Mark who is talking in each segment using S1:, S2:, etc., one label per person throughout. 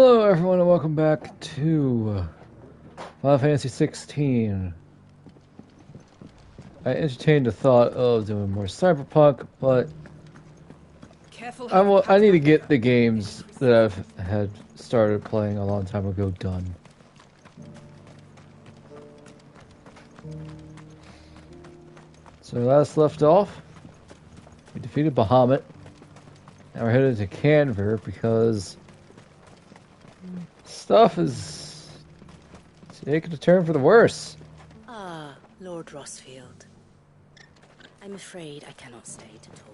S1: Hello everyone and welcome back to Final Fantasy 16. I entertained the thought of doing more Cyberpunk, but I need to get the games that I've had started playing a long time ago done. So last left off, we defeated Bahamut. Now we're headed to Canver because stuff is taking a turn for the worse.
S2: Ah, Lord Rossfield. I'm afraid I cannot stay to talk.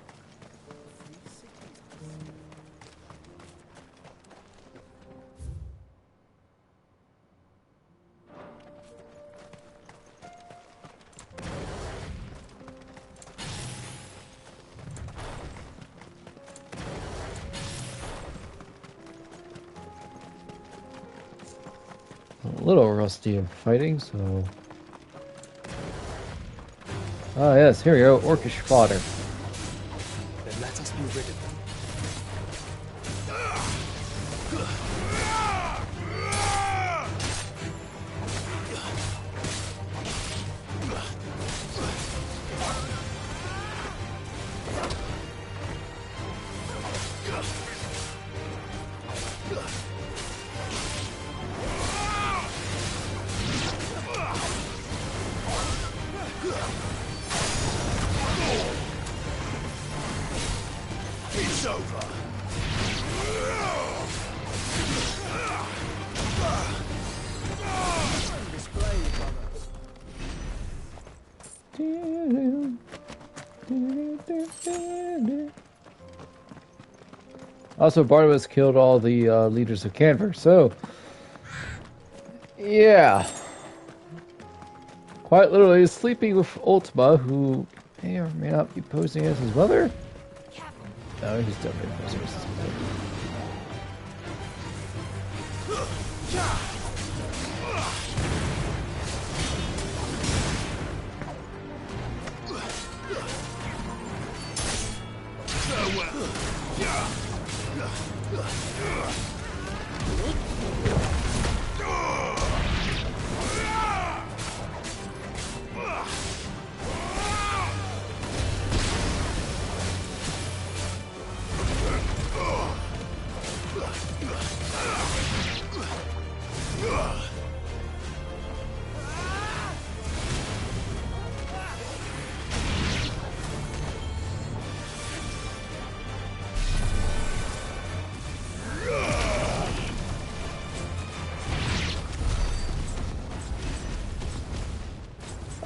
S1: A little rusty in fighting, so... Ah yes, here we go, Orcish fodder.
S3: Then let us be rid of them. It's over.
S1: Also, Barnabas killed all the leaders of Canver, so... Yeah. Quite literally is sleeping with Ultima, who may or may not be posing as his mother. No, he's definitely posing as his mother.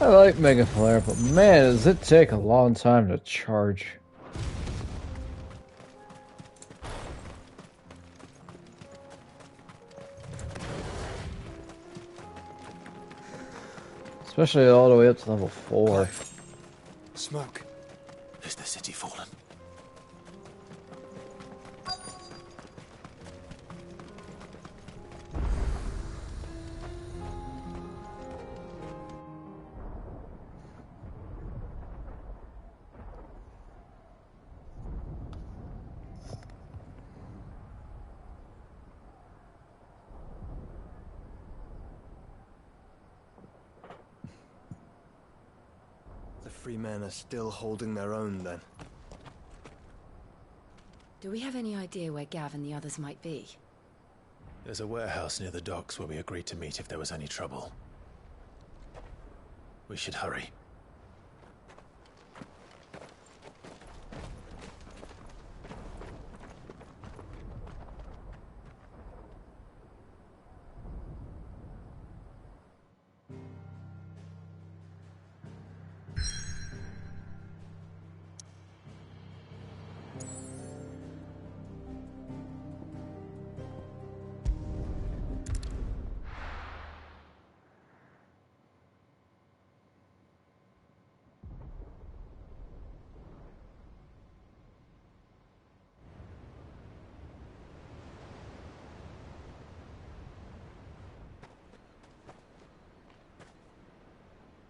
S1: I like Mega Flare, but man, does it take a long time to charge. Especially all the way up to level 4.
S3: Smoke. Is the city fallen? The free men are still holding their own, then.
S2: Do we have any idea where Gav and the others might be?
S4: There's a warehouse near the docks where we agreed to meet if there was any trouble. We should hurry.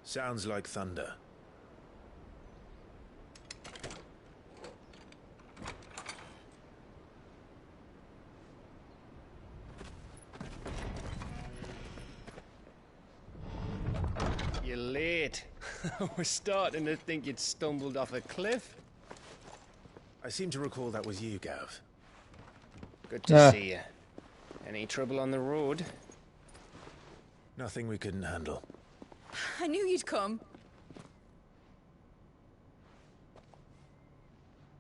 S4: Sounds like thunder.
S5: You're late. We're starting to think you'd stumbled off a cliff.
S4: I seem to recall that was you, Gav.
S5: Good to see you. Any trouble on the road?
S4: Nothing we couldn't handle.
S6: I knew you'd come.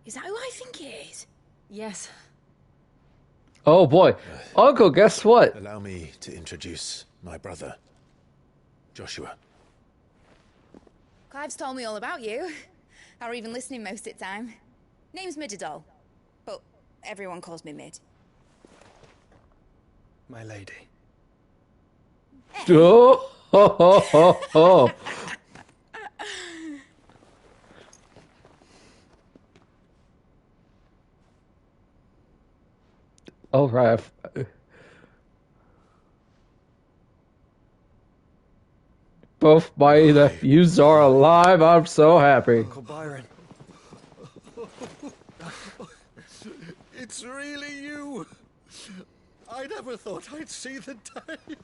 S6: Is that who I think it is?
S2: Yes.
S1: Oh boy. Uncle, guess what?
S4: Allow me to introduce my brother, Joshua.
S6: Clive's told me all about you. Or even listening most of the time. Name's Midadol, but everyone calls me Mid.
S3: My lady.
S1: Oh, ho, ho, ho, ho. All right. Both my nephews are alive. I'm so happy.
S3: Uncle Byron. It's really you. I never thought I'd see the day.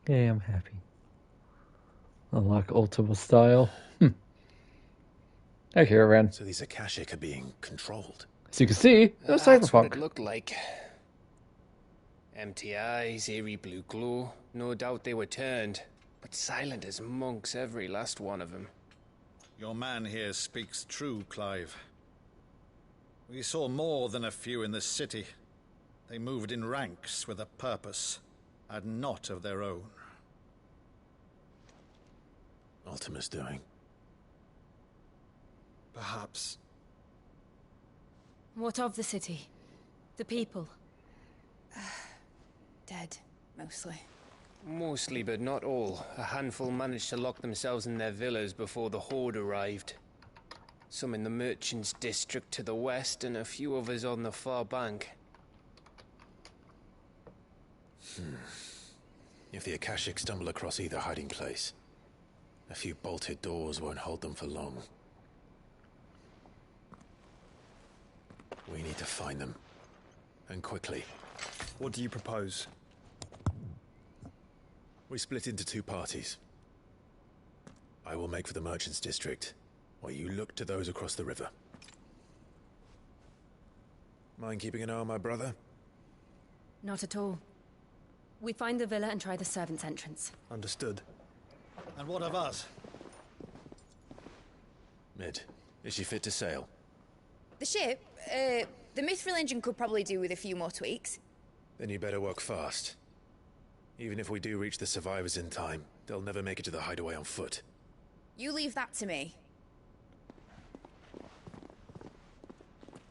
S1: Yeah, I'm happy. Unlock Ultima style. Hey, Caravan.
S4: So these Akashic are being controlled.
S1: As you can see, no
S5: That's what it
S1: cyberpunk.
S5: looked like. Empty eyes, eerie blue glow. No doubt they were turned, but silent as monks, every last one of them.
S7: Your man here speaks true, Clive. We saw more than a few in this city. They moved in ranks with a purpose, and not of their own.
S4: Ultima's doing.
S3: Perhaps.
S2: What of the city? The people?
S6: Dead, mostly.
S5: Mostly, but not all. A handful managed to lock themselves in their villas before the Horde arrived. Some in the merchants' district to the west, and a few others on the far bank.
S4: If the Akashic stumble across either hiding place, a few bolted doors won't hold them for long. We need to find them. And quickly.
S3: What do you propose?
S4: We split into two parties. I will make for the merchants' district, while you look to those across the river. Mind keeping an eye on my brother?
S2: Not at all. We find the villa and try the servants' entrance.
S3: Understood.
S7: And what of us?
S4: Mid, is she fit to sail?
S6: The ship, the Mithril engine could probably do with a few more tweaks.
S4: Then you better work fast. Even if we do reach the survivors in time, they'll never make it to the hideaway on foot.
S6: You leave that to me.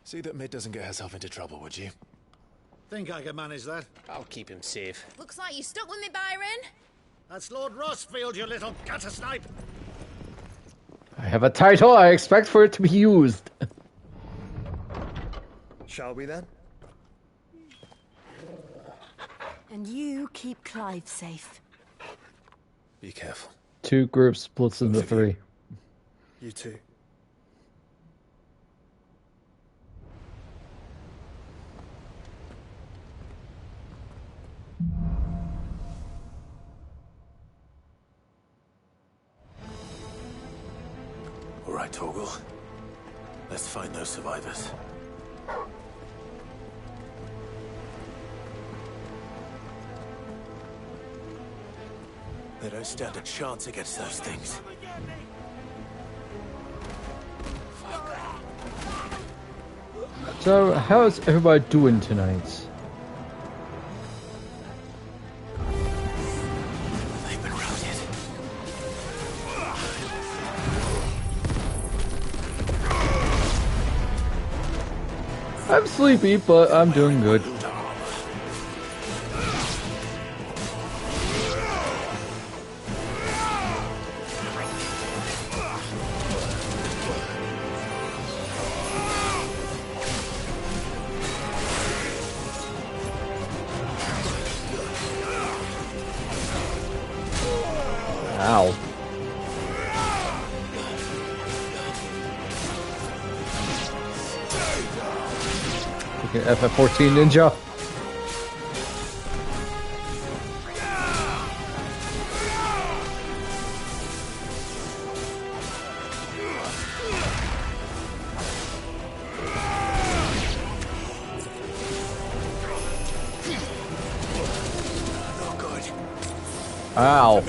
S4: See that Mid doesn't get herself into trouble, would you?
S7: Think I can manage that?
S5: I'll keep him safe.
S6: Looks like you stuck with me, Byron.
S7: That's Lord Rossfield, you little gutter snipe!
S1: I have a title. I expect for it to be used.
S3: Shall we then?
S2: And you keep Clive safe.
S4: Be careful.
S1: 2 groups splits into 3.
S3: You too.
S4: All right, Torgal. Let's find those survivors. They don't stand a chance against those things.
S1: So, how's everybody doing tonight?
S4: They've been routed.
S1: I'm sleepy, but I'm doing good. Ow. Freaking FF14 ninja. Ow.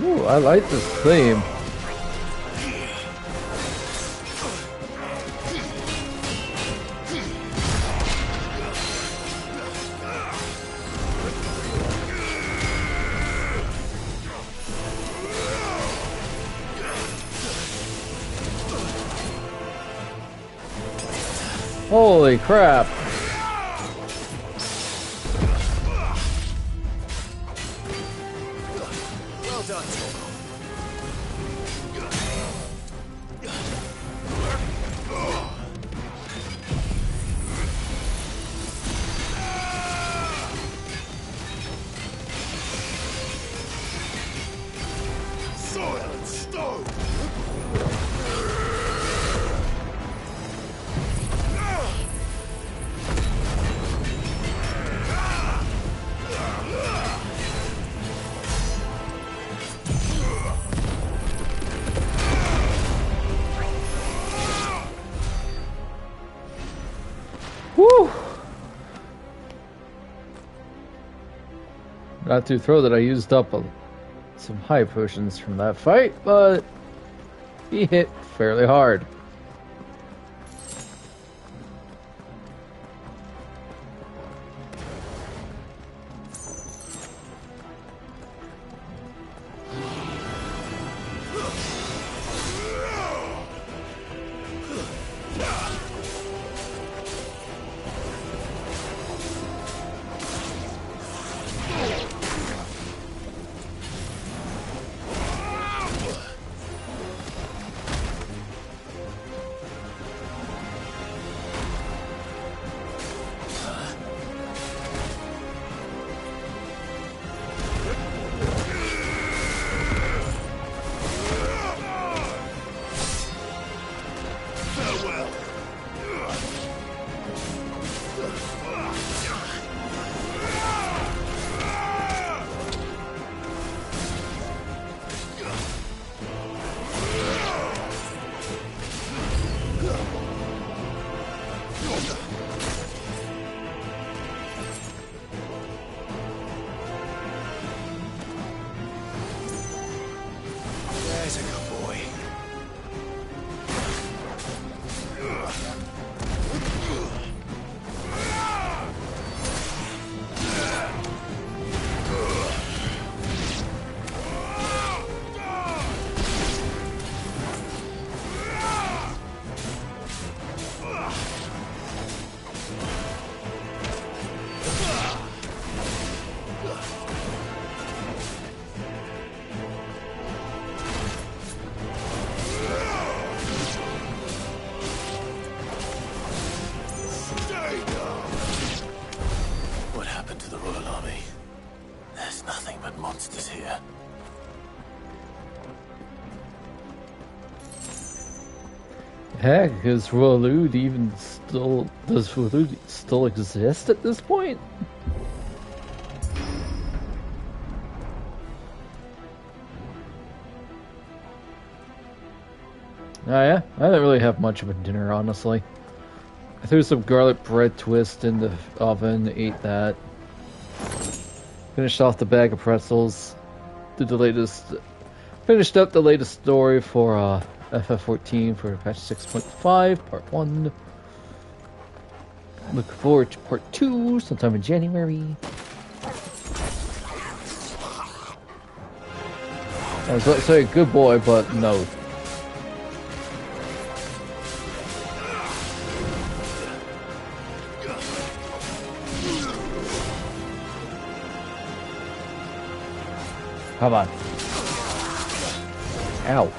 S1: Ooh, I like this theme. Holy crap.
S4: Well done.
S3: Silent stone!
S1: Whew. Not to throw that I used up some high potions from that fight, but he hit fairly hard.
S4: There's a good boy. What happened to the Royal Army? There's nothing but monsters here.
S1: Heck, is Roalud even still... Does Roalud still exist at this point? Oh yeah? I didn't really have much of a dinner, honestly. I threw some garlic bread twist in the oven, ate that. Finished off the bag of pretzels. Did the latest... Finished up the latest story for FF14 for patch 6.5, part 1. Looking forward to part 2 sometime in January. I was about to say good boy, but no. Come on. Ow.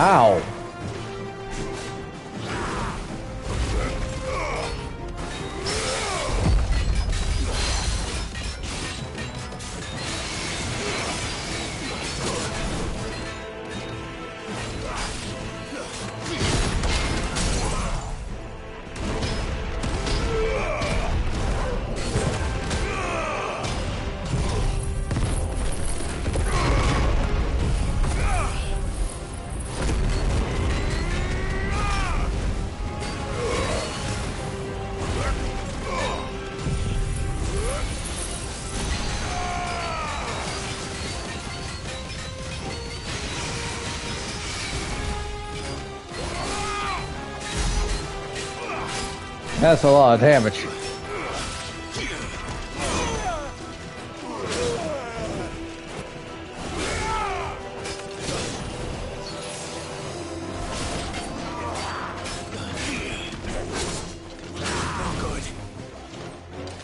S1: Ow. That's a lot of damage.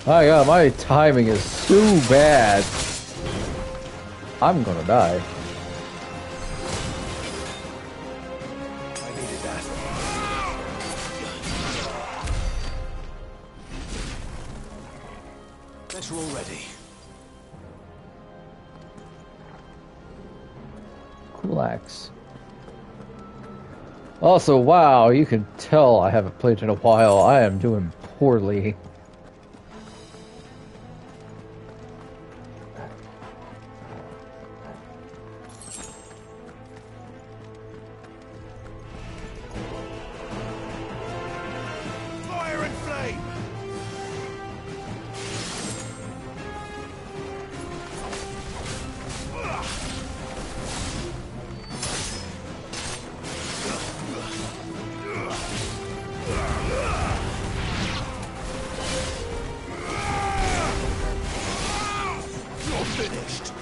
S1: My god, my timing is so bad. I'm gonna die.
S4: I needed that. Guess we're all ready.
S1: Cool axe. Also, wow, you can tell I haven't played in a while. I am doing poorly.
S4: Fire and flame! You're finished.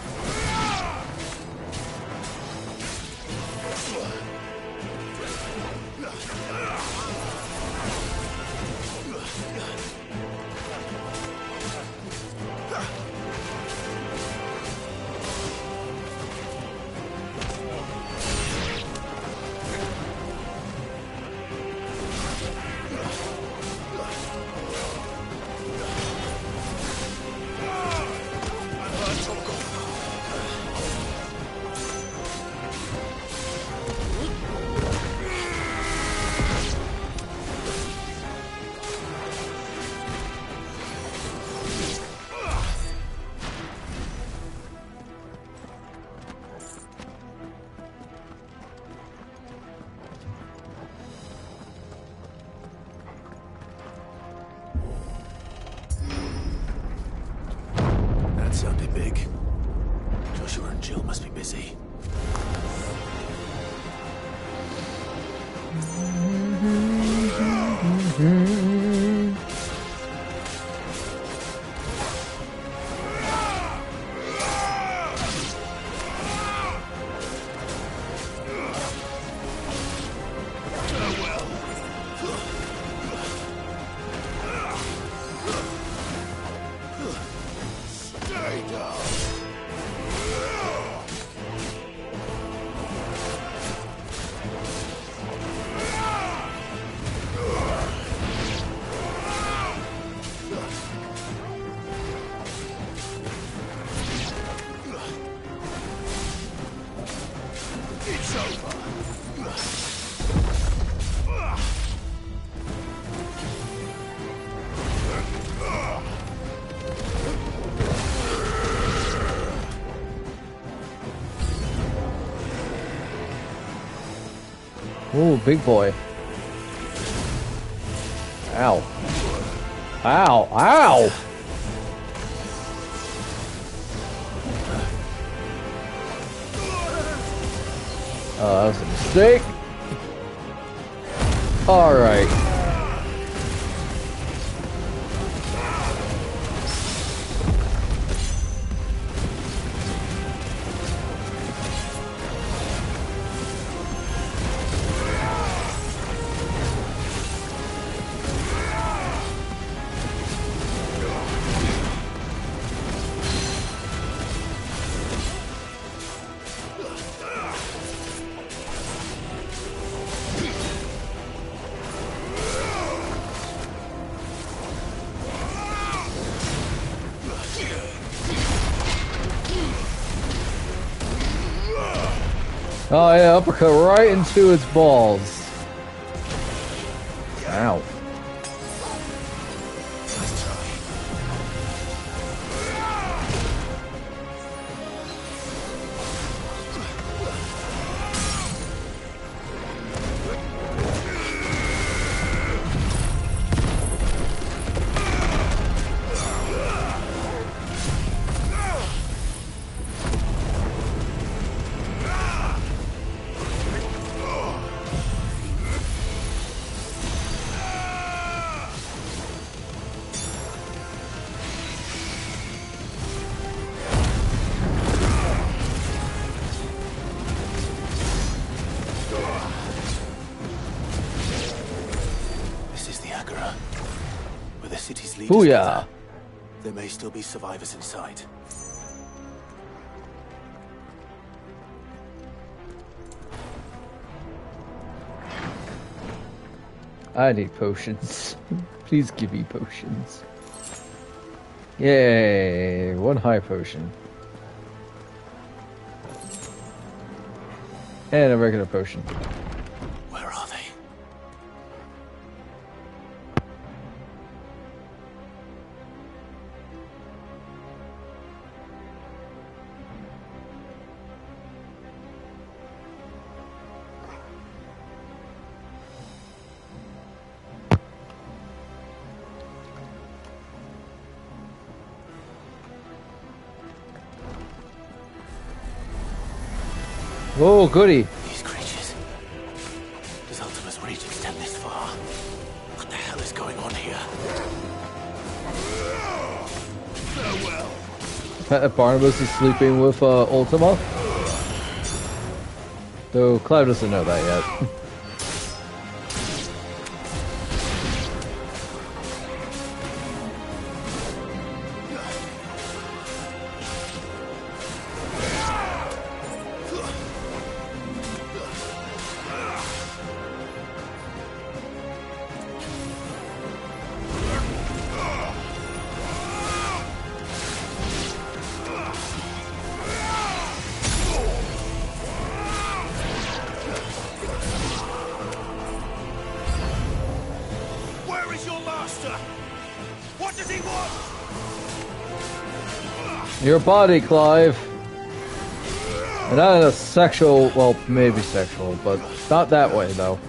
S4: That sounded big. Joshua and Jill must be busy. It's over.
S1: Ooh, big boy. Ow. Ow, ow! That was a mistake. Alright. Oh yeah, uppercut right into its balls. Ow. Booyah!
S4: There may still be survivors inside.
S1: I need potions. Please give me potions. Yay! One high potion. And a regular potion.
S4: Where are they?
S1: Oh, goody!
S4: These creatures. Does Ultima's reach extend this far? What the hell is going on here? Farewell.
S1: Barnabas is sleeping with Ultima. Though Clive doesn't know that yet. Your body, Clive. And not in a sexual, well, maybe sexual, but not that way, though.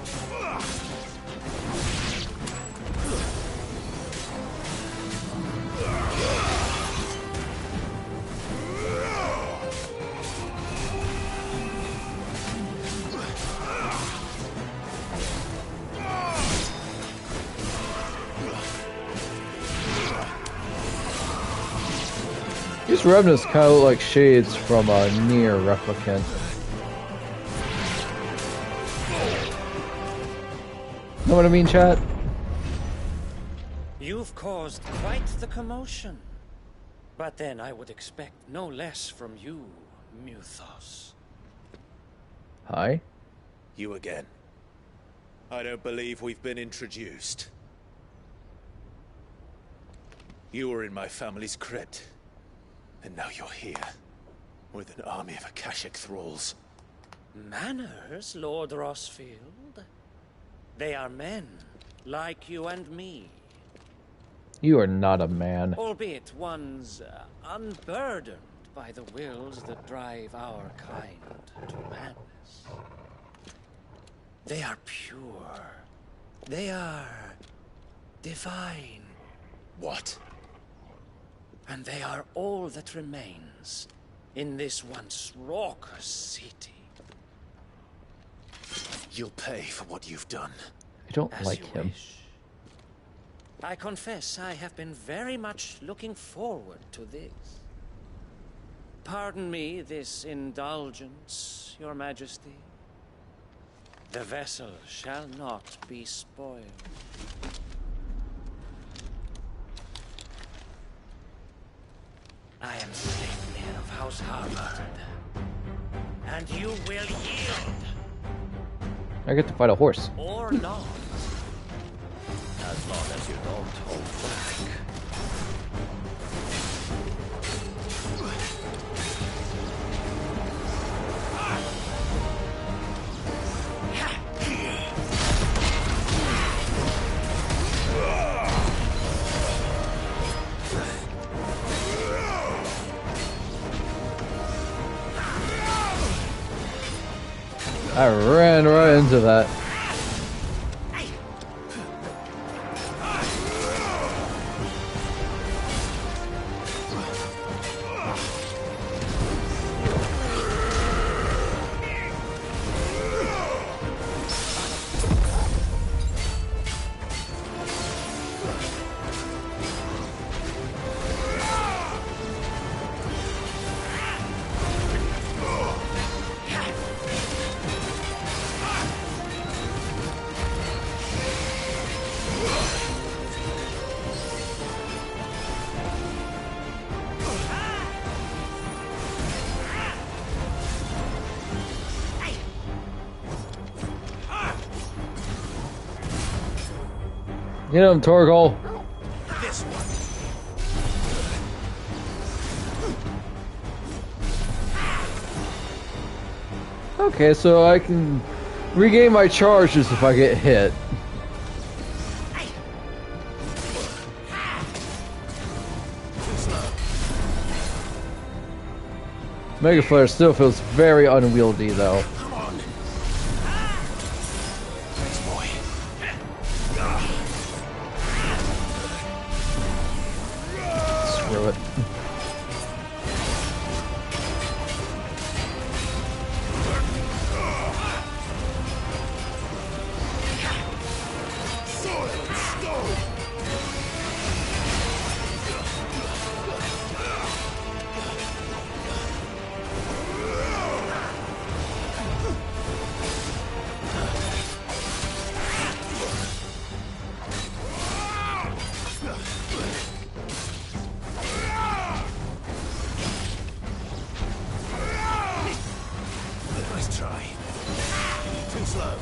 S1: These remnants kind of look like shades from a near replicant. Know what I mean, chat?
S8: You've caused quite the commotion. But then I would expect no less from you, Muthos.
S1: Hi?
S4: You again. I don't believe we've been introduced. You were in my family's crypt. And now you're here, with an army of Akashic thralls.
S8: Manners, Lord Rosfield? They are men, like you and me.
S1: You are not a man.
S8: Albeit ones unburdened by the wills that drive our kind to madness. They are pure. They are divine.
S4: What?
S8: And they are all that remains in this once raucous city.
S4: You'll pay for what you've done.
S1: I don't
S8: As
S1: like
S8: you
S1: him.
S8: wish. I confess I have been very much looking forward to this. Pardon me this indulgence, Your Majesty. The vessel shall not be spoiled. I am Sleipnir of House Harvard, and you will yield,
S1: I get to fight a horse.
S8: or not, as long as you don't hold back.
S1: I ran right into that. Get him, Torgal.
S4: This one.
S1: Okay, so I can regain my charges if I get hit. Mega Flare still feels very unwieldy though.
S4: Come on. Thanks, boy.
S1: Screw it.
S4: Nice try. Too slow.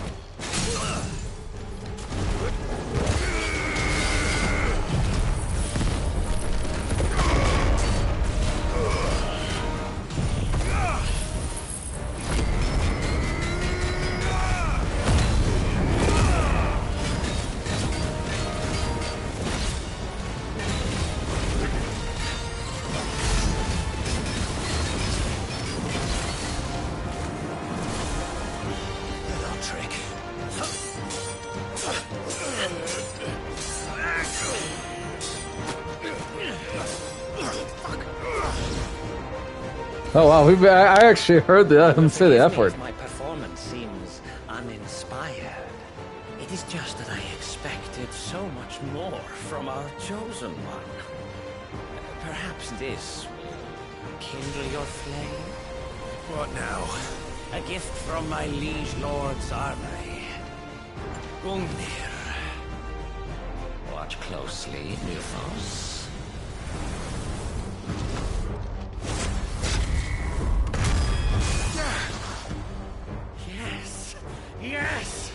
S4: Little trick.
S1: Oh wow, I actually heard him say the F word.
S8: My performance seems uninspired. It is just that I expected so much more from our chosen one. Perhaps this will kindle your flame?
S4: What now?
S8: A gift from my liege lord's armory. Gungnir. Watch closely, Newfos. Yes! Yes!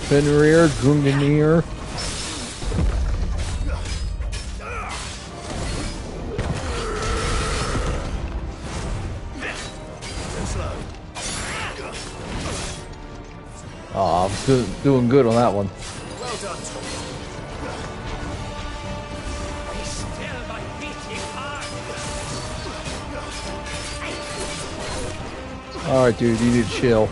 S1: Fenrir, Gungnir. Oh, I was doing good on that one.
S4: Well done, Tom.
S8: Be still, my beating heart!
S1: Alright, dude, you need to chill.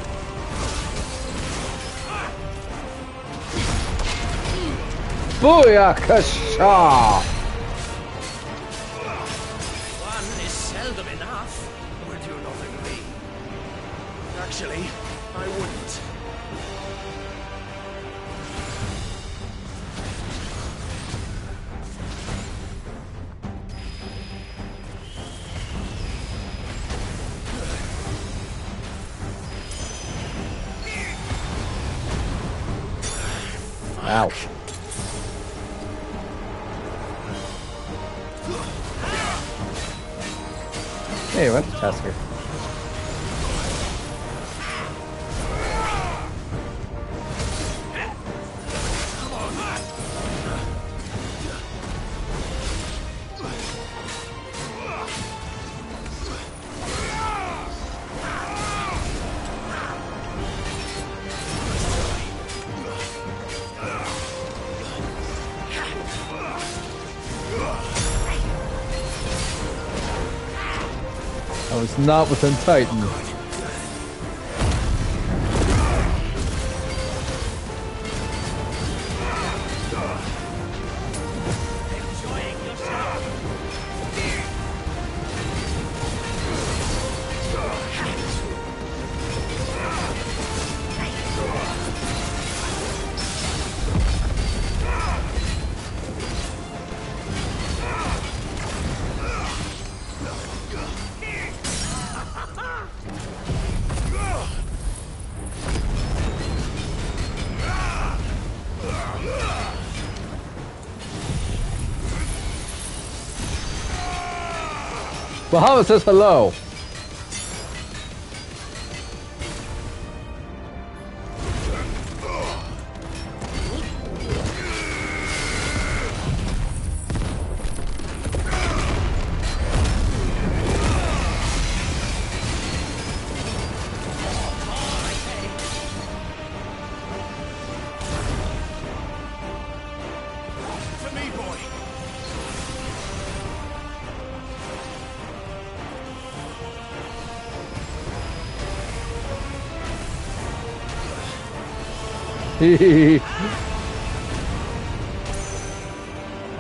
S1: Booyakasha!
S8: One is seldom enough.
S4: Would you not agree? Actually, I wouldn't.
S1: Ouch. Hey, what's the tasker? I was not within Titan. Bahamut says hello.
S4: To me, boy.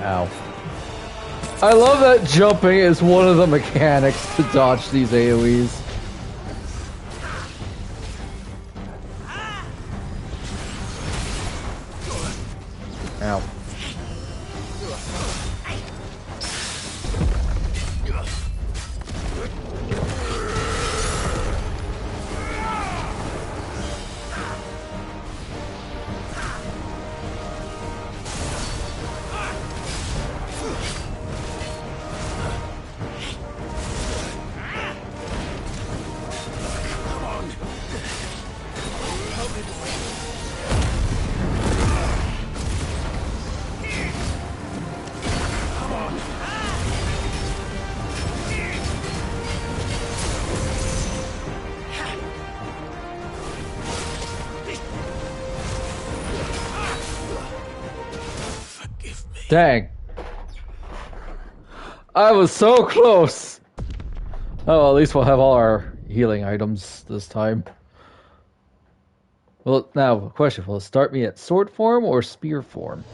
S1: Ow. I love that jumping is one of the mechanics to dodge these AoEs. Ow. Dang. I was so close. Oh, well, at least we'll have all our healing items this time. Well, now, question. Will it start me at sword form or spear form?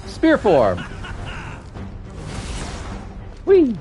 S1: Spear form! Whee!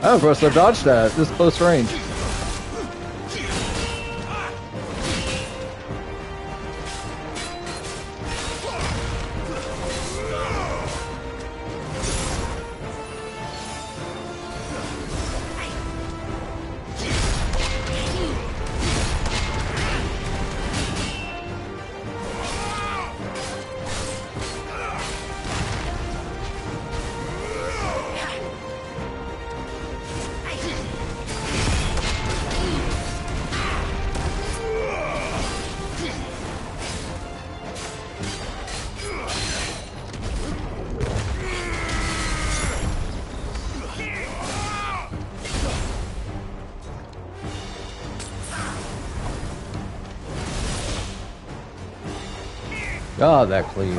S1: Oh, of course, I dodged that at this close range. God, that cleave.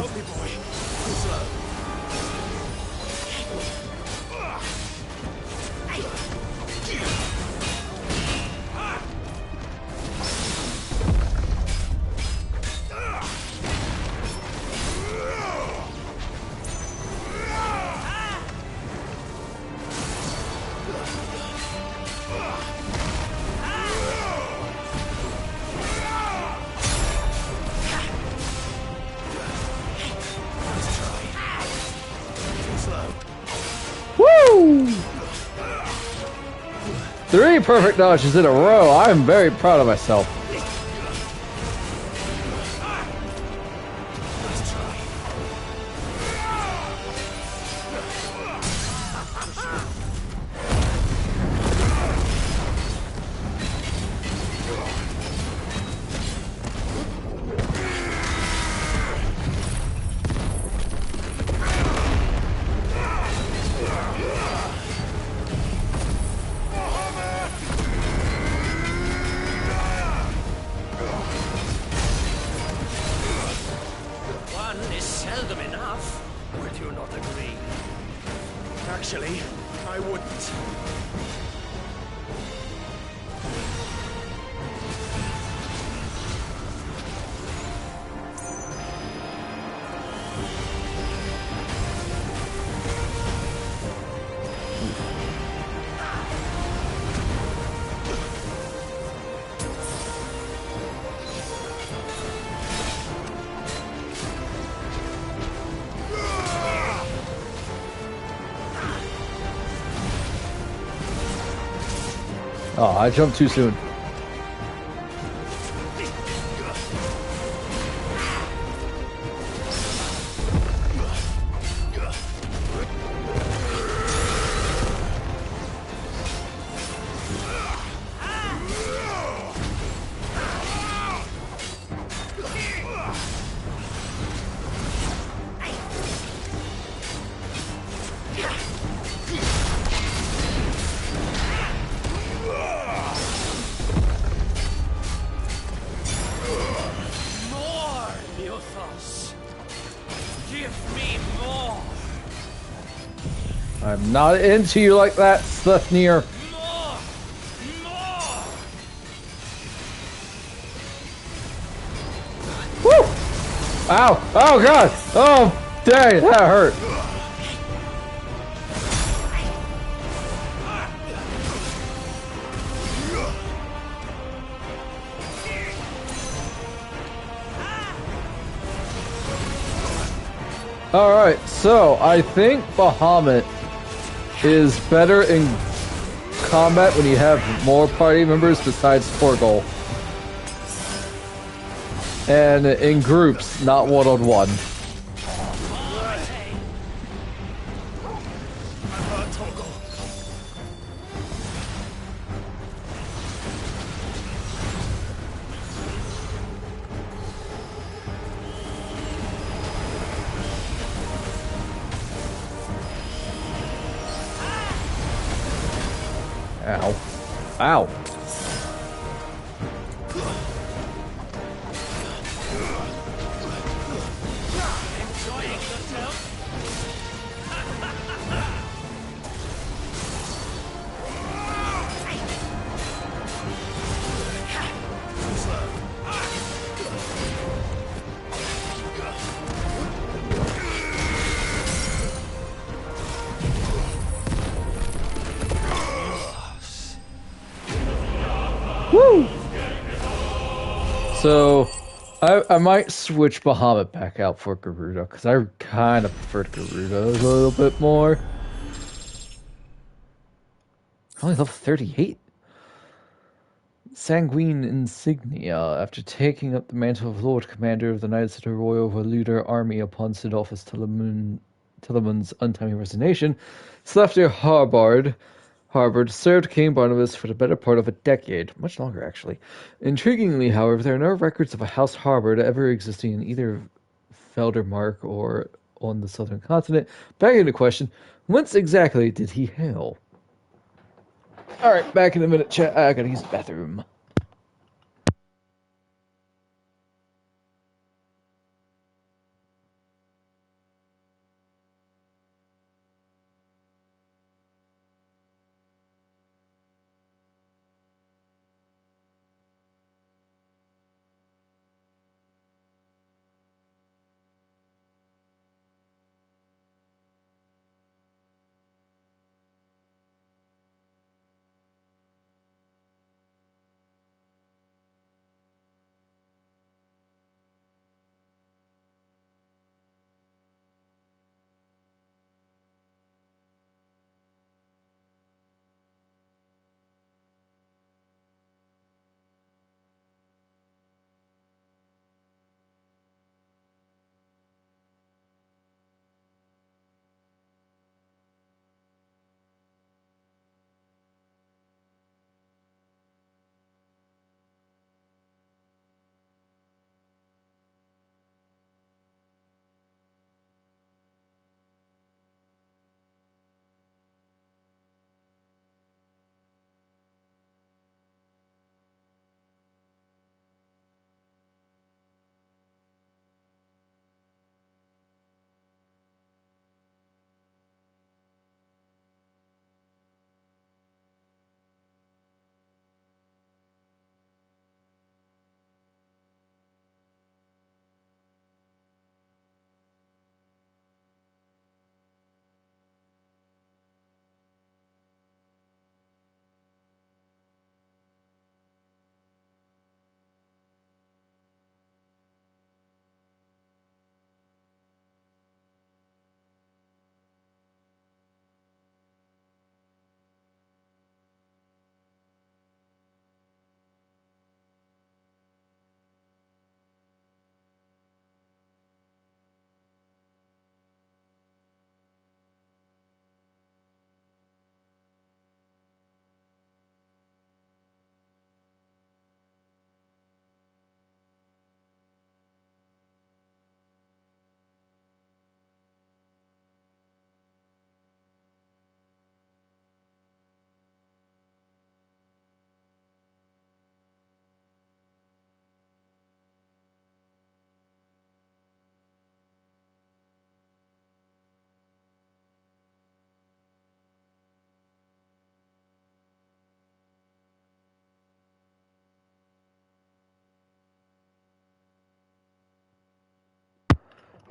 S1: Woo! 3 perfect dodges in a row. I'm very proud of myself. Oh, I jumped too soon. I'm not into you like that, Slefnir. Woo! Ow! Oh god! Oh, dang, that hurt. Alright, so I think Bahamut is better in combat when you have more party members besides Torgal. And in groups, not one-on-one. Ow. Ow. Woo! So, I might switch Bahamut back out for Garuda, because I kind of prefer Garuda a little bit more. Only level 38. Sanguine Insignia. After taking up the mantle of Lord Commander of the Knights of the Royal Valuder Army upon Sidolphus Telemon's untimely resignation, Slefnir Harbored served King Barnabas for the better part of a decade, much longer actually. Intriguingly, however, there are no records of a House Harbored ever existing in either Feldermark or on the southern continent, begging the question, whence exactly did he hail? Alright, back in a minute, chat. I gotta use the bathroom.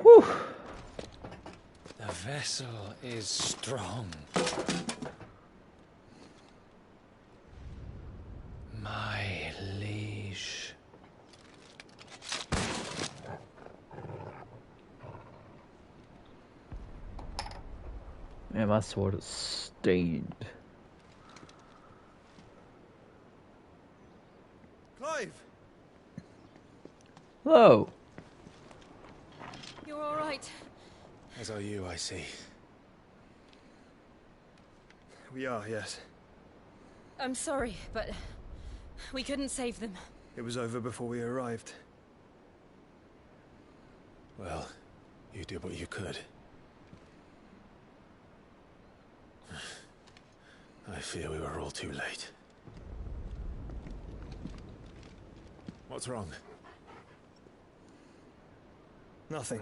S1: Whew.
S8: The vessel is strong. My liege.
S1: Man, my sword is stained.
S3: Clive!
S1: Hello.
S2: You're all right.
S4: As are you, I see.
S9: We are, yes.
S2: I'm sorry, but we couldn't save them.
S9: It was over before we arrived.
S4: Well, you did what you could. I fear we were all too late. What's wrong?
S9: Nothing.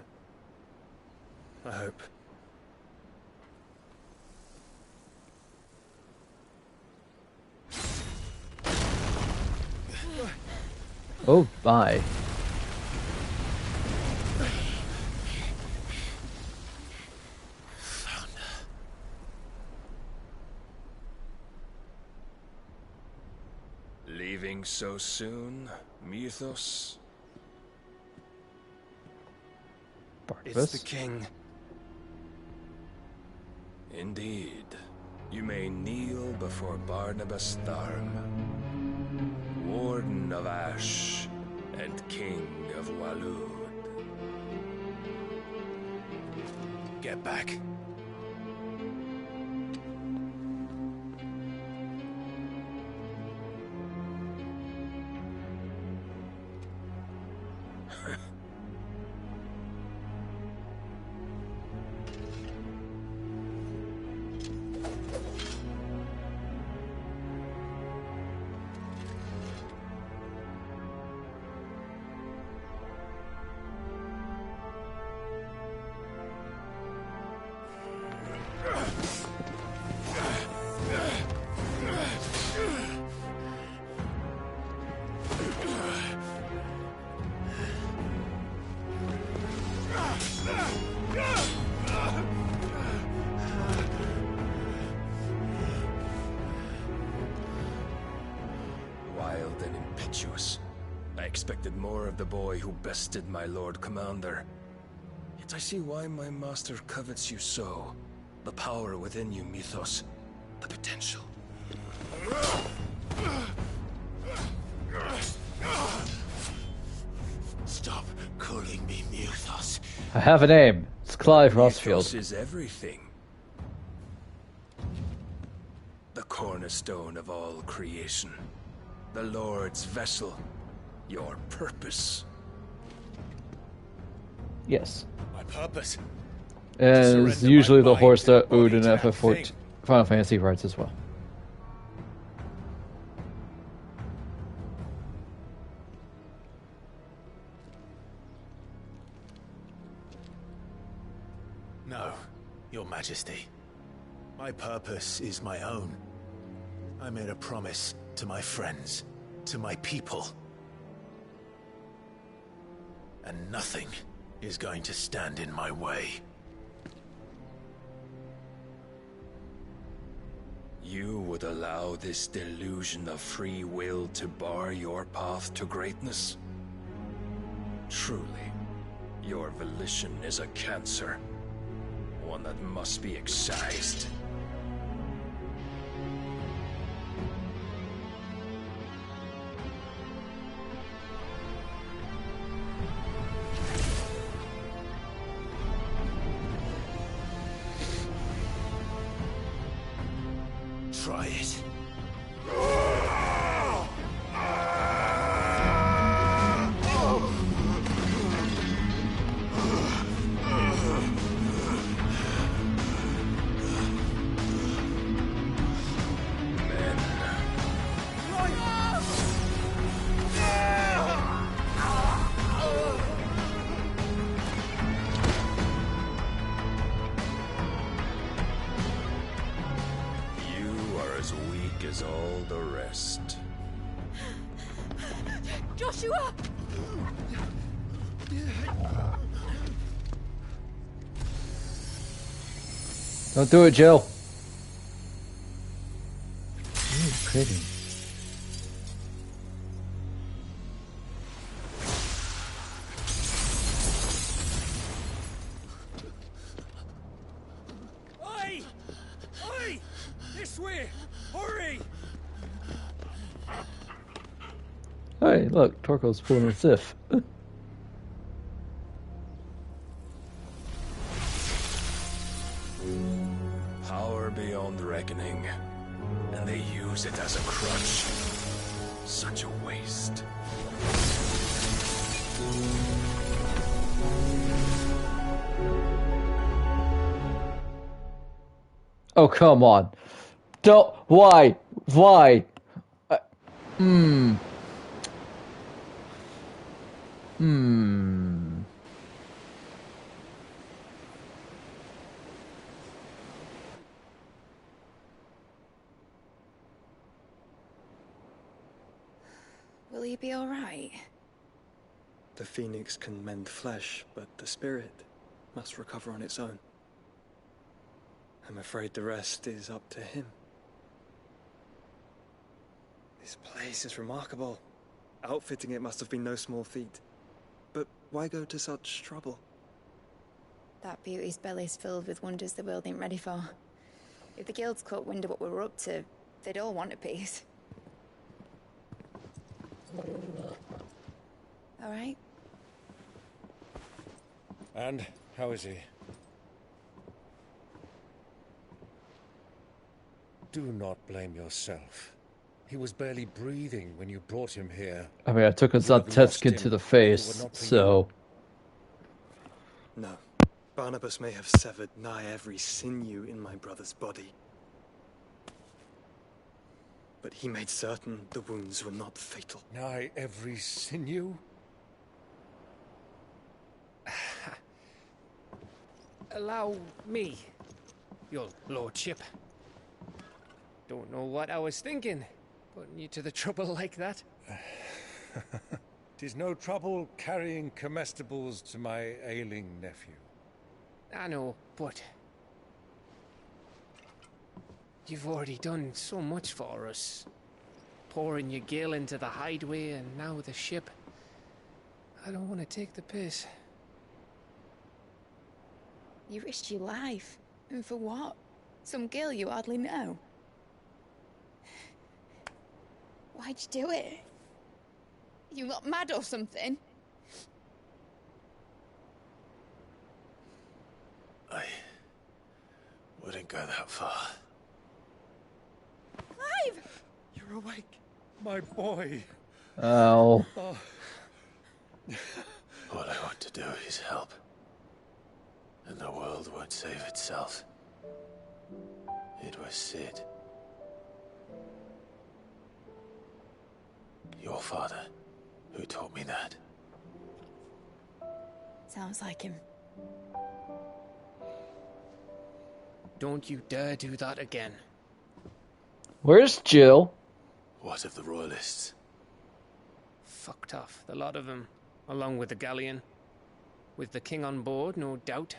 S9: I hope.
S1: Oh, bye.
S10: Leaving so soon, Mythos?
S1: Barnabas.
S9: It's the king.
S10: Indeed. You may kneel before Barnabas Tharm, Warden of Ash and King of Walud.
S4: Get back.
S10: Wild and impetuous. I expected more of the boy who bested my Lord Commander. Yet I see why my master covets you so. The power within you, Mythos. The potential.
S4: Stop calling me Mythos.
S1: I have a name. It's Clive Rossfield.
S10: Mythos is everything. The cornerstone of all creation. The Lord's vessel. Your purpose.
S1: Yes.
S4: My purpose?
S1: And it's
S4: surrender
S1: usually
S4: my
S1: the
S4: mind
S1: horse
S4: and
S1: that
S4: body
S1: Odin
S4: to
S1: FF14
S4: that thing.
S1: Final Fantasy rides as well.
S4: No, Your Majesty. My purpose is my own. I made a promise to my friends, to my people. And nothing is going to stand in my way.
S10: You would allow this delusion of free will to bar your path to greatness? Truly, your volition is a cancer. One that must be excised.
S4: Try it.
S10: As all the rest.
S2: Joshua!
S1: Don't do it, Jill. Ooh, pretty.
S10: Oi! Oi! This way! Hurry!
S1: Hey, look, Torko's pulling a Sif.
S10: Power beyond reckoning, and they use it as a crutch. Such a waste.
S1: Oh, come on. Don't. Why? Why? Hmm.
S6: Will he be alright?
S9: The phoenix can mend flesh, but the spirit must recover on its own. I'm afraid the rest is up to him. This place is remarkable. Outfitting it must have been no small feat. But why go to such trouble?
S6: That beauty's belly's filled with wonders the world ain't ready for. If the guilds caught wind of what we were up to, they'd all want a piece. All right?
S10: And how is he? Do not blame yourself. He was barely breathing when you brought him here.
S1: I mean, I took a
S10: You have
S1: Zanteskin
S10: lost
S1: to the
S10: him,
S1: face,
S10: if it were not for
S1: so...
S9: No. Barnabas may have severed nigh every sinew in my brother's body. But he made certain the wounds were not fatal.
S10: Nigh every sinew?
S5: Allow me, your lordship. Don't know what I was thinking, putting you to the trouble like that.
S10: 'Tis no trouble carrying comestibles to my ailing nephew.
S5: I know, but you've already done so much for us. Pouring your gale into the hideaway and now the ship. I don't want to take the piss.
S6: You risked your life. And for what? Some girl you hardly know. Why'd you do it? You not mad or something?
S4: I wouldn't go that far.
S6: Clive!
S10: You're awake, my boy.
S1: Ow.
S10: Oh.
S4: All I want to do is help. And the world won't save itself. It was Sid. Your father, who taught me that.
S6: Sounds like him.
S5: Don't you dare do that again.
S1: Where's Jill?
S4: What of the Royalists?
S5: Fucked off, the lot of them, along with the galleon. With the king on board, no doubt.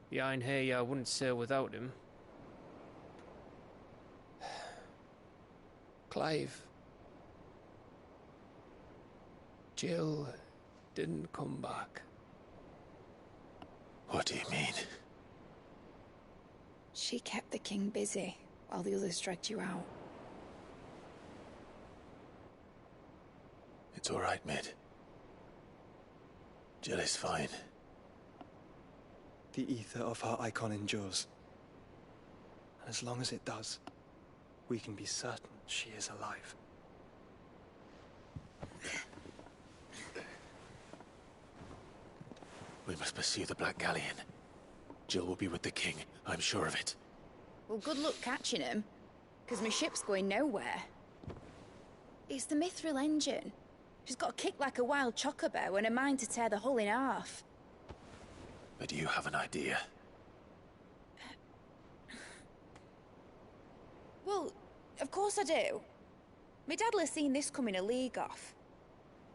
S5: Behind here, I wouldn't sail without him. Clive. Jill didn't come back.
S4: What do you mean?
S6: She kept the king busy while the others dragged you out.
S4: It's all right, Mid. Jill is fine.
S9: The ether of her icon endures. And as long as it does, we can be certain she is alive.
S4: We must pursue the Black Galleon. Jill will be with the king, I'm sure of it.
S6: Well, good luck catching him, because my ship's going nowhere. It's the Mithril engine. She's got a kick like a wild chocobo and a mind to tear the hull in half.
S4: But you have an idea.
S6: Well, of course I do. My dad'll have seen this coming a league off.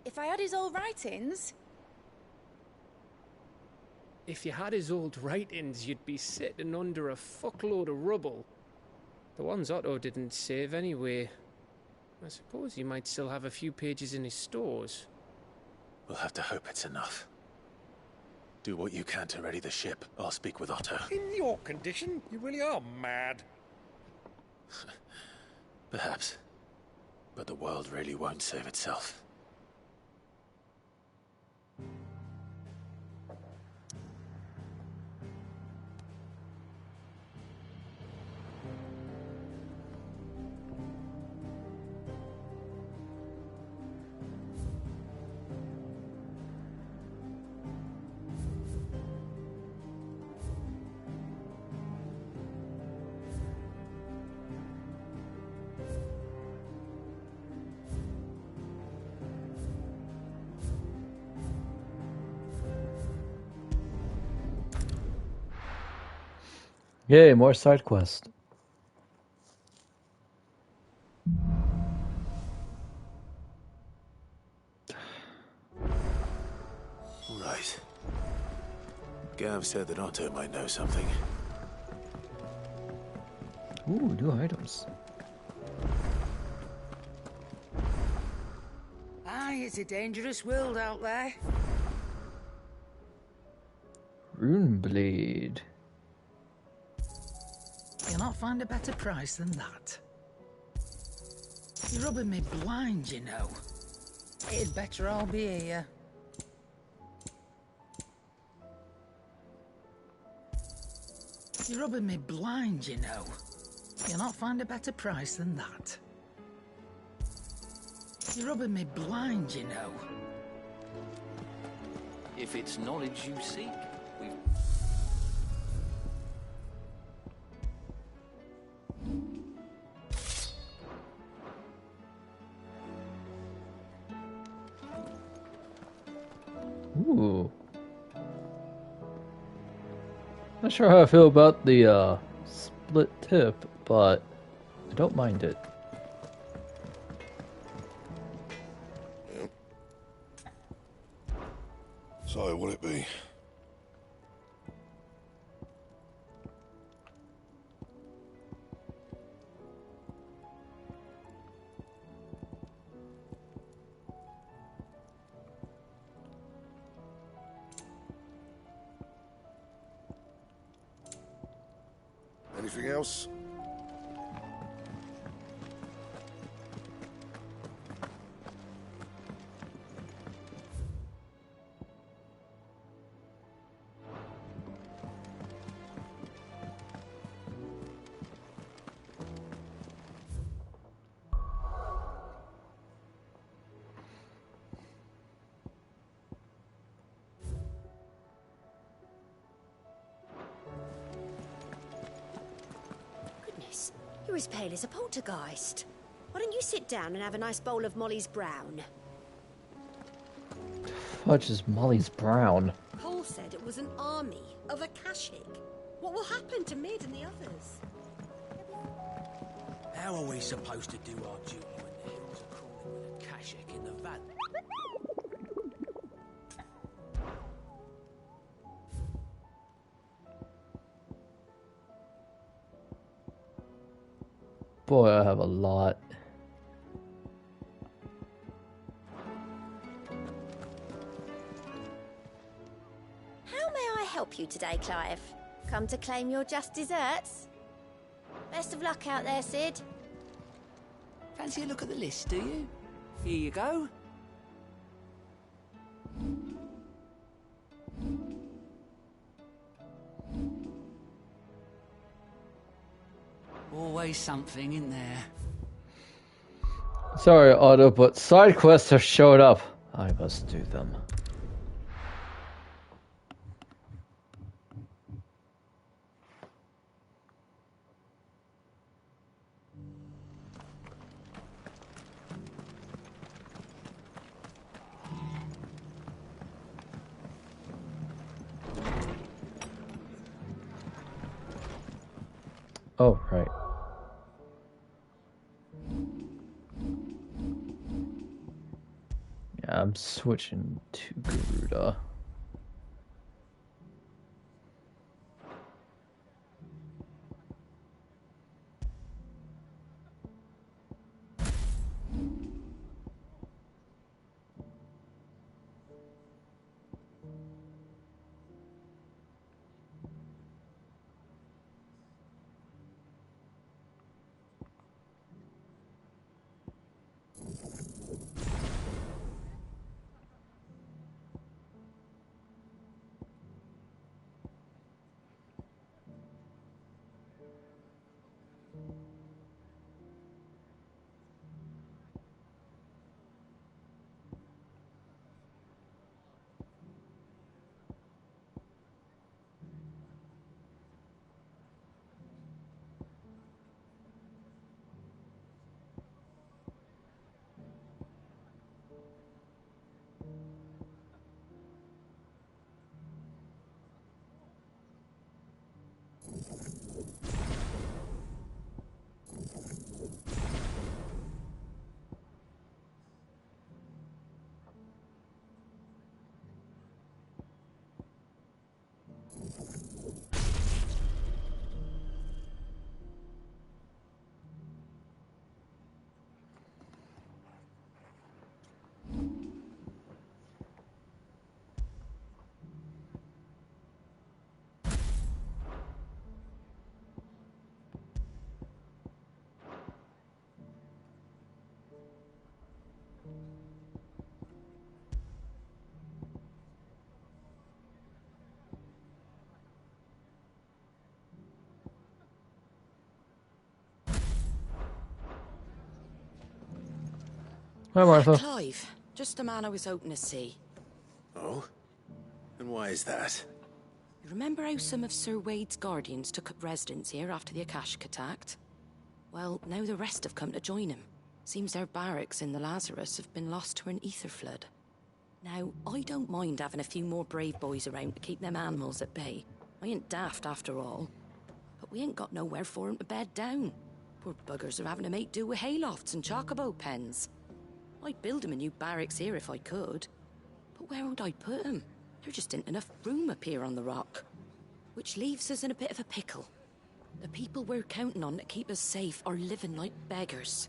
S6: If I had his old writings...
S5: If you had his old writings, you'd be sitting under a fuckload of rubble. The ones Otto didn't save anyway. I suppose he might still have a few pages in his stores.
S4: We'll have to hope it's enough. Do what you can to ready the ship. I'll speak with Otto.
S3: In your condition, you really are mad.
S4: Perhaps. But the world really won't save itself.
S1: Yay, more side quest.
S4: Right. Gav said that Otto might know something.
S1: Ooh, new items.
S11: Aye, it's a dangerous world out there.
S1: Rune blade.
S11: You'll not find a better price than that. You're rubbing me blind, you know. It'd better all be here. You're rubbing me blind, you know. You'll not find a better price than that. You're rubbing me blind, you know.
S8: If it's knowledge you seek, we've...
S1: Ooh. Not sure how I feel about the split tip, but I don't mind it.
S10: So, will it be? Anything else?
S2: Goodness, you're as pale as a poltergeist. Why don't you sit down and have a nice bowl of Molly's Brown?
S1: Fudge is Molly's Brown.
S2: Paul said it was an army of Akashic. What will happen to Mid and the others?
S11: How are we supposed to do our duty when the hills are crawling with a Kashik in the valley?
S1: Boy, I have a lot.
S2: How may I help you today, Clive? Come to claim your just desserts? Best of luck out there, Sid.
S11: Fancy a look at the list, do you? Here you go. Always something in there.
S1: Sorry, Otto, but side quests have showed up. I must do them. Oh, right. Yeah, I'm switching to Garuda. Hi, Martha.
S12: Clive. Just the man I was hoping to see.
S4: Oh? And why is that?
S12: You remember how some of Sir Wade's guardians took up residence here after the Akashic attacked? Well, now the rest have come to join him. Seems their barracks in the Lazarus have been lost to an ether flood. Now, I don't mind having a few more brave boys around to keep them animals at bay. I ain't daft after all. But we ain't got nowhere for 'em to bed down. Poor buggers are having to make do with haylofts and chocobo pens. I'd build 'em a new barracks here if I could. But where would I put 'em? There just ain't enough room up here on the rock. Which leaves us in a bit of a pickle. The people we're counting on to keep us safe are living like beggars.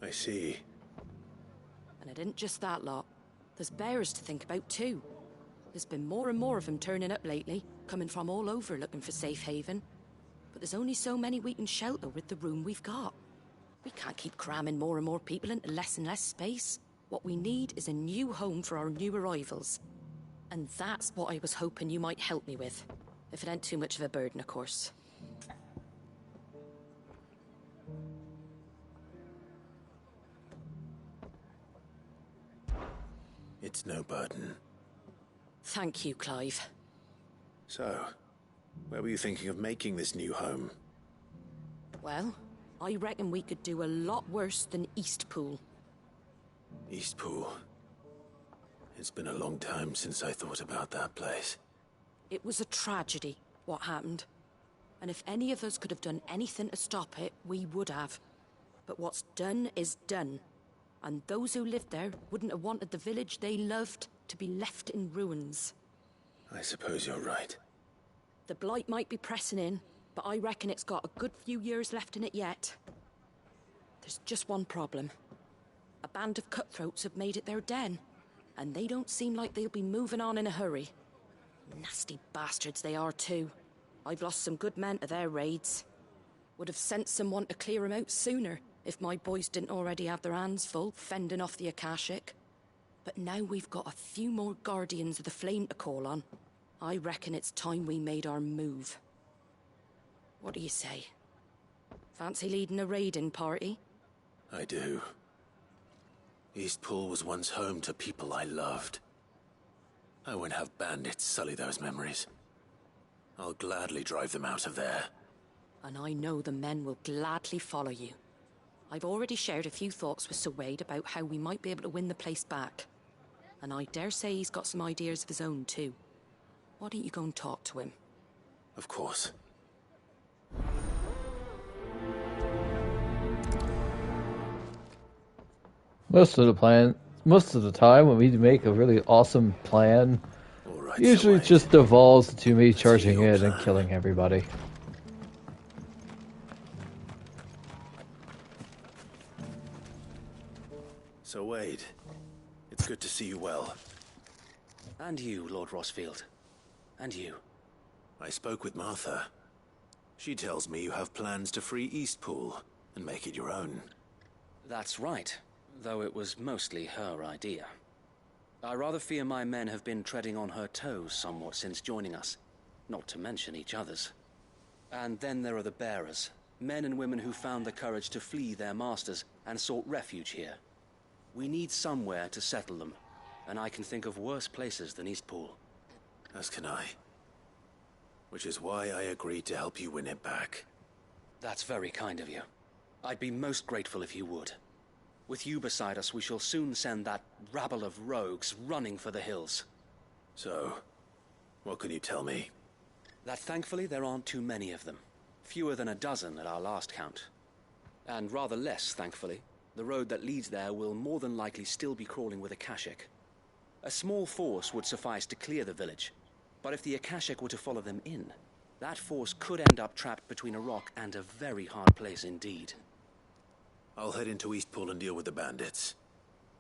S4: I see.
S12: And it isn't just that lot. There's bears to think about too. There's been more and more of them turning up lately, coming from all over looking for safe haven. But there's only so many we can shelter with the room we've got. We can't keep cramming more and more people into less and less space. What we need is a new home for our new arrivals. And that's what I was hoping you might help me with. If it ain't too much of a burden, of course.
S4: It's no burden.
S12: Thank you, Clive.
S4: So, where were you thinking of making this new home?
S12: Well, I reckon we could do a lot worse than Eastpool.
S4: Eastpool. It's been a long time since I thought about that place.
S12: It was a tragedy, what happened. And if any of us could have done anything to stop it, we would have. But what's done is done. And those who lived there wouldn't have wanted the village they loved to be left in ruins.
S4: I suppose you're right.
S12: The blight might be pressing in, but I reckon it's got a good few years left in it yet. There's just one problem. A band of cutthroats have made it their den, and they don't seem like they'll be moving on in a hurry. Nasty bastards they are too. I've lost some good men to their raids. Would have sent someone to clear 'em out sooner, if my boys didn't already have their hands full fending off the Akashic. But now we've got a few more guardians of the flame to call on. I reckon it's time we made our move. What do you say? Fancy leading a raiding party?
S4: I do. Eastpool was once home to people I loved. I won't have bandits sully those memories. I'll gladly drive them out of there.
S12: And I know the men will gladly follow you. I've already shared a few thoughts with Sir Wade about how we might be able to win the place back. And I dare say he's got some ideas of his own too. Why don't you go and talk to him?
S4: Of course.
S1: Most of the time when we make a really awesome plan, usually it just devolves into me charging in and killing everybody.
S4: So Wade, it's good to see you well.
S8: And you, Lord Rossfield. And you.
S4: I spoke with Martha. She tells me you have plans to free Eastpool and make it your own.
S8: That's right, though it was mostly her idea. I rather fear my men have been treading on her toes somewhat since joining us, not to mention each other's. And then there are the bearers, men and women who found the courage to flee their masters and sought refuge here. We need somewhere to settle them, and I can think of worse places than Eastpool.
S4: As can I. Which is why I agreed to help you win it back.
S8: That's very kind of you. I'd be most grateful if you would. With you beside us, we shall soon send that rabble of rogues running for the hills.
S4: So, what can you tell me?
S8: That thankfully there aren't too many of them. Fewer than a dozen at our last count. And rather less, thankfully. The road that leads there will more than likely still be crawling with Akashic. A small force would suffice to clear the village, but if the Akashic were to follow them in, that force could end up trapped between a rock and a very hard place indeed.
S4: I'll head into Eastpool and deal with the bandits.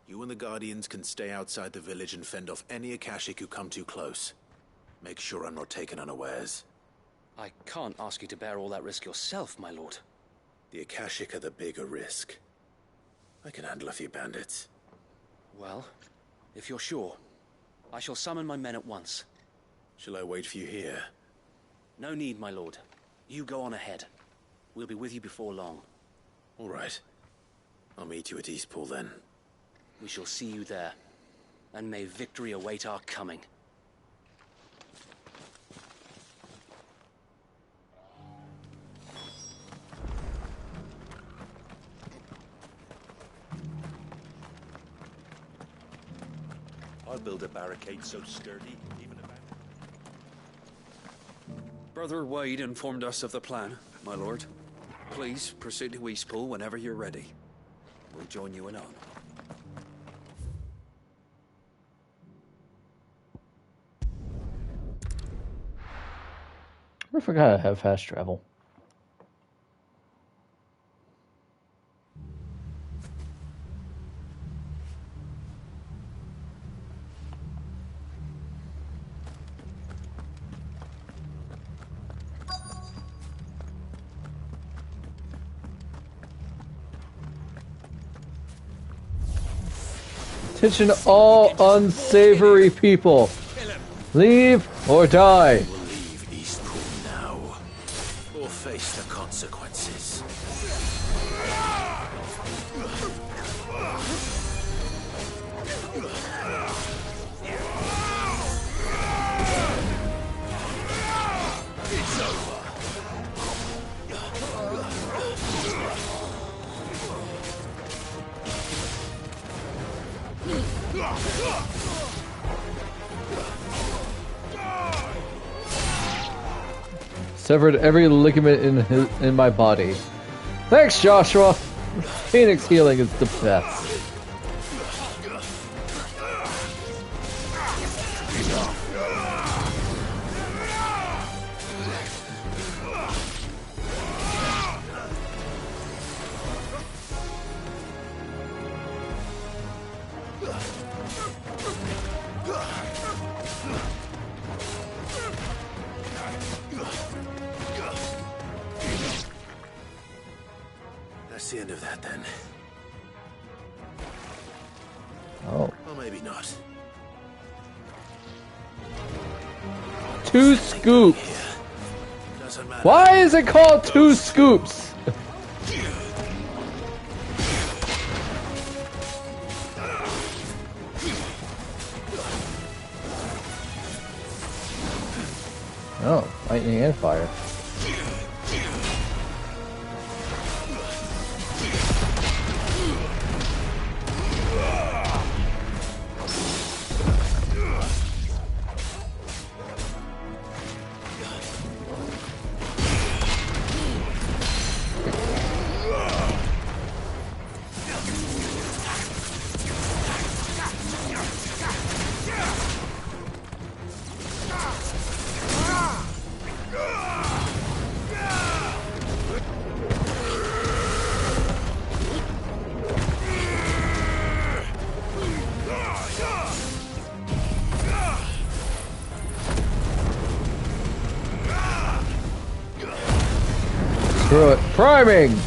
S4: You and the Guardians can stay outside the village and fend off any Akashic who come too close. Make sure I'm not taken unawares.
S8: I can't ask you to bear all that risk yourself, my lord.
S4: The Akashic are the bigger risk. I can handle a few bandits.
S8: Well, if you're sure, I shall summon my men at once.
S4: Shall I wait for you here?
S8: No need, my lord. You go on ahead. We'll be with you before long.
S4: All right. I'll meet you at Eastpool then.
S13: We shall see you there, and may victory await our coming.
S10: I'll build a barricade so sturdy, even if
S14: Brother Wade informed us of the plan, my lord. Please proceed to Eastpool whenever you're ready. We'll join you anon.
S1: I forgot I have fast travel. Attention all unsavory people. Leave or die.
S4: We'll leave Eastpool now, or face the consequences. It's over.
S1: Severed every ligament in my body. Thanks, Joshua. Phoenix healing is the best.
S4: That's the end of that, then.
S1: Oh.
S4: Or maybe not.
S1: 2 scoops.
S4: Doesn't matter.
S1: Why is it called 2 scoops? Oh, lightning and fire. Screw it. Priming!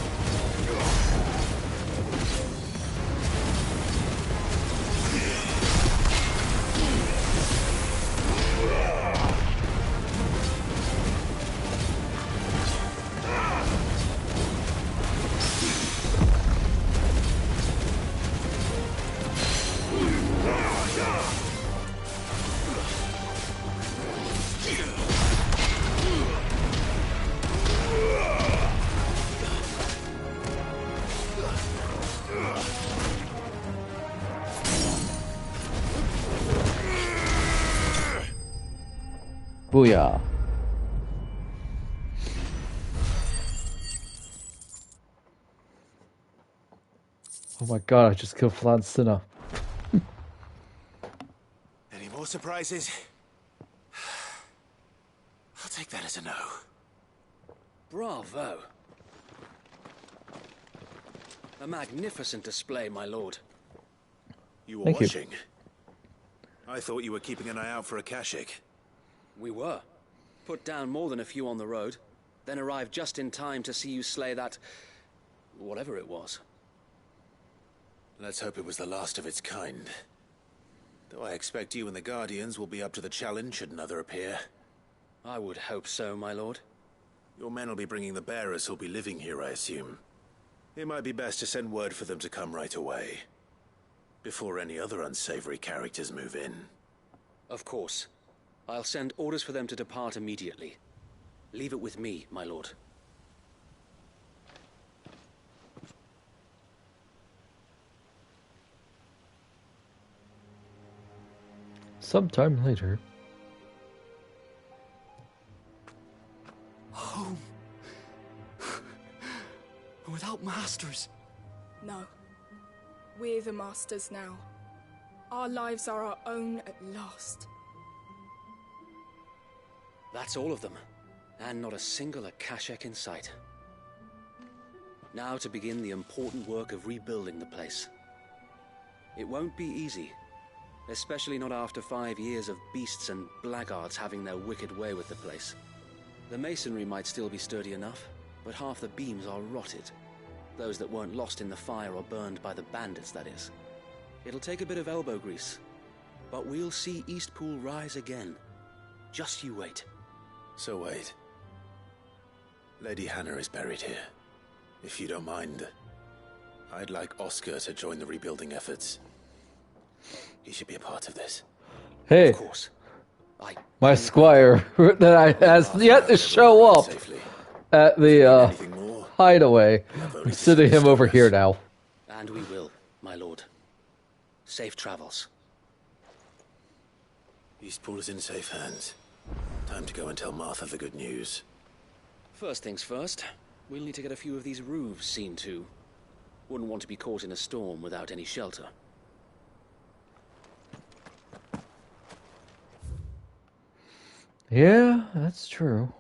S1: Booyah. Oh my god, I just killed Flan Sinner.
S4: Any more surprises? I'll take that as a no.
S13: Bravo. A magnificent display, my lord.
S4: You were
S1: Thank you.
S4: watching? I thought you were keeping an eye out for a Kashik.
S13: We were. Put down more than a few on the road, then arrived just in time to see you slay that... whatever it was.
S4: Let's hope it was the last of its kind. Though I expect you and the Guardians will be up to the challenge should another appear.
S13: I would hope so, my lord.
S4: Your men will be bringing the bearers who'll be living here, I assume. It might be best to send word for them to come right away. Before any other unsavory characters move in.
S13: Of course. I'll send orders for them to depart immediately. Leave it with me, my lord.
S1: Sometime later.
S14: Home. Without masters.
S15: No. We're the masters now. Our lives are our own at last.
S13: That's all of them. And not a single Akashek in sight. Now to begin the important work of rebuilding the place. It won't be easy. Especially not after 5 years of beasts and blackguards having their wicked way with the place. The masonry might still be sturdy enough, but half the beams are rotted. Those that weren't lost in the fire or burned by the bandits, that is. It'll take a bit of elbow grease, but we'll see Eastpool rise again. Just you wait.
S4: So wait. Lady Hannah is buried here. If you don't mind, I'd like Oscar to join the rebuilding efforts. He should be a part of this.
S1: Hey,
S13: of course.
S1: My squire that I has yet to show up at the hideaway. I'm sending him over here now.
S13: And we will, my lord. Safe travels.
S4: Eastpool is in safe hands. Time to go and tell Martha the good news.
S13: First things first, we'll need to get a few of these roofs seen to. Wouldn't want to be caught in a storm without any shelter.
S1: Yeah, that's true.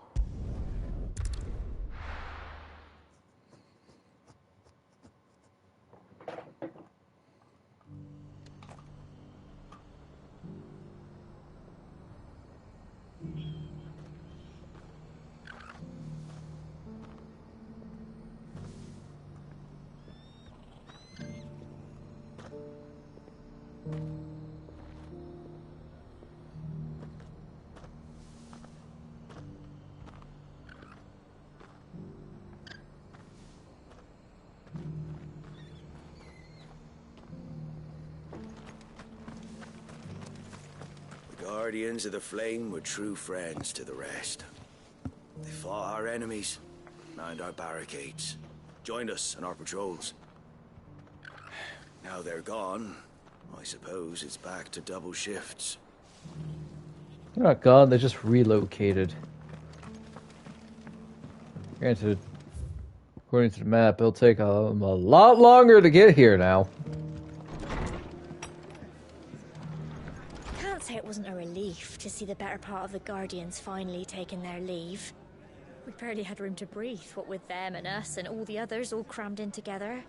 S16: Guardians of the Flame were true friends to the rest. They fought our enemies, manned our barricades, joined us in our patrols. Now they're gone, I suppose it's back to double shifts.
S1: They're not gone, they just relocated. Granted, according to the map, it'll take them a lot longer to get here now.
S2: Can't say it wasn't a relief to see the better part of the Guardians finally taking their leave. We barely had room to breathe, what with them and us and all the others all crammed in together.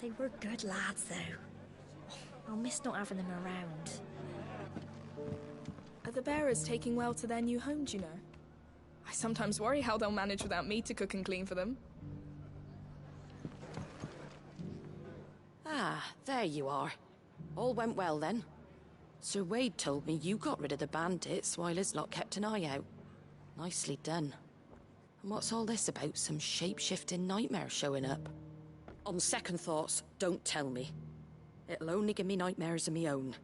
S2: They were good lads, though. I'll miss not having them around.
S15: Are the bearers taking well to their new home, do you know? I sometimes worry how they'll manage without me to cook and clean for them.
S12: Ah, there you are. All went well then. Sir Wade told me you got rid of the bandits while his lot kept an eye out. Nicely done. And what's all this about some shape-shifting nightmare showing up? On second thoughts, don't tell me. It'll only give me nightmares of me own.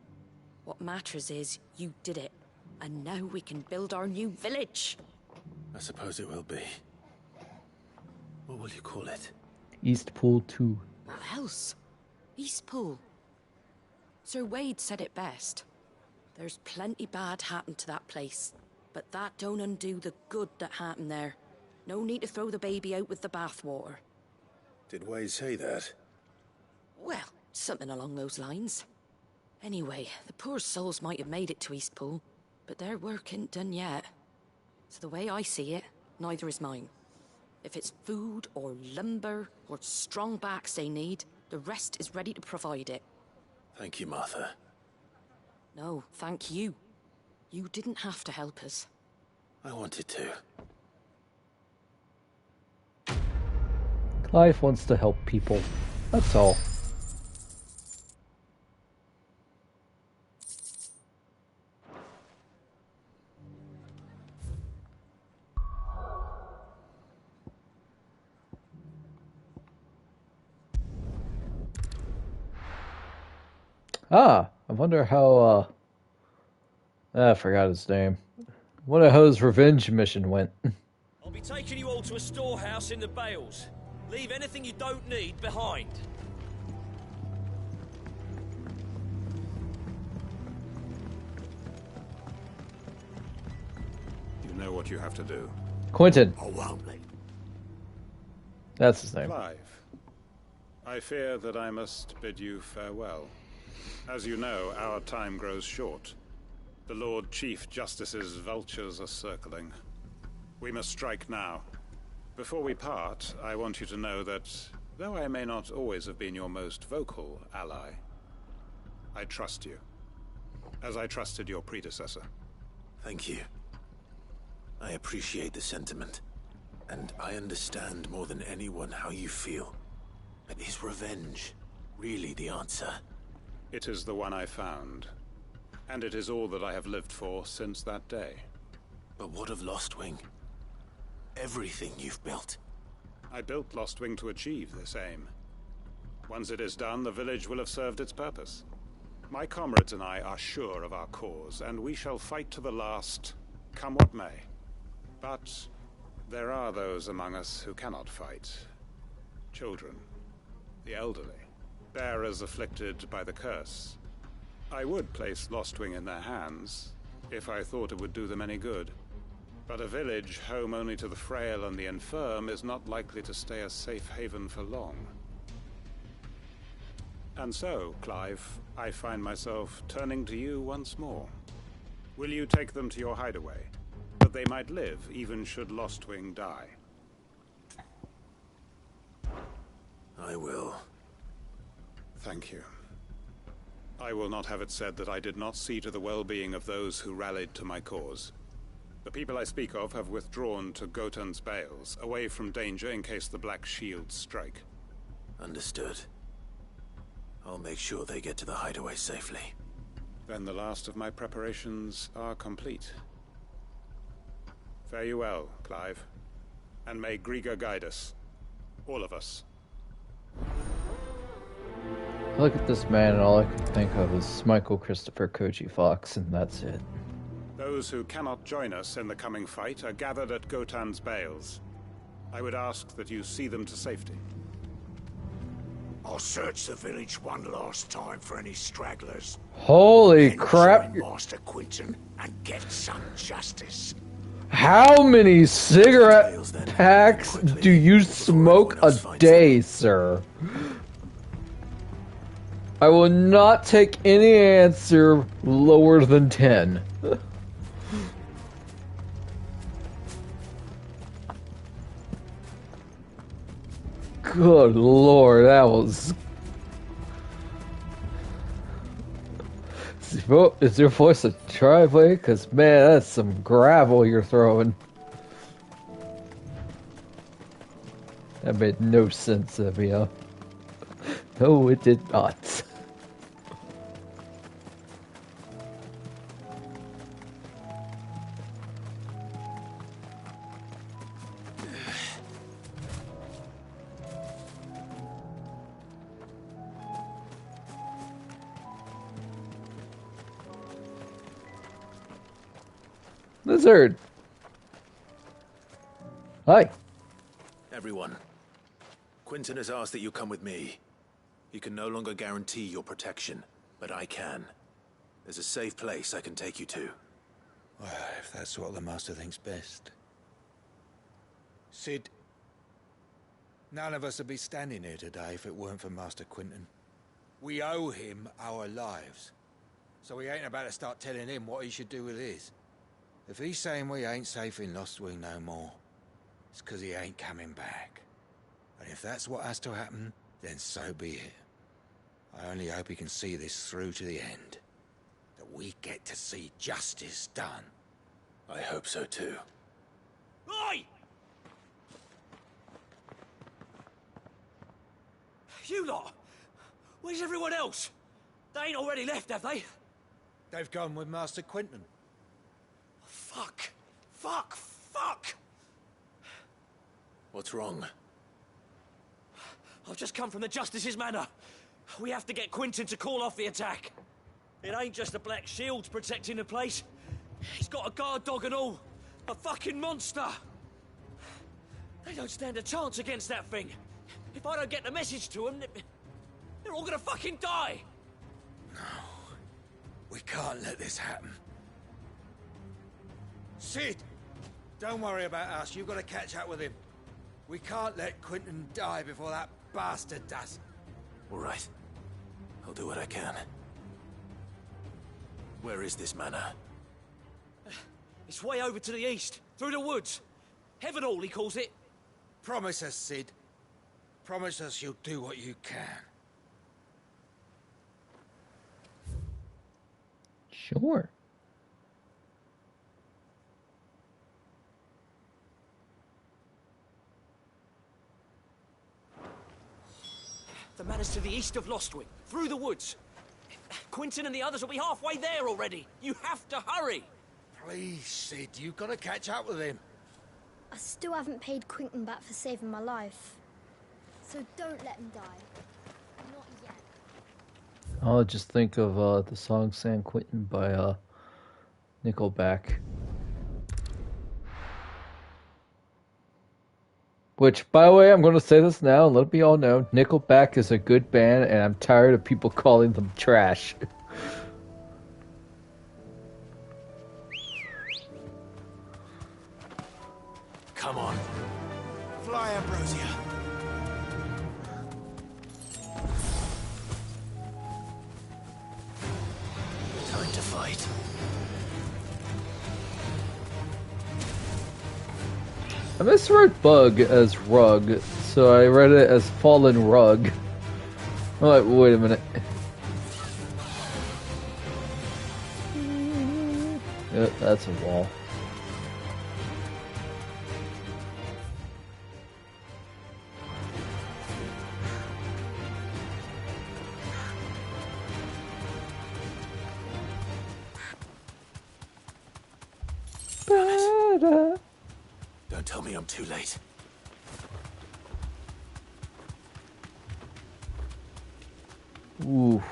S12: What matters is you did it. And now we can build our new village.
S4: I suppose it will be. What will you call it?
S1: Eastpool 2.
S12: What else? Eastpool. Sir Wade said it best. There's plenty bad happened to that place, but that don't undo the good that happened there. No need to throw the baby out with the bathwater.
S4: Did Wade say that?
S12: Well, something along those lines. Anyway, the poor souls might have made it to Eastpool, but their work ain't done yet. So the way I see it, neither is mine. If it's food or lumber or strong backs they need, the rest is ready to provide it.
S4: Thank you, Martha.
S12: No, thank you. You didn't have to help us.
S4: I wanted to.
S1: Clive wants to help people. That's all. Ah, I wonder how, I forgot his name. Wonder how his revenge mission went.
S17: I'll be taking you all to a storehouse in the Bales. Leave anything you don't need behind.
S18: You know what you have to do.
S1: Quentin.
S16: Oh, won't they?
S1: That's his name.
S18: Clive, I fear that I must bid you farewell. As you know, our time grows short. The Lord Chief Justice's vultures are circling. We must strike now. Before we part, I want you to know that, though I may not always have been your most vocal ally, I trust you, as I trusted your predecessor.
S4: Thank you. I appreciate the sentiment, and I understand more than anyone how you feel. But is revenge really the answer?
S18: It is the one I found, and it is all that I have lived for since that day.
S4: But what of Lostwing? Everything you've built.
S18: I built Lostwing to achieve this aim. Once it is done, the village will have served its purpose. My comrades and I are sure of our cause, and we shall fight to the last, come what may. But there are those among us who cannot fight. Children, the elderly, bearers afflicted by the curse. I would place Lostwing in their hands, if I thought it would do them any good. But a village home only to the frail and the infirm is not likely to stay a safe haven for long. And so, Clive, I find myself turning to you once more. Will you take them to your hideaway, that they might live even should Lostwing die?
S4: I will.
S18: Thank you. I will not have it said that I did not see to the well-being of those who rallied to my cause. The people I speak of have withdrawn to Gotan's Bales, away from danger in case the Black Shields strike.
S4: Understood. I'll make sure they get to the hideaway safely.
S18: Then the last of my preparations are complete. Fare you well, Clive. And may Griga guide us. All of us.
S1: I look at this man and all I can think of is Michael Christopher Koji Fox, and that's it.
S18: Those who cannot join us in the coming fight are gathered at Gotan's Bales. I would ask that you see them to safety.
S16: I'll search the village one last time for any stragglers.
S1: Holy
S16: Then
S1: crap!
S16: join Master Quinton and get some justice.
S1: How many cigarette packs do you smoke a day, sir? I will not take any answer lower than 10. Good lord, that was... Is your voice a driveway? Because, man, that's some gravel you're throwing. That made no sense, Evia. No, it did not. Lizard! Hi.
S4: Everyone. Quinton has asked that you come with me. He can no longer guarantee your protection, but I can. There's a safe place I can take you to.
S19: Well, if that's what the Master thinks best. Sid, none of us would be standing here today if it weren't for Master Quinton. We owe him our lives. So we ain't about to start telling him what he should do with his. If he's saying we ain't safe in Lostwing no more, it's 'cause he ain't coming back. And if that's what has to happen, then so be it. I only hope he can see this through to the end. That we get to see justice done.
S4: I hope so too.
S17: Oi! You lot! Where's everyone else? They ain't already left, have they?
S19: They've gone with Master Quinton.
S17: Fuck! Fuck! Fuck!
S4: What's wrong?
S17: I've just come from the Justice's manor. We have to get Quentin to call off the attack. It ain't just the Black Shields protecting the place. He's got a guard dog and all. A fucking monster. They don't stand a chance against that thing. If I don't get the message to them, they're all gonna fucking die.
S19: No. We can't let this happen. Sid! Don't worry about us. You've got to catch up with him. We can't let Quentin die before that bastard does.
S4: All right. I'll do what I can. Where is this manor?
S17: It's way over to the east, through the woods. Heaven Hall, he calls it.
S19: Promise us, Sid. Promise us you'll do what you can.
S1: Sure.
S17: The manor's to the east of Lostwick, through the woods. Quentin and the others will be halfway there already. You have to hurry.
S19: Please, Sid, you've got to catch up with him.
S20: I still haven't paid Quentin back for saving my life. So don't let him die. Not yet.
S1: I'll just think of the song San Quentin by Nickelback. Which, by the way, I'm going to say this now and let it be all known. Nickelback is a good band, and I'm tired of people calling them trash.
S4: Come on. Fly, Ambrosia. Time to fight.
S1: I misread bug as rug, so I read it as fallen rug. I'm like, wait a minute. Yep, that's a wall.
S4: Don't tell me I'm too late.
S1: Ooh.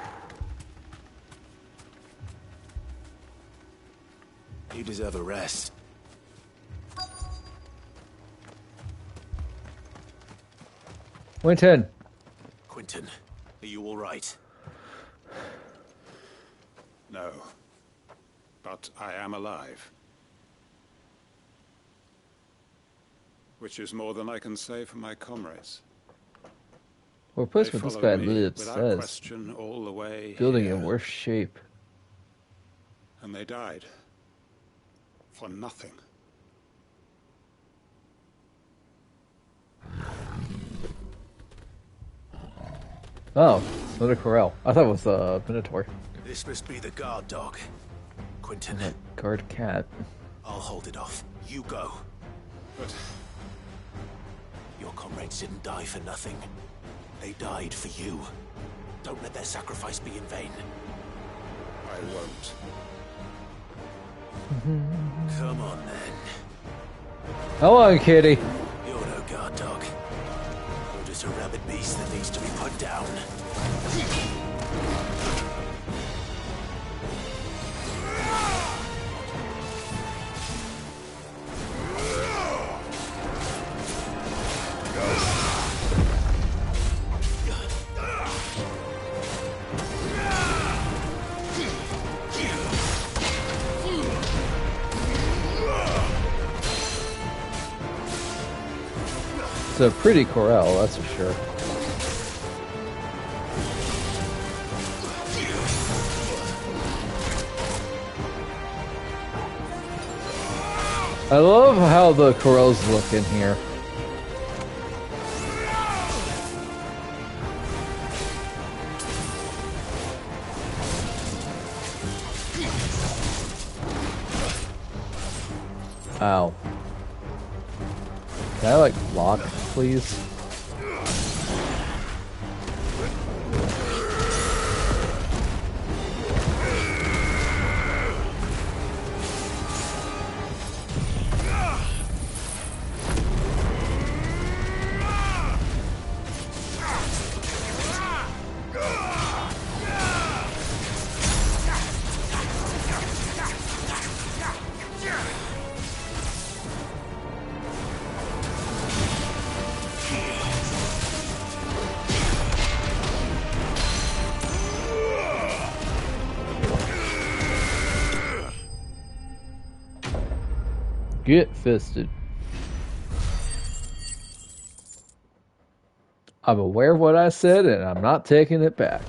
S4: You deserve a rest.
S1: Quentin.
S4: Quentin, are you all right?
S18: No. But I am alive. Which is more than I can say for my comrades.
S1: Well, replacement this guy lives
S18: without
S1: says.
S18: question all the way
S1: Building
S18: here,
S1: in worse shape.
S18: and they died for nothing.
S1: Oh, another corral. I thought it was a Minotaur.
S4: This must be the guard dog. Quentin.
S1: Guard cat.
S4: I'll hold it off. You go.
S18: But
S4: your comrades didn't die for nothing. They died for you. Don't let their sacrifice be in vain.
S18: I won't.
S4: Come on, then.
S1: How long, kitty?
S4: You're no guard dog. You're just a rabid beast that needs to be put down.
S1: It's a pretty corral, that's for sure. I love how the corrals look in here. Ow. Can I, like, block, please? Get fisted. I'm aware of what I said, and I'm not taking it back.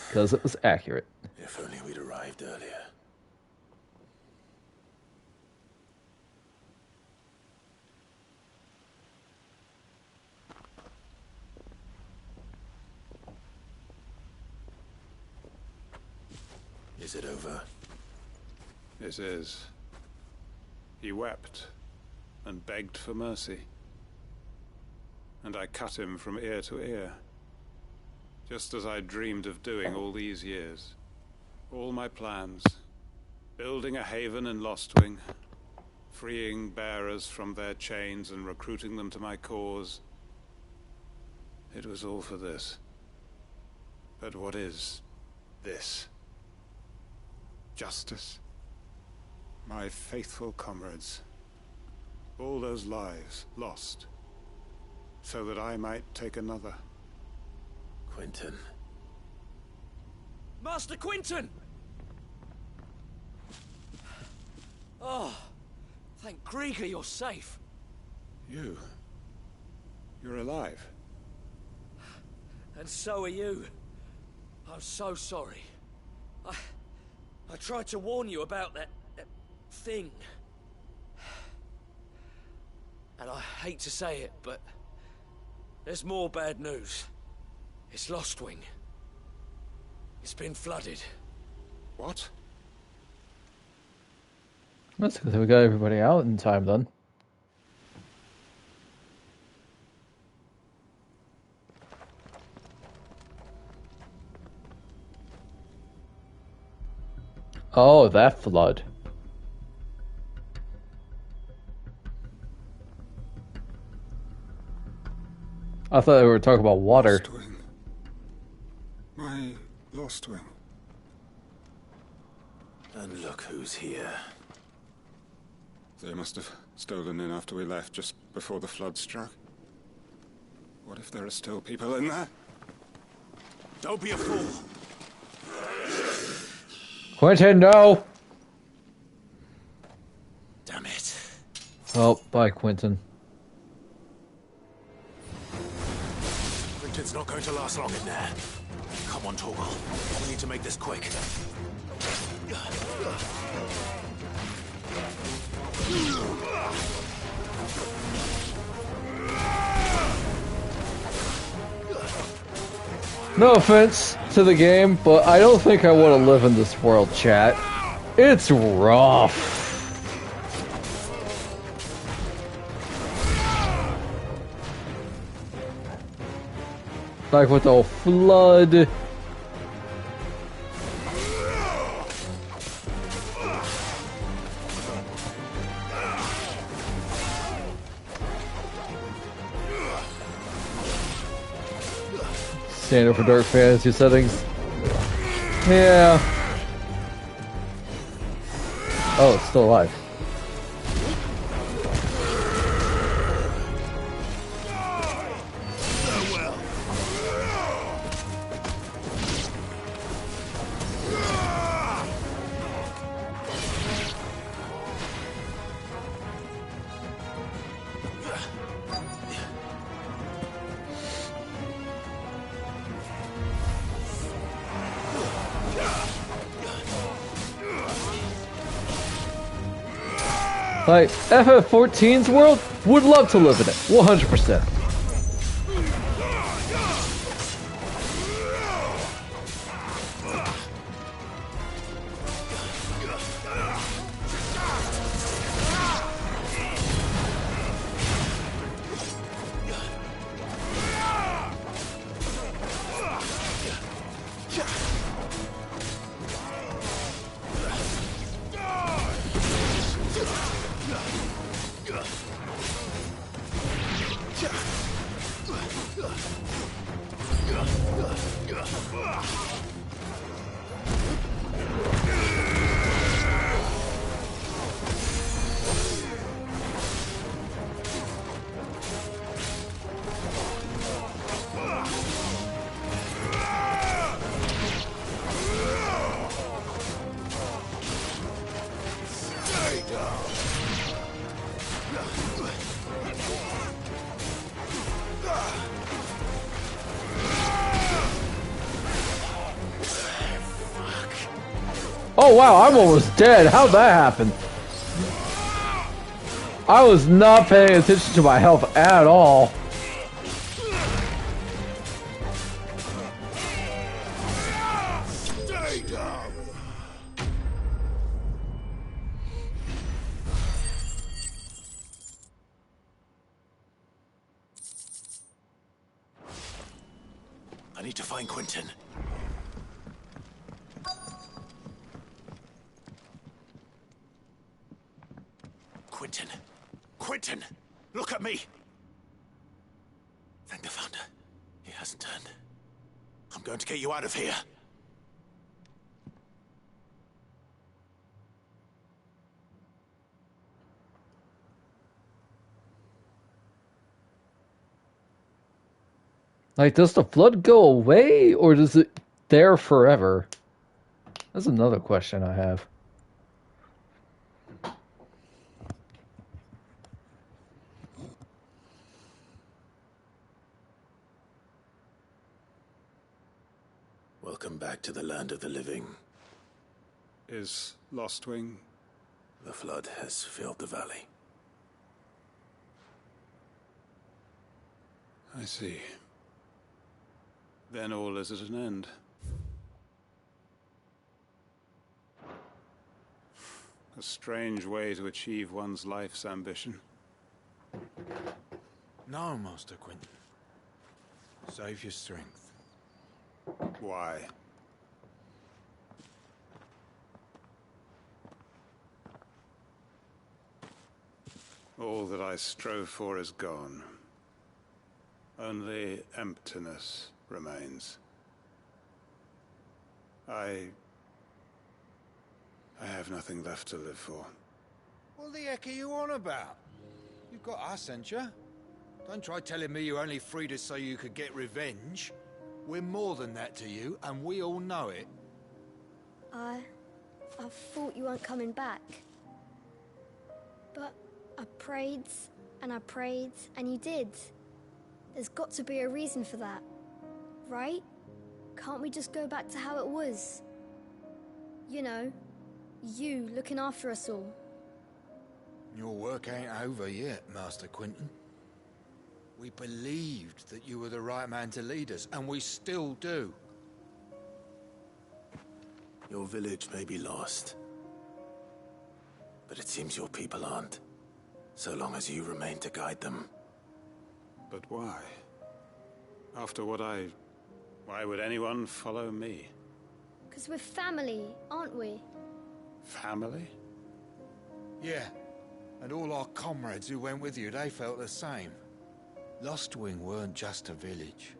S1: Because it was accurate.
S4: If only we'd arrived earlier. Is it over?
S18: It is. He wept and begged for mercy. And I cut him from ear to ear. Just as I dreamed of doing all these years. All my plans. Building a haven in Lostwing. Freeing bearers from their chains and recruiting them to my cause. It was all for this. But what is this? Justice? My faithful comrades. All those lives lost. So that I might take another.
S4: Quentin.
S17: Master Quentin! Oh, thank Grieger you're safe.
S18: You're alive.
S17: And so are you. I'm so sorry. I tried to warn you about that thing. And I hate to say it, but there's more bad news. It's Lostwing. It's been flooded.
S18: What?
S1: That's because we got everybody out in time then. Oh, that flood. I thought we were talking about water.
S18: Lostwing. My Lostwing.
S4: And look who's here.
S18: They must have stolen in after we left, just before the flood struck. What if there are still people in there?
S17: Don't be a fool.
S1: Quentin, no!
S17: Damn it.
S1: Oh, bye, Quentin.
S4: Quentin's not going to last long in there. Come on, Torgal. We need to make this quick.
S1: No offense to the game, but I don't think I want to live in this world, chat. It's rough. Like with the flood. Standard for dark fantasy settings. Yeah. Oh, it's still alive. Like, FF14's world, would love to live in it, 100%.
S4: Yeah.
S1: Oh wow, I'm almost dead. How'd that happen? I was not paying attention to my health at all.
S4: I need to find Quentin. Quentin! Quentin! Look at me! Thank the Founder. He hasn't turned. I'm going to get you out of here.
S1: Like, does the flood go away, or does it there forever? That's another question I have.
S4: Welcome back to the land of the living.
S18: Is Lostwing?
S4: The flood has filled the valley.
S18: I see. Then all is at an end. A strange way to achieve one's life's ambition.
S19: No, Master Quentin. Save your strength.
S18: Why? All that I strove for is gone. Only emptiness remains. I have nothing left to live for.
S19: What the heck are you on about? You've got us, ain't you? Don't try telling me you only freed us so you could get revenge. We're more than that to you, and we all know it.
S20: I thought you weren't coming back. But I prayed, and you did. There's got to be a reason for that, right? Can't we just go back to how it was? You know, you looking after us all.
S19: Your work ain't over yet, Master Quentin. We believed that you were the right man to lead us, and we still do.
S4: Your village may be lost, but it seems your people aren't, so long as you remain to guide them.
S18: But why? After what why would anyone follow me?
S20: 'Cause we're family, aren't we?
S18: Family?
S19: Yeah, and all our comrades who went with you, they felt the same. Lostwing weren't just a village.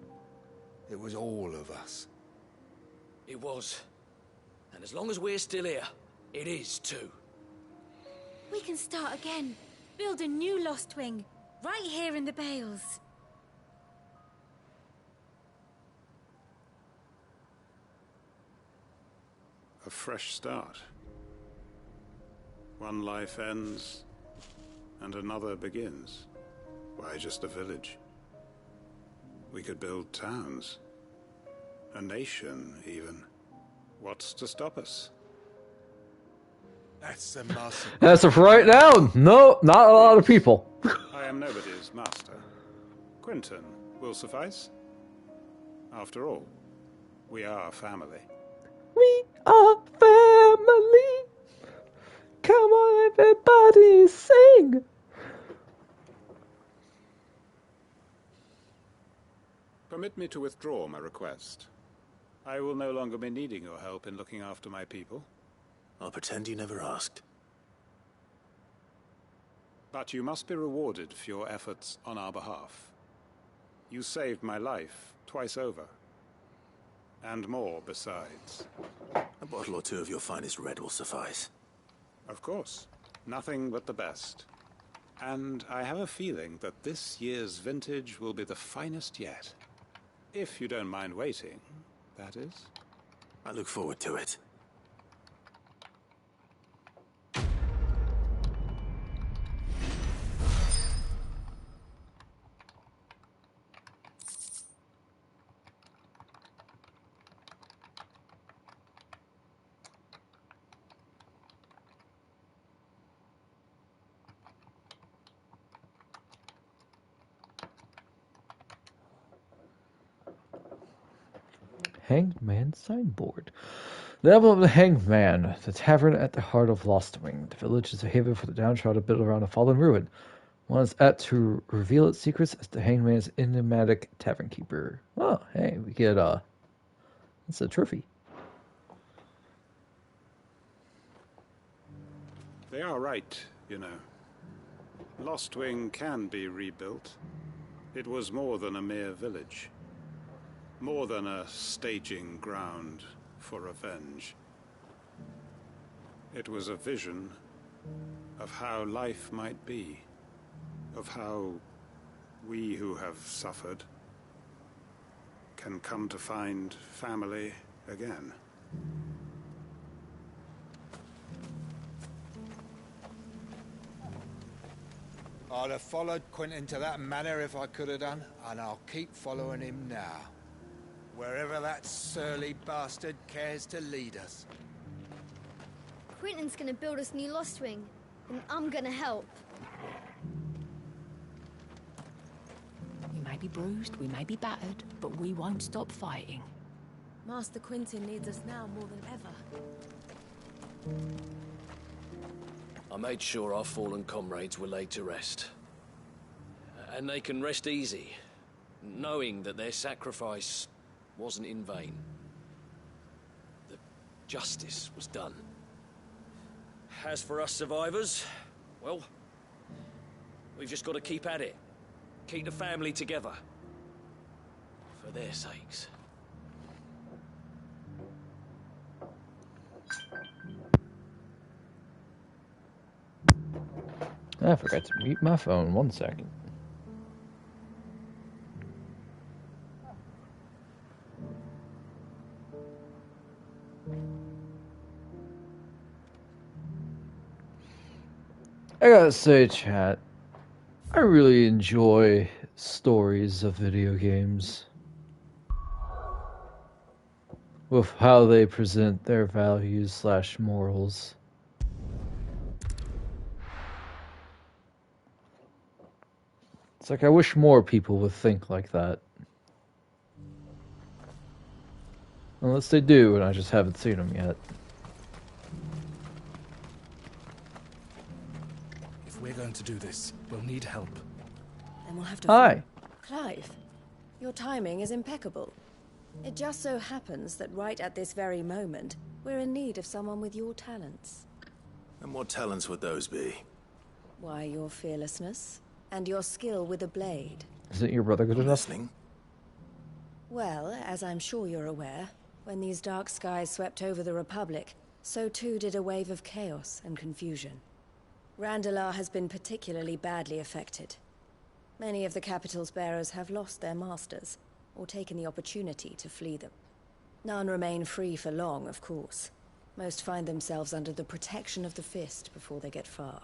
S19: It was all of us.
S17: It was. And as long as we're still here, it is too.
S2: We can start again. Build a new Lostwing. Right here in the Bales.
S18: A fresh start. One life ends, and another begins. Why just a village? We could build towns. A nation, even. What's to stop us?
S19: That's the master.
S1: As of right now, no, not a lot of people.
S18: I am nobody's master. Quentin will suffice. After all, we are family.
S1: We are family. Come on, everybody, sing.
S18: Permit me to withdraw my request. I will no longer be needing your help in looking after my people.
S4: I'll pretend you never asked.
S18: But you must be rewarded for your efforts on our behalf. You saved my life twice over. And more besides.
S4: A bottle or two of your finest red will suffice.
S18: Of course. Nothing but the best. And I have a feeling that this year's vintage will be the finest yet. If you don't mind waiting, that is.
S4: I look forward to it.
S1: Hanged Man signboard. The Emblem of the Hanged Man, the tavern at the heart of Lostwing. The village is a haven for the downtrodden built around a fallen ruin. One is apt to reveal its secrets as the Hanged Man's enigmatic tavern keeper. Oh, hey, we get it's a trophy.
S18: They are right, you know. Lostwing can be rebuilt. It was more than a mere village. More than a staging ground for revenge. It was a vision of how life might be. Of how we who have suffered can come to find family again.
S19: I'd have followed Quentin to that manor if I could have done, and I'll keep following him now. Wherever that surly bastard cares to lead us.
S20: Quentin's gonna build us new Lostwing, and I'm gonna help.
S12: We may be bruised, we may be battered, but we won't stop fighting.
S21: Master Quentin needs us now more than ever.
S17: I made sure our fallen comrades were laid to rest. And they can rest easy, knowing that their sacrifice wasn't in vain. That justice was done. As for us survivors, well, we've just got to keep at it. Keep the family together. For their sakes.
S1: I forgot to mute my phone. 1 second. I gotta say, chat, I really enjoy stories of video games. With how they present their values / morals. It's like I wish more people would think like that. Unless they do, and I just haven't seen them yet.
S22: If we're going to do this, we'll need help.
S21: Then we'll have to...
S1: Hi.
S21: Clive, your timing is impeccable. It just so happens that right at this very moment, we're in need of someone with your talents.
S4: And what talents would those be?
S21: Why, your fearlessness, and your skill with a blade.
S1: Isn't your brother good enough?
S4: Listening?
S21: Well, as I'm sure you're aware, when these dark skies swept over the Republic, so too did a wave of chaos and confusion. Randalar has been particularly badly affected. Many of the capital's bearers have lost their masters, or taken the opportunity to flee them. None remain free for long, of course. Most find themselves under the protection of the Fist before they get far.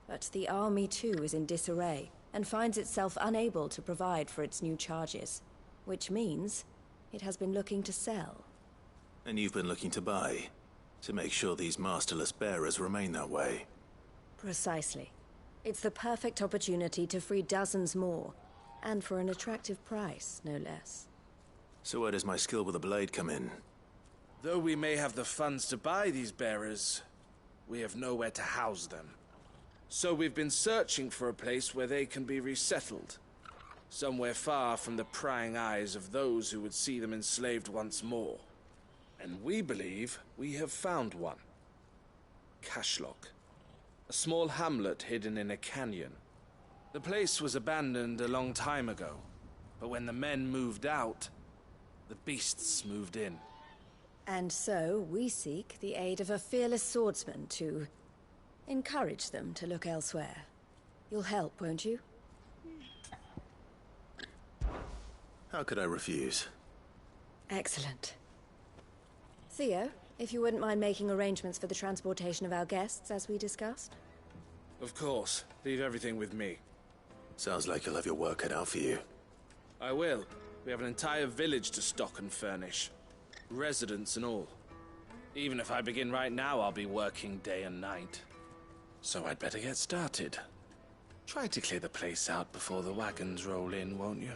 S21: But the army too is in disarray, and finds itself unable to provide for its new charges. Which means it has been looking to sell.
S4: And you've been looking to buy, to make sure these masterless bearers remain that way.
S21: Precisely. It's the perfect opportunity to free dozens more, and for an attractive price, no less.
S4: So where does my skill with a blade come in?
S23: Though we may have the funds to buy these bearers, we have nowhere to house them. So we've been searching for a place where they can be resettled. Somewhere far from the prying eyes of those who would see them enslaved once more. And we believe we have found one. Cashlock. A small hamlet hidden in a canyon. The place was abandoned a long time ago, but when the men moved out, the beasts moved in.
S21: And so we seek the aid of a fearless swordsman to encourage them to look elsewhere. You'll help, won't you?
S4: How could I refuse?
S21: Excellent. Theo, if you wouldn't mind making arrangements for the transportation of our guests, as we discussed.
S23: Of course. Leave everything with me.
S4: Sounds like you'll have your work cut out for you.
S23: I will. We have an entire village to stock and furnish. Residents and all. Even if I begin right now, I'll be working day and night. So I'd better get started. Try to clear the place out before the wagons roll in, won't you?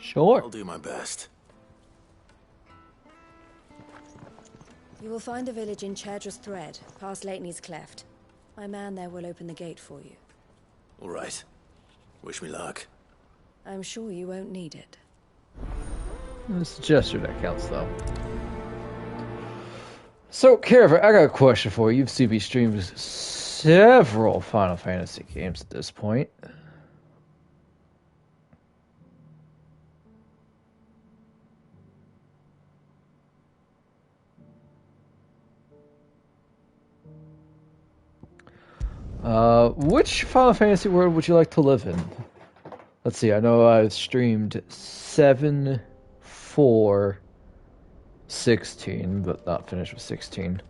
S1: Sure.
S4: I'll do my best.
S21: You will find a village in Chaidra's Thread, past Leitney's Cleft. My man there will open the gate for you.
S4: All right. Wish me luck.
S21: I'm sure you won't need it.
S1: It's a gesture that counts, though. So, Caravan, I got a question for you. You've seen me stream several Final Fantasy games at this point. Which Final Fantasy world would you like to live in? Let's see, I know I've streamed 7, 4, 16, but not finished with 16.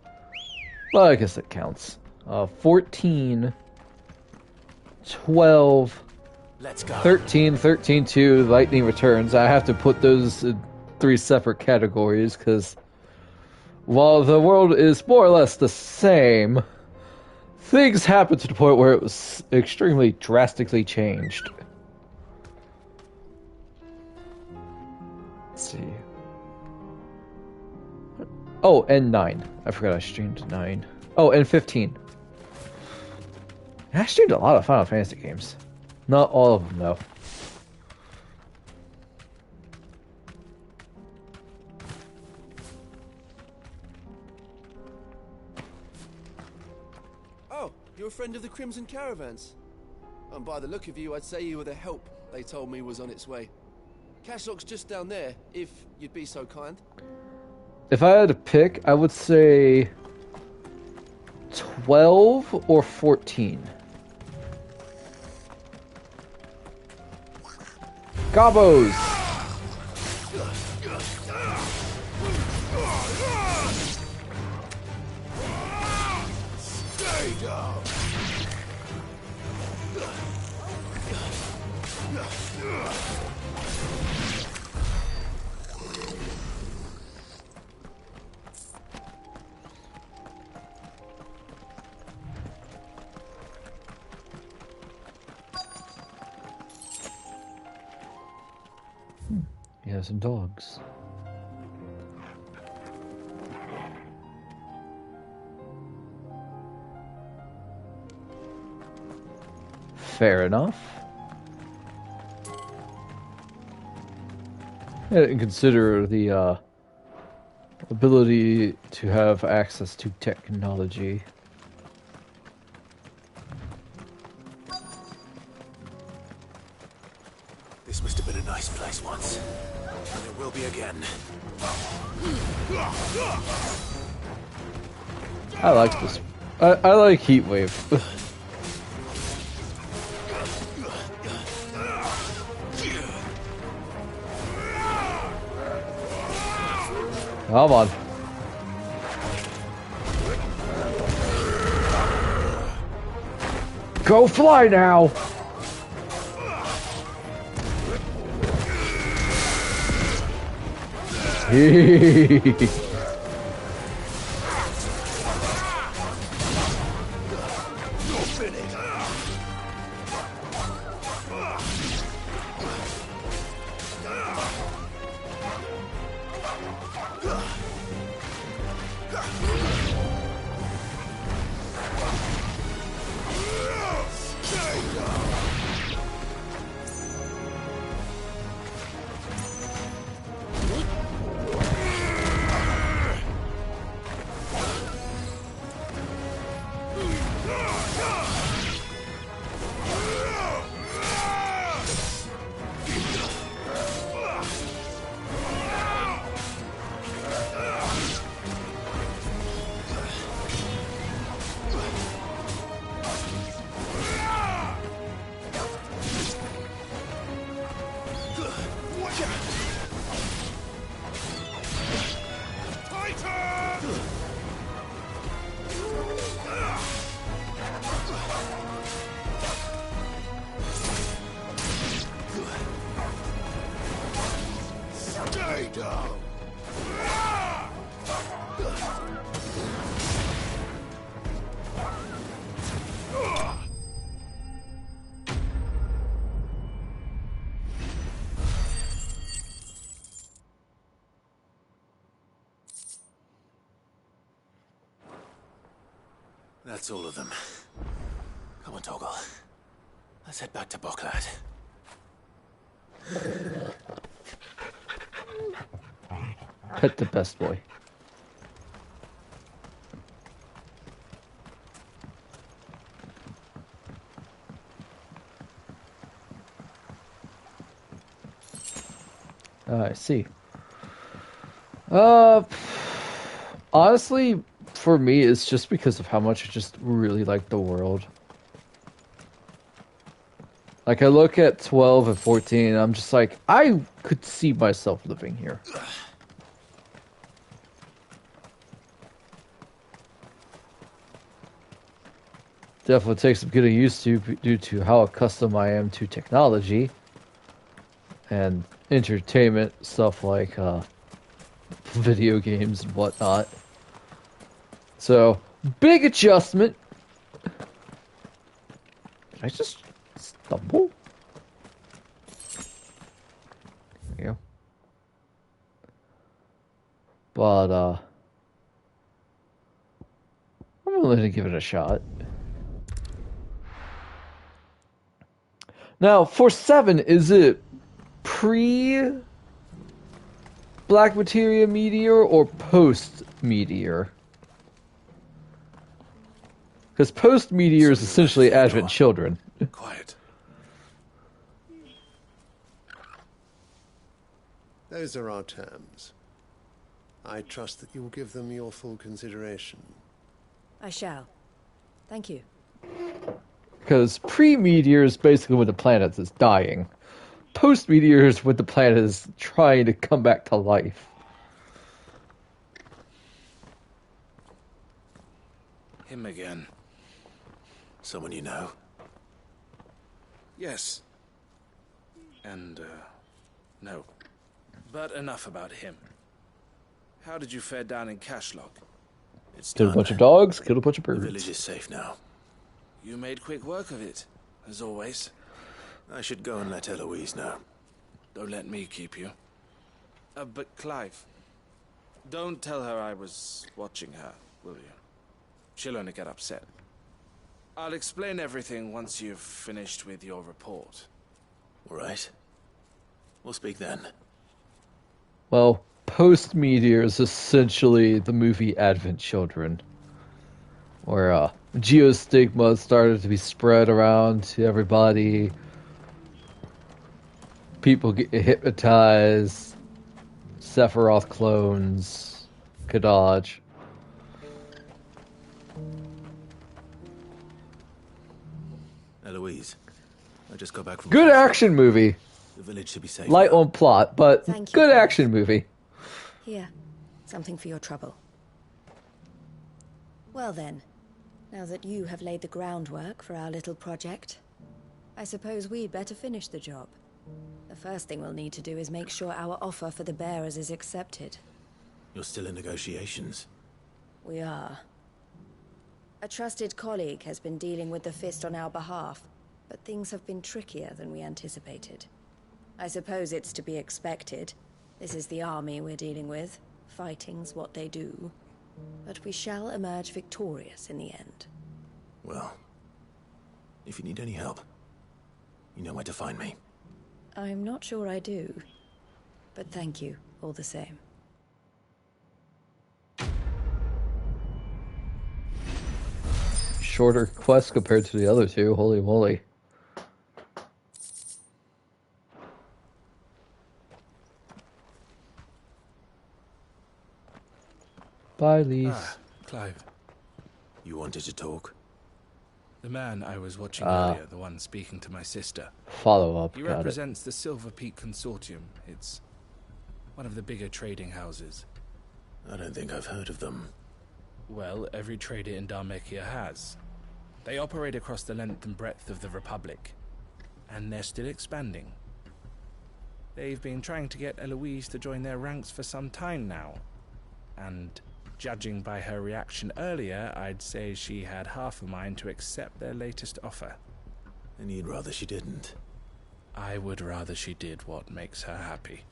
S1: Well, I guess that counts. 14, 12,
S4: Let's go.
S1: 13, 13-2, Lightning Returns. I have to put those in 3 separate categories, because while the world is more or less the same, things happened to the point where it was extremely drastically changed. Let's see. Oh, and 9. I forgot I streamed 9. Oh, and 15. I streamed a lot of Final Fantasy games. Not all of them, though.
S6: Oh, you're a friend of the Crimson Caravans. And by the look of you, I'd say you were the help they told me was on its way. Cashlock's just down there, if you'd be so kind.
S1: If I had to pick, I would say 12 or 14. Gobos!
S16: Stay down.
S1: Yeah, some dogs. Fair enough. Yeah, and consider the ability to have access to technology.
S4: This must have been a nice place once. And it will be again.
S1: I like this. I like Heatwave. Come on. Go fly now!
S4: That's all of them. Come on, Toggle. Let's head back to Boklad.
S1: Pet the best boy. I see. Honestly, for me, it's just because of how much I just really like the world. Like, I look at 12 and 14, and I'm just like, I could see myself living here. Definitely takes some getting used to due to how accustomed I am to technology and entertainment stuff like video games and whatnot. So, big adjustment. Did I just stumble? There we go. But, I'm willing to give it a shot. Now, for 7, is it pre Black Materia Meteor or post Meteor? Because post Meteor is essentially Advent Children.
S3: Quiet. Those are our terms. I trust that you will give them your full consideration.
S21: I shall. Thank you.
S1: Because pre-meteor is basically when the planet is dying. Post-meteor is when the planet is trying to come back to life.
S23: Him again.
S4: Someone you know?
S23: Yes. And, no. But enough about him. How did you fare down in Cashlock?
S4: It's
S1: Killed
S4: done.
S1: a bunch of dogs, killed a bunch of birds.
S4: The village is safe now.
S23: You made quick work of it, as always.
S4: I should go and let Eloise know.
S23: Don't let me keep you. But Clive, don't tell her I was watching her, will you? She'll only get upset. I'll explain everything once you've finished with your report.
S4: All right. We'll speak then.
S1: Well, post-meteor is essentially the movie Advent Children. Where, geostigma started to be spread around to everybody. People get hypnotized. Sephiroth clones. Kadaj.
S4: Eloise, I just got back from...
S1: Good action movie.
S4: The village should be safe.
S1: Light on plot, but
S21: Thank you,
S1: good
S21: Clive.
S1: action movie.
S21: Here, something for your trouble. Well then, now that you have laid the groundwork for our little project, I suppose we'd better finish the job. The first thing we'll need to do is make sure our offer for the bearers is accepted.
S4: You're still in negotiations.
S21: We are. A trusted colleague has been dealing with the Fist on our behalf, but things have been trickier than we anticipated. I suppose it's to be expected. This is the army we're dealing with. Fighting's what they do. But we shall emerge victorious in the end.
S4: Well, if you need any help, you know where to find me.
S21: I'm not sure I do. But thank you, all the same.
S1: Shorter quest compared to the other two, holy moly. Bye, Lise.
S23: Clive.
S4: You wanted to talk?
S23: The man I was watching earlier, the one speaking to my sister.
S1: Follow up,
S23: He
S1: got it.
S23: represents the Silver Peak Consortium. It's one of the bigger trading houses.
S4: I don't think I've heard of them.
S23: Well, every trader in Dharmekia has. They operate across the length and breadth of the Republic. And they're still expanding. They've been trying to get Eloise to join their ranks for some time now. And judging by her reaction earlier, I'd say she had half a mind to accept their latest offer.
S4: And you'd rather she didn't?
S23: I would rather she did what makes her happy.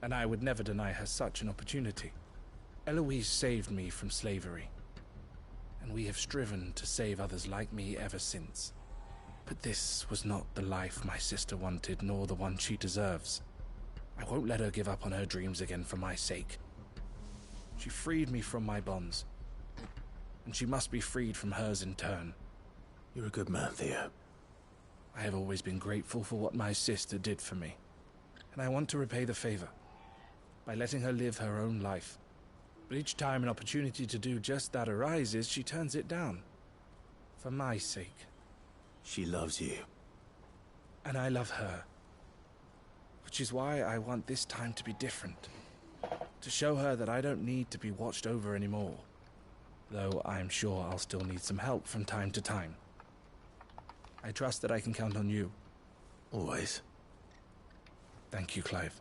S23: And I would never deny her such an opportunity. Eloise saved me from slavery. And
S22: and we have striven to save others like me ever since. But this was not the life my sister wanted, nor the one she deserves. I won't let her give up on her dreams again for my sake. She freed me from my bonds, and she must be freed from hers in turn.
S4: You're a good man, Theo.
S22: I have always been grateful for what my sister did for me, and I want to repay the favor by letting her live her own life. But each time an opportunity to do just that arises, she turns it down. For my sake.
S4: She loves you.
S22: And I love her. Which is why I want this time to be different. To show her that I don't need to be watched over anymore. Though I'm sure I'll still need some help from time to time. I trust that I can count on you.
S4: Always.
S22: Thank you, Clive.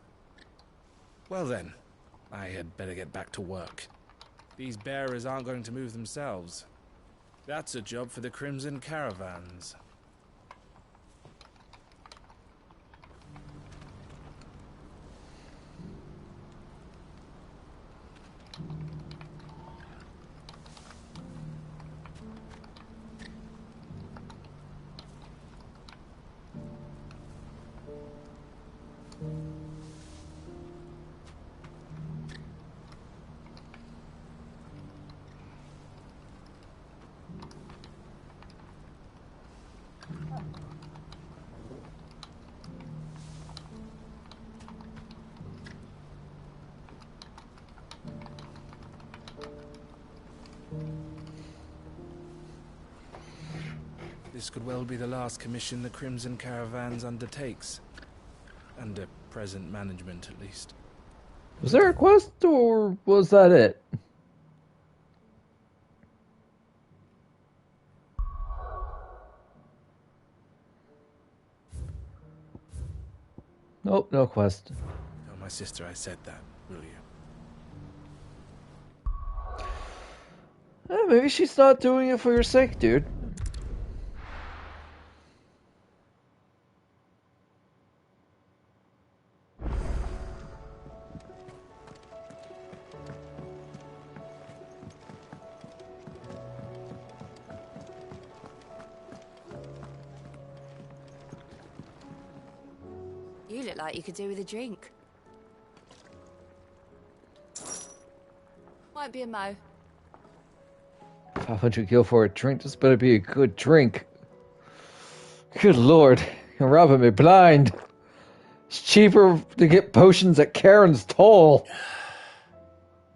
S22: Well then, I had better get back to work. These bearers aren't going to move themselves. That's a job for the Crimson Caravans. This could well be the last commission the Crimson Caravans undertakes. Under present management, at least.
S1: Was there a quest, or was that it? Nope, no quest.
S22: Tell my sister I said that, will you?
S1: Maybe she's not doing it for your sake, dude.
S21: You look like you could do with a drink. Might be a mo.
S1: 500 gil for a drink. This better be a good drink. Good lord, you're robbing me blind. It's cheaper to get potions at Karen's Toll.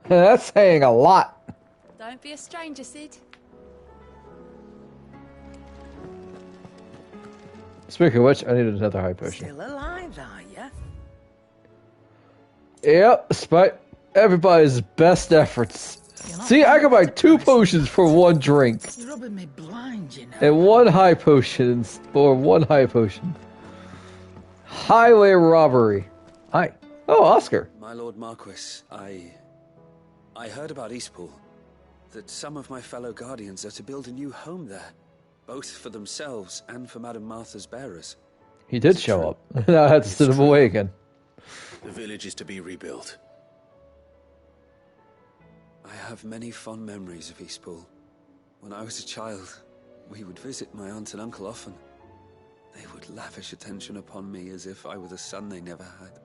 S1: That's saying a lot.
S21: Don't be a stranger, Sid.
S1: Speaking of which, I need another high potion.
S11: Still alive, are ya?
S1: Yep, despite everybody's best efforts. See, I can buy 2 potions for 1 drink.
S11: You're rubbing me blind, you know.
S1: And 1 high potion, or 1 high potion. Highway robbery. Hi. Oh, Oscar.
S13: My Lord Marquis, I heard about Eastpool. That some of my fellow Guardians are to build a new home there. Both for themselves and for Madame Martha's bearers.
S1: He did show up. Now I had to send him away again.
S4: The village is to be rebuilt.
S13: I have many fond memories of Eastpool. When I was a child, we would visit my aunt and uncle often. They would lavish attention upon me as if I were the son they never had.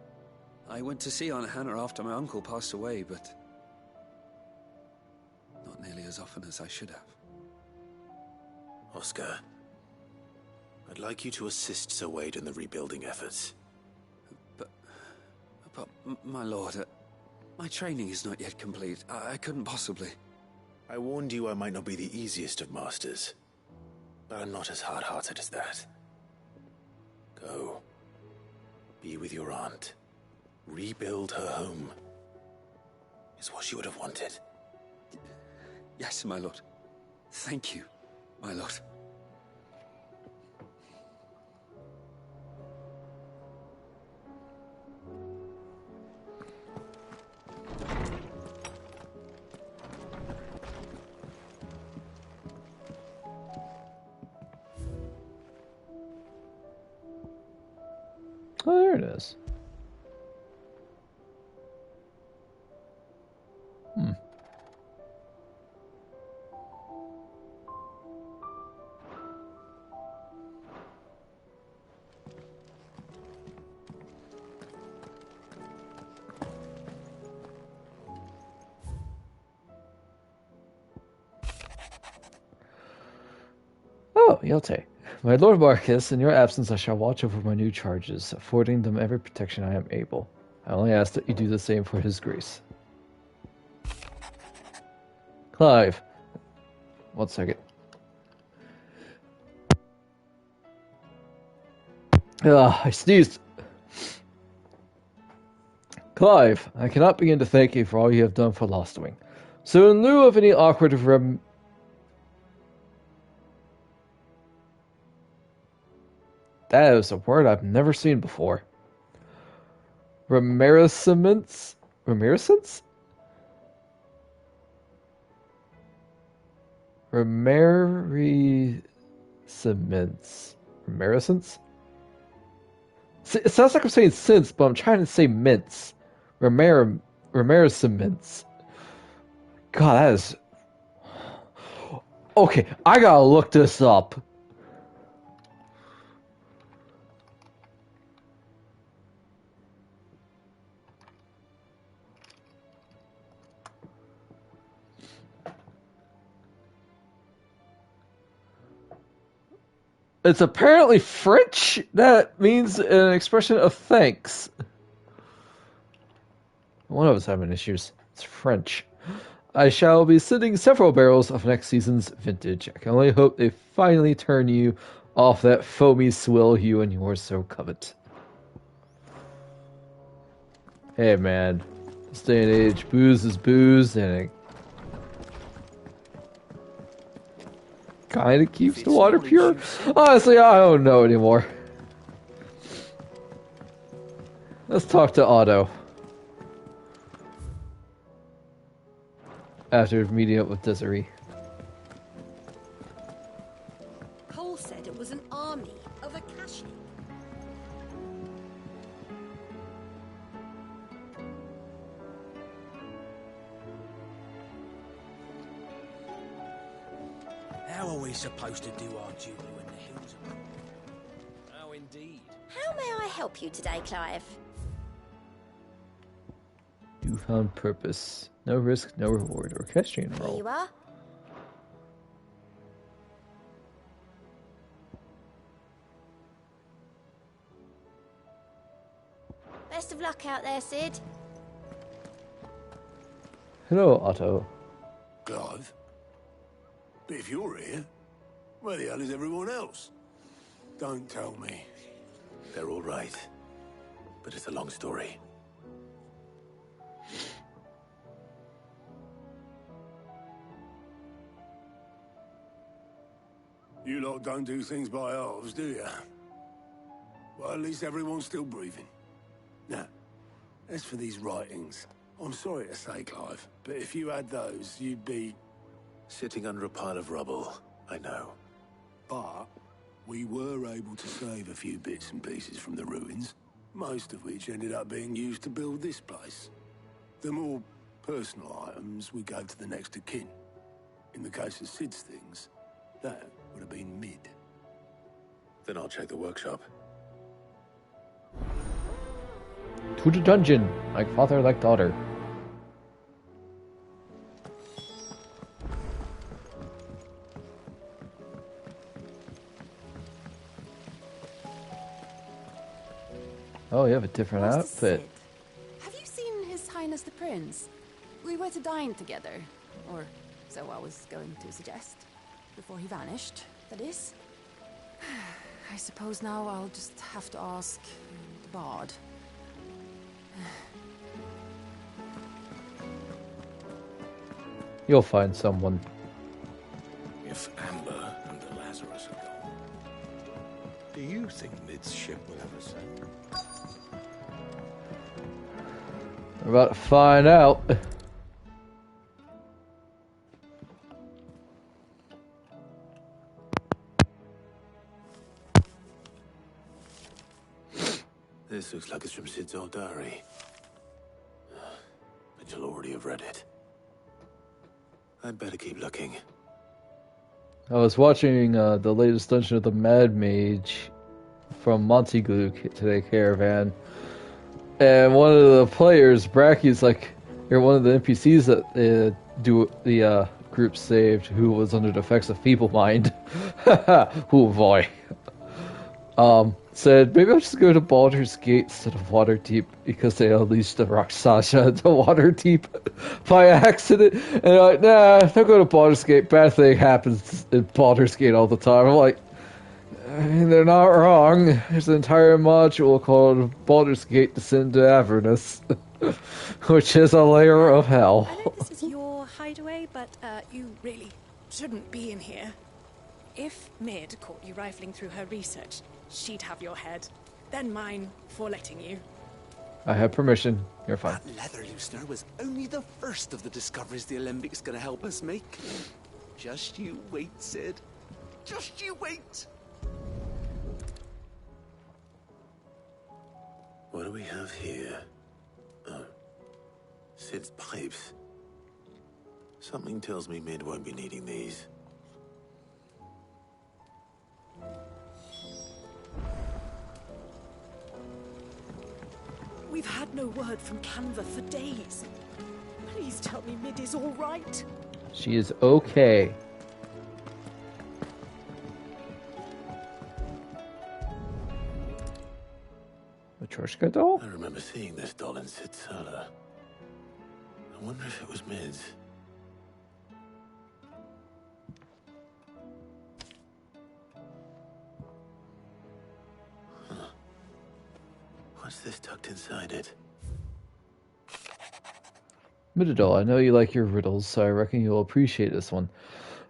S13: I went to see Aunt Hannah after my uncle passed away, but not nearly as often as I should have.
S4: Oscar, I'd like you to assist Sir Wade in the rebuilding efforts.
S13: But my lord, my training is not yet complete. I couldn't possibly.
S4: I warned you I might not be the easiest of masters, but I'm not as hard-hearted as that. Go. Be with your aunt. Rebuild her home. Is what she would have wanted.
S13: Yes, my lord. Thank you, my lord.
S1: Oh, there it is. Yote. My Lord Marcus, in your absence I shall watch over my new charges, affording them every protection I am able. I only ask that you do the same for his grace. Clive. 1 second. I sneezed. Clive, I cannot begin to thank you for all you have done for Lostwing. So in lieu of any awkward That is a word I've never seen before. Remerescence? Remerescence? Remerescence? It sounds like I'm saying since, but I'm trying to say mince. Remerescence. God, that is... Okay, I gotta look this up. It's apparently French. That means an expression of thanks. One of us having issues. It's French. I shall be sending several barrels of next season's vintage. I can only hope they finally turn you off that foamy swill you and yours so covet. Hey man, this day and age, booze is booze, and it kind of keeps the water pure. Honestly, I don't know anymore. Let's talk to Otto. After meeting up with Desiree.
S5: Cole said it was an army of Akashi.
S17: How are we supposed to do our duty when the hills are... Oh, indeed.
S5: How may I help you today, Clive?
S1: Newfound purpose. No risk, no reward. Orchestrion
S5: Here
S1: roll.
S5: you are. Best of luck out there, Sid.
S1: Hello, Otto.
S3: Clive? But if you're here, where the hell is everyone else? Don't tell me.
S4: They're all right. But it's a long story.
S3: You lot don't do things by halves, do you? Well, at least everyone's still breathing. Now, as for these writings, I'm sorry to say, Clive, but if you had those, you'd be...
S4: Sitting under a pile of rubble, I know.
S3: But we were able to save a few bits and pieces from the ruins, most of which ended up being used to build this place. The more personal items we gave to the next of kin. In the case of Sid's things, that would have been mid.
S4: Then I'll check the workshop.
S1: To the dungeon, like father, like daughter. Oh, you have a different outfit.
S7: Have you seen His Highness the Prince? We were to dine together, or so I was going to suggest. Before he vanished, that is. I suppose now I'll just have to ask the Bard.
S1: You'll find someone.
S10: If Amber and the Lazarus are gone, do you think Mid's ship will ever sail?
S1: We're about to find out.
S4: This looks like it's from Sid's old diary. But you'll already have read it. I'd better keep looking.
S1: I was watching the latest Dungeon of the Mad Mage from Montague today, Caravan. And one of the players, Bracky's like, or one of the NPCs that do the group saved who was under the effects of feeble mind. Oh boy. Said, maybe I'll just go to Baldur's Gate instead of Waterdeep because they unleashed the Rakshasa into Waterdeep by accident. And they're like, nah, don't go to Baldur's Gate. Bad thing happens in Baldur's Gate all the time. I'm like, they're not wrong. There's an entire module called Baldur's Gate Descend to Avernus, which is a layer of hell.
S5: I know this is your hideaway, but you really shouldn't be in here. If Mid caught you rifling through her research, she'd have your head. Then mine for letting you.
S1: I have permission. You're fine.
S6: That leather loosener was only the first of the discoveries the Olympics gonna help us make. Just you wait, Sid. Just you wait.
S4: What do we have here? Oh. Sid's pipes. Something tells me Mid won't be needing these.
S5: We've had no word from Canva for days. Please tell me Mid is all right.
S1: She is okay. Matryoshka doll?
S4: I remember seeing this doll in Sid's cellar. I wonder if it was Mid's. Huh. What's this tucked inside it?
S1: Midadol, I know you like your riddles, so I reckon you'll appreciate this one.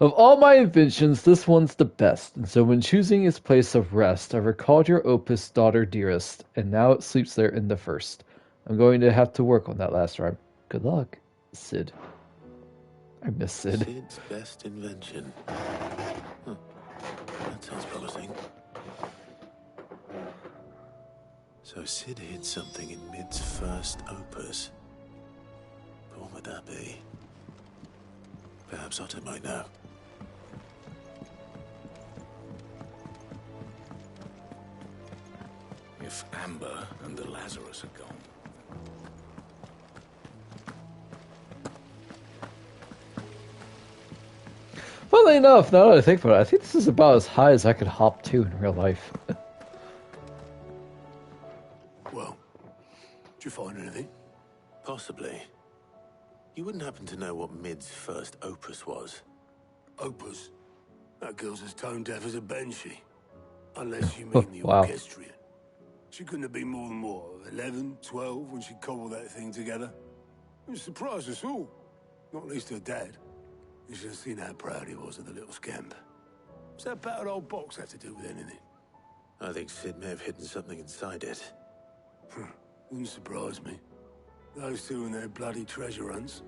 S1: Of all my inventions, this one's the best, and so when choosing its place of rest, I recalled your opus, Daughter Dearest, and now it sleeps there in the first. I'm going to have to work on that last rhyme. Good luck, Sid. I miss Sid.
S4: Sid's best invention. Huh. That sounds promising. So Sid hid something in Mid's first opus. But what would that be? Perhaps Otto might know.
S10: If Amber and the Lazarus are gone.
S1: Funnily enough, now that I think about it, I think this is about as high as I could hop to in real life.
S3: Well, did you find anything?
S4: Possibly. You wouldn't happen to know what Mid's first opus was?
S3: Opus? That girl's as tone deaf as a banshee. Unless you mean the orchestrion. She couldn't have been more than, what, 11, 12 when she cobbled that thing together? It surprised us all. Not least her dad. You should have seen how proud he was of the little scamp. What's that battered old box have to do with anything?
S4: I think Sid may have hidden something inside it.
S3: Wouldn't surprise me. Those two and their bloody treasure hunts.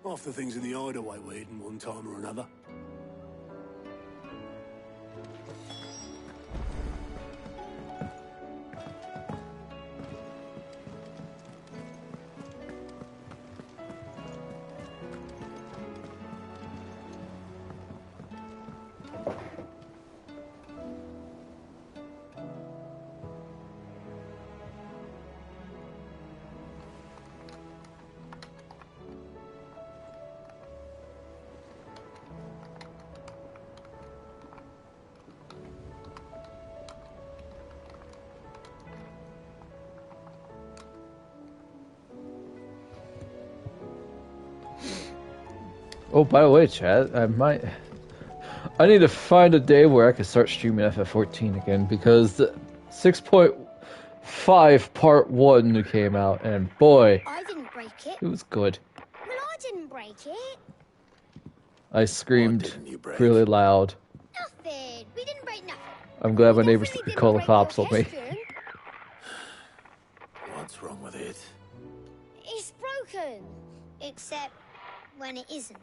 S3: Half the things in the hideaway were hidden one time or another.
S1: Oh, by the way, Chad, I need to find a day where I can start streaming FF14 again, because the 6.5 Part 1 came out, and boy,
S20: I didn't break it.
S1: it was good.
S20: Well, I didn't break it.
S1: I screamed really loud.
S20: Nothing. We didn't break nothing.
S1: I'm glad my neighbors could call the cops on me.
S4: What's wrong with it?
S20: It's broken. Except when it isn't.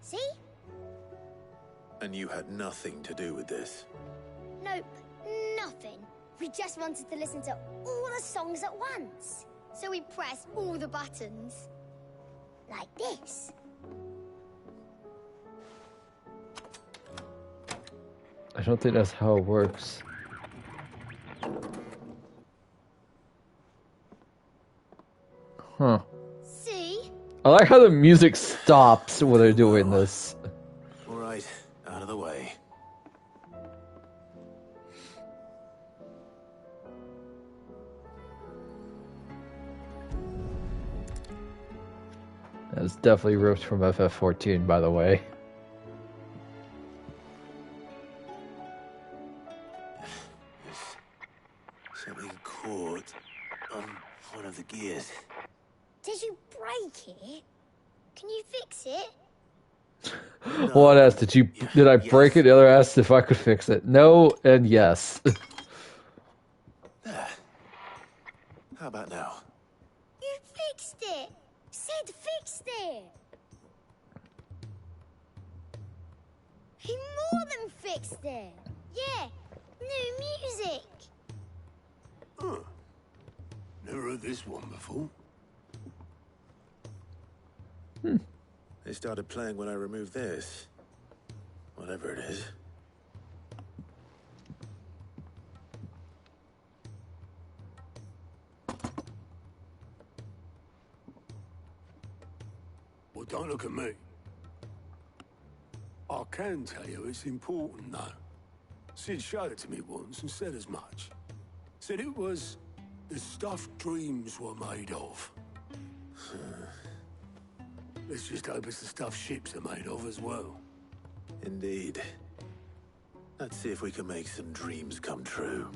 S20: See?
S4: And you had nothing to do with this?
S20: Nope, nothing. We just wanted to listen to all the songs at once. So we pressed all the buttons. Like this.
S1: I don't think that's how it works. Huh.
S20: See?
S1: I like how the music stops when they're doing this.
S4: All right, out of the way.
S1: That's definitely ripped from FF14, by the way.
S4: Something caught on one of the gears.
S20: Did you break it? Can you fix it?
S1: One asked, did I break it? The other asked if I could fix it. No and yes.
S4: There. How about now?
S20: You fixed it! Sid fixed it! He more than fixed it! Yeah, new music!
S3: Huh. Never heard this one before.
S4: They started playing when I removed this. Whatever it is.
S3: Well, don't look at me. I can tell you it's important, though. Sid showed it to me once and said as much. Said it was the stuff dreams were made of. Let's just hope it's the stuff ships are made of as well.
S4: Indeed. Let's see if we can make some dreams come true.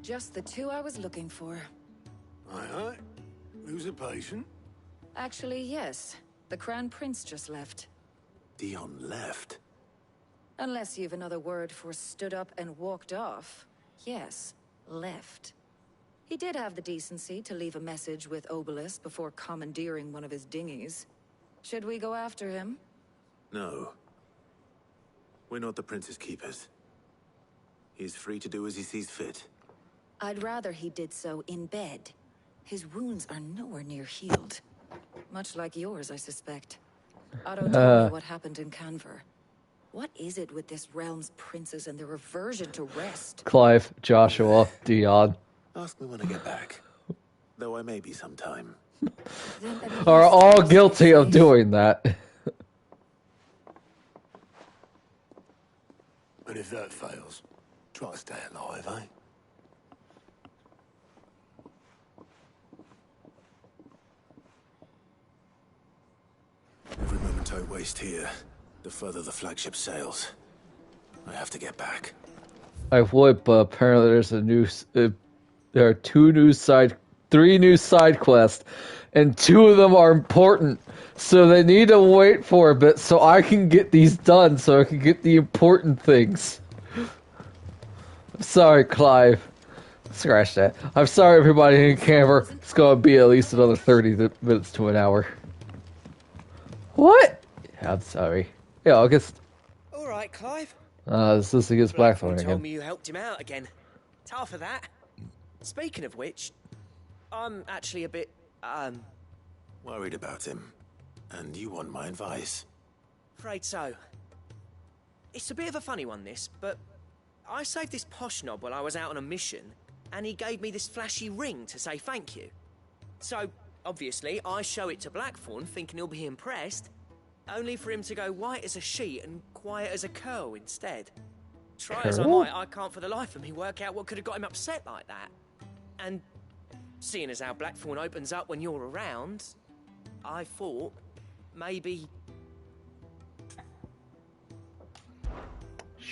S7: Just the two I was looking for.
S3: Aye. Who's a patient?
S7: Actually, yes. The Crown Prince just left.
S4: Dion left?
S7: Unless you've another word for stood up and walked off. Yes, left. He did have the decency to leave a message with Obelisk before commandeering one of his dinghies. Should we go after him?
S4: No. We're not the Prince's keepers. He's free to do as he sees fit.
S7: I'd rather he did so in bed. His wounds are nowhere near healed. Much like yours, I suspect. Otto told me what happened in Canver. What is it with this realm's princes and their aversion to rest?
S1: Clive, Joshua, Dion.
S4: Ask me when I get back. Though I may be sometime.
S1: Are all guilty of doing that.
S3: And if that fails, try to stay alive, eh?
S4: Every moment I waste here, the further the flagship sails. I have to get back.
S1: I would, but apparently there's a new. There are three new side quests, and two of them are important. So they need to wait for a bit so I can get these done, so I can get the important things. I'm sorry, Clive. Scratch that. I'm sorry, everybody in Canver. It's going to be at least another 30 minutes to an hour. What? Yeah, I'm sorry. Yeah, August.
S17: All right, Clive.
S1: This against Blackthorn
S17: Told
S1: again.
S17: me you helped him out again. Tough for that. Speaking of which, I'm actually a bit,
S4: Worried about him. And you want my advice?
S17: afraid so. It's a bit of a funny one, this, but I saved this posh knob while I was out on a mission, and he gave me this flashy ring to say thank you. So, obviously, I show it to Blackthorn, thinking he'll be impressed, only for him to go white as a sheet and quiet as a curl instead. Try as I
S1: Curl?
S17: might, I can't for the life of me work out what could have got him upset like that. And seeing as how Blackthorn opens up when you're around, I thought maybe...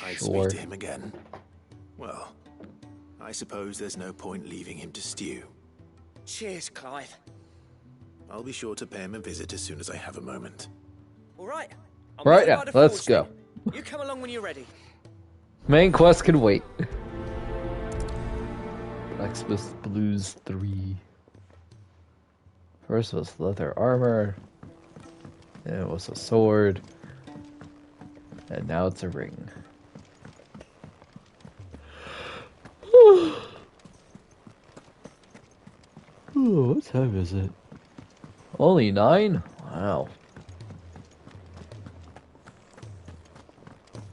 S4: I'd
S1: Sure.
S4: speak to him again. Well, I suppose there's no point leaving him to stew.
S17: Cheers, Clive.
S4: I'll be sure to pay him a visit as soon as I have a moment.
S17: All right. I'm
S1: Right
S17: going
S1: now,
S17: by the
S1: let's
S17: forge
S1: go.
S17: then. You come along when you're ready.
S1: Main quest can wait. Blacksmith Blues 3. First was leather armor. Then it was a sword. And now it's a ring. Ooh, what time is it? Only 9? Wow.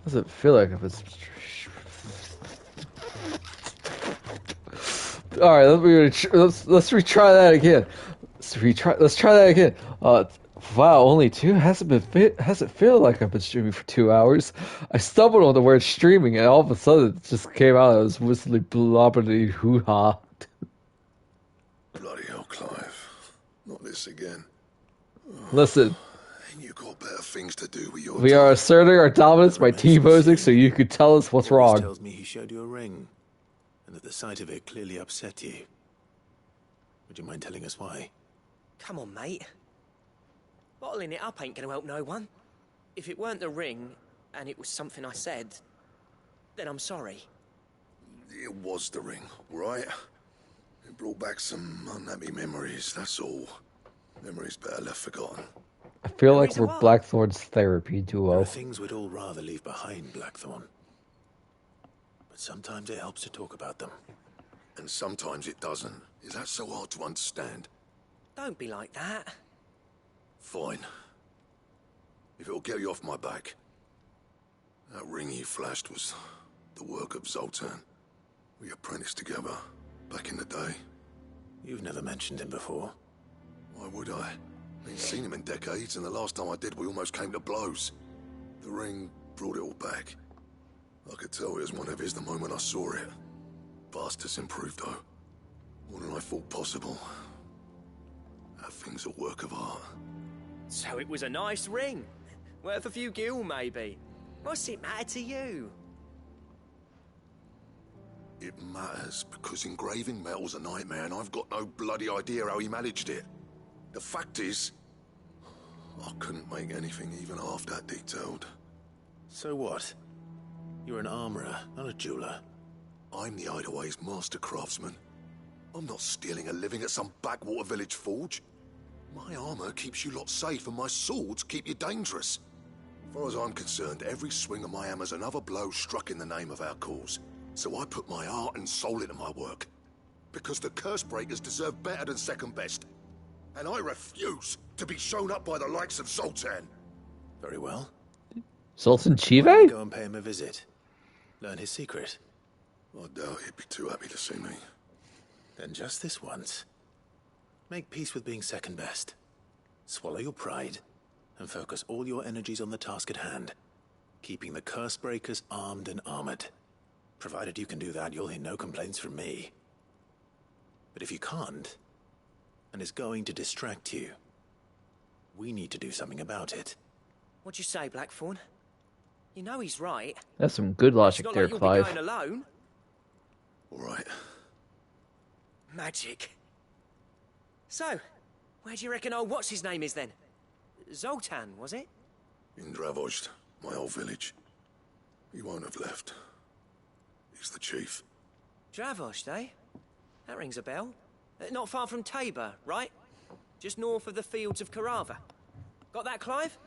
S1: Does it feel like if it's... Alright, let's retry that again. Let's try that again. Wow, only 2? Hasn't feel like I've been streaming for 2 hours. I stumbled on the word streaming and all of a sudden it just came out as whistly blobbity hoo-ha.
S3: Bloody hell, Clive. Not this again.
S1: Listen.
S3: You got better things to do with your
S1: We are asserting our dominance by T-posing so you could tell us what's wrong.
S4: Tells me he showed you a ring, and that the sight of it clearly upset you. Would you mind telling us why?
S17: Come on, mate. Bottling it up ain't gonna help no one. If it weren't the ring, and it was something I said, then I'm sorry.
S3: It was the ring, right? It brought back some unhappy memories, that's all. Memories better left forgotten.
S1: I feel like we're Blackthorn's therapy duo.
S4: There are things we'd all rather leave behind, Blackthorn. But sometimes it helps to talk about them.
S3: And sometimes it doesn't. Is that so hard to understand?
S17: Don't be like that.
S3: Fine. If it'll get you off my back. That ring you flashed was the work of Zoltan. We apprenticed together, back in the day.
S4: You've never mentioned him before.
S3: Why would I? Ain't seen him in decades, and the last time I did, we almost came to blows. The ring brought it all back. I could tell it was one of his the moment I saw it. Vast has improved, though. More than I thought possible. That thing's a work of art.
S17: So it was a nice ring. Worth a few gil, maybe. What's it matter to you?
S3: It matters because engraving metal's a nightmare, and I've got no bloody idea how he managed it. The fact is, I couldn't make anything even half that detailed.
S4: So what? You're an armorer, not a jeweler.
S3: I'm the Hideaway's master craftsman. I'm not stealing a living at some backwater village forge. My armor keeps you lot safe, and my swords keep you dangerous. As far as I'm concerned, every swing of my hammer's another blow struck in the name of our cause. So I put my heart and soul into my work. Because the curse breakers deserve better than second best. And I refuse to be shown up by the likes of Zoltan.
S4: Very well.
S1: Zoltan Chive?
S4: Go and pay him a visit. Learn his secret.
S3: I doubt he'd be too happy to see me.
S4: Then just this once. Make peace with being second best. Swallow your pride, and focus all your energies on the task at hand. Keeping the curse breakers armed and armored. Provided you can do that, you'll hear no complaints from me. But if you can't, and it's going to distract you, we need to do something about it.
S17: What'd you say, Blackthorn? You know he's right.
S1: That's some good logic
S17: it's not
S1: there,
S17: like you'll
S1: Clive.
S17: be going alone.
S3: All right.
S17: Magic. So, where do you reckon old what's-his-name is then? Zoltan, was it?
S3: In Dravozd, my old village. He won't have left. He's the chief.
S17: Dravozd, eh? That rings a bell. Not far from Tabor, right? Just north of the fields of Carava. Got that, Clive?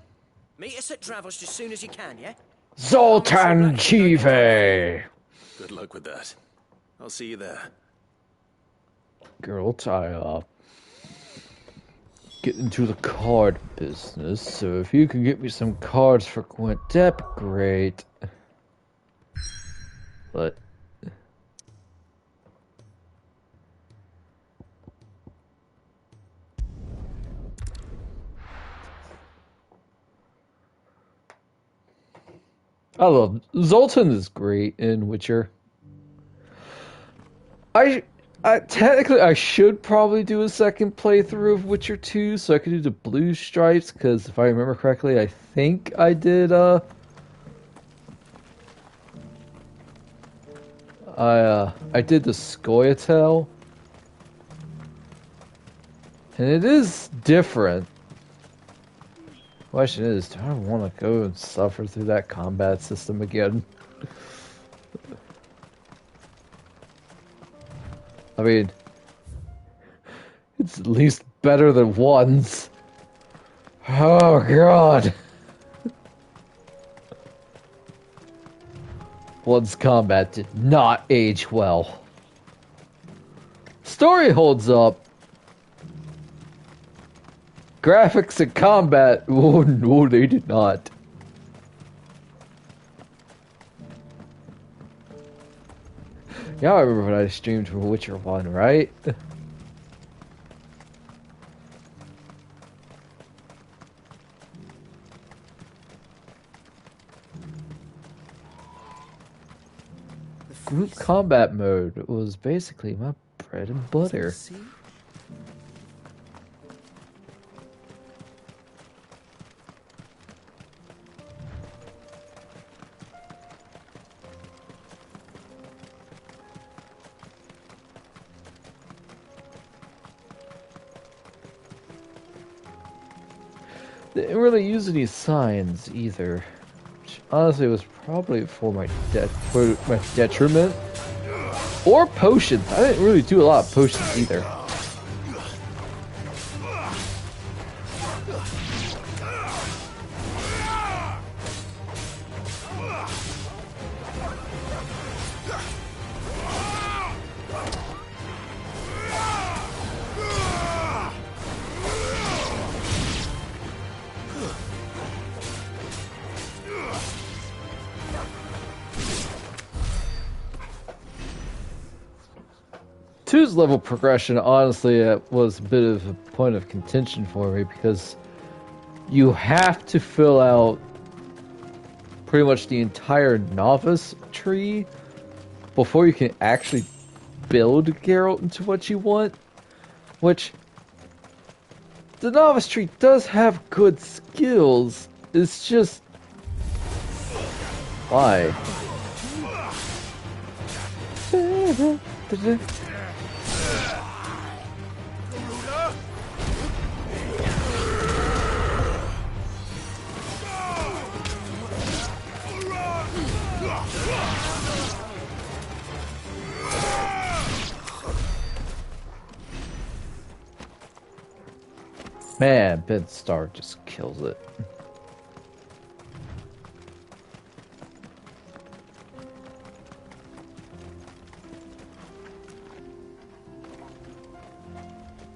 S17: Meet us at Dravozd as soon as you can, yeah?
S1: Zoltan Chive!
S4: Good luck with that. I'll see you there.
S1: Girl, get into the card business, so if you can get me some cards for Gwent, that'd be great. But... I love... Zoltan is great in Witcher. Technically, I should probably do a second playthrough of Witcher 2, so I could do the Blue Stripes, because if I remember correctly, I think I did, I did the Scoia'tael. And it is different. Question is, do I want to go and suffer through that combat system again? I mean, it's at least better than one's. Oh god. One's combat did not age well. Story holds up. Graphics and combat, oh no, they did not. Y'all remember when I streamed for Witcher 1, right? Group combat mode was basically my bread and butter. They didn't really use any signs either. Which honestly was probably for my detriment. Or potions. I didn't really do a lot of potions either. Two's level progression, honestly, was a bit of a point of contention for me because you have to fill out pretty much the entire novice tree before you can actually build Geralt into what you want. Which, the novice tree does have good skills, it's just... why? Man, Ben Starr just kills it.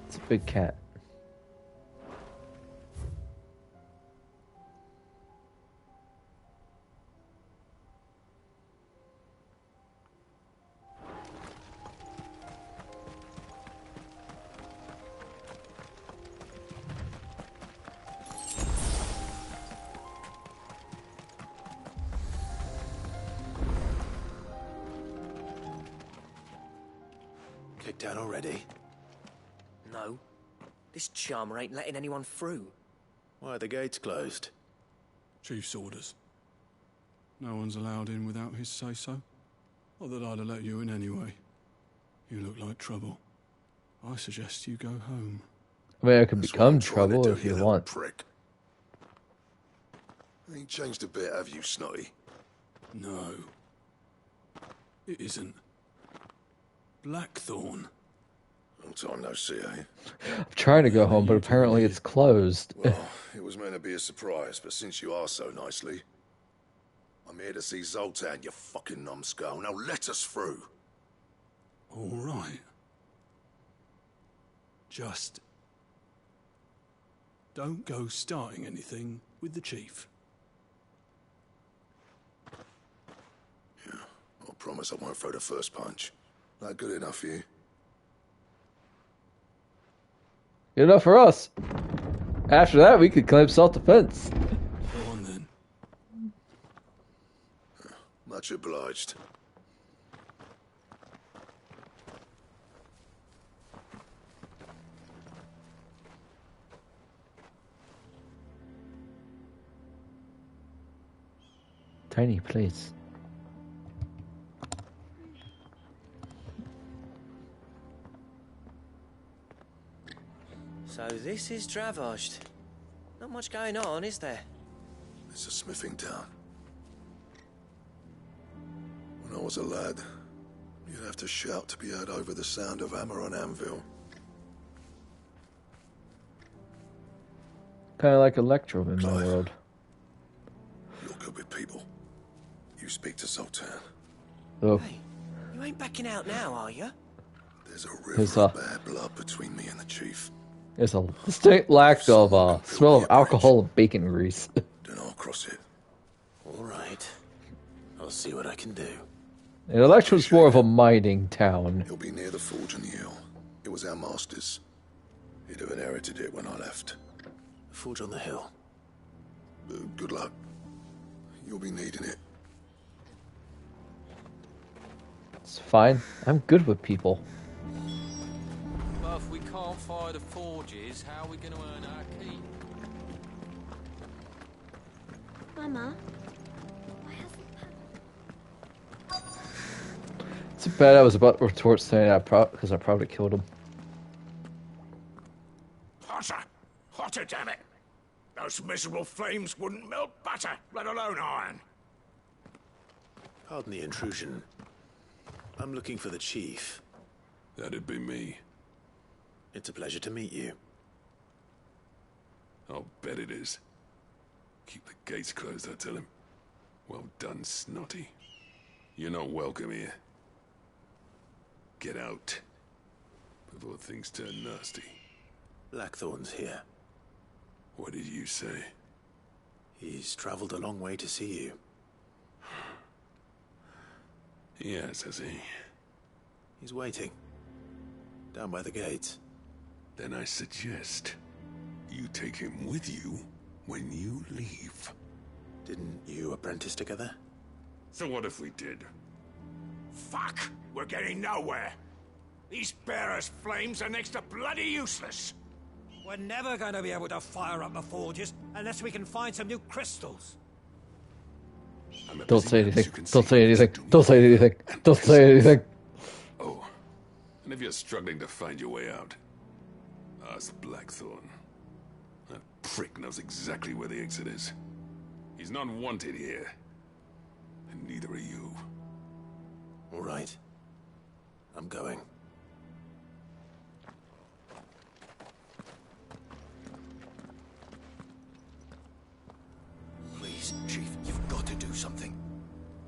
S1: It's a big cat.
S16: Kicked out already?
S8: No. This charmer ain't letting anyone through.
S16: Why are the gates closed?
S9: Chief's orders. No one's allowed in without his say-so. Not that I'd have let you in anyway. You look like trouble. I suggest you go home.
S1: I mean, I could become trouble if you want.
S3: Prick. Ain't changed a bit, have you, Snotty?
S9: No. It isn't. Blackthorn.
S3: Long time no see, eh?
S1: I'm trying to go home, but apparently it's closed.
S3: Well, it was meant to be a surprise, but since you are so nicely, I'm here to see Zoltan, you fucking numbskull. Now let us through.
S9: All right. Just don't go starting anything with the chief.
S3: Yeah, I promise I won't throw the first punch. That good enough for you?
S1: Good enough for us. After that, we could claim self-defense.
S9: Go on then.
S3: Much obliged.
S1: Tiny place.
S8: So this is Dravosht. Not much going on, is there?
S3: It's a smithing town. When I was a lad, you'd have to shout to be heard over the sound of hammer on anvil.
S1: Kind of like Electrum in my world.
S3: You're good with people. You speak to Zoltan.
S1: Oh.
S8: Hey, you ain't backing out now, are you?
S3: There's a river of bad blood between me and the chief.
S1: There's a distinct lack of smell of alcohol and bacon grease.
S3: Then I'll cross it.
S4: All right. I'll see what I can do.
S1: And Electrum's more of a mining town.
S3: He'll be near the forge on the hill. It was our master's. He'd have inherited it when I left.
S4: Forge on the hill.
S3: Good luck. You'll be needing it.
S1: It's fine. I'm good with people.
S2: But if we can't fire the forges, how are we going to earn our keep?
S20: Mama,
S1: Too bad I was about to retort saying that because I probably killed him.
S14: Hotter! Hotter, damn it! Those miserable flames wouldn't melt butter, let alone iron.
S4: Pardon the intrusion. I'm looking for the chief.
S3: That'd be me.
S4: It's a pleasure to meet you.
S3: I'll bet it is. Keep the gates closed, I tell him. Well done, Snotty. You're not welcome here. Get out. Before things turn nasty.
S4: Blackthorn's here.
S3: What did you say?
S4: He's traveled a long way to see you.
S3: Yes, has he?
S4: He's waiting. Down by the gates.
S3: Then I suggest you take him with you when you leave.
S4: Didn't you apprentice together?
S3: So what if we did?
S14: Fuck! We're getting nowhere. These bearers' flames are next to bloody useless.
S17: We're never going to be able to fire up the forges unless we can find some new crystals.
S1: Don't say anything. Don't say anything. Don't say anything. Don't say anything.
S3: Oh, and if you're struggling to find your way out, ask Blackthorn. That prick knows exactly where the exit is. He's not wanted here. And neither are you.
S4: All right. I'm going.
S19: Please, Chief, you've got to do something.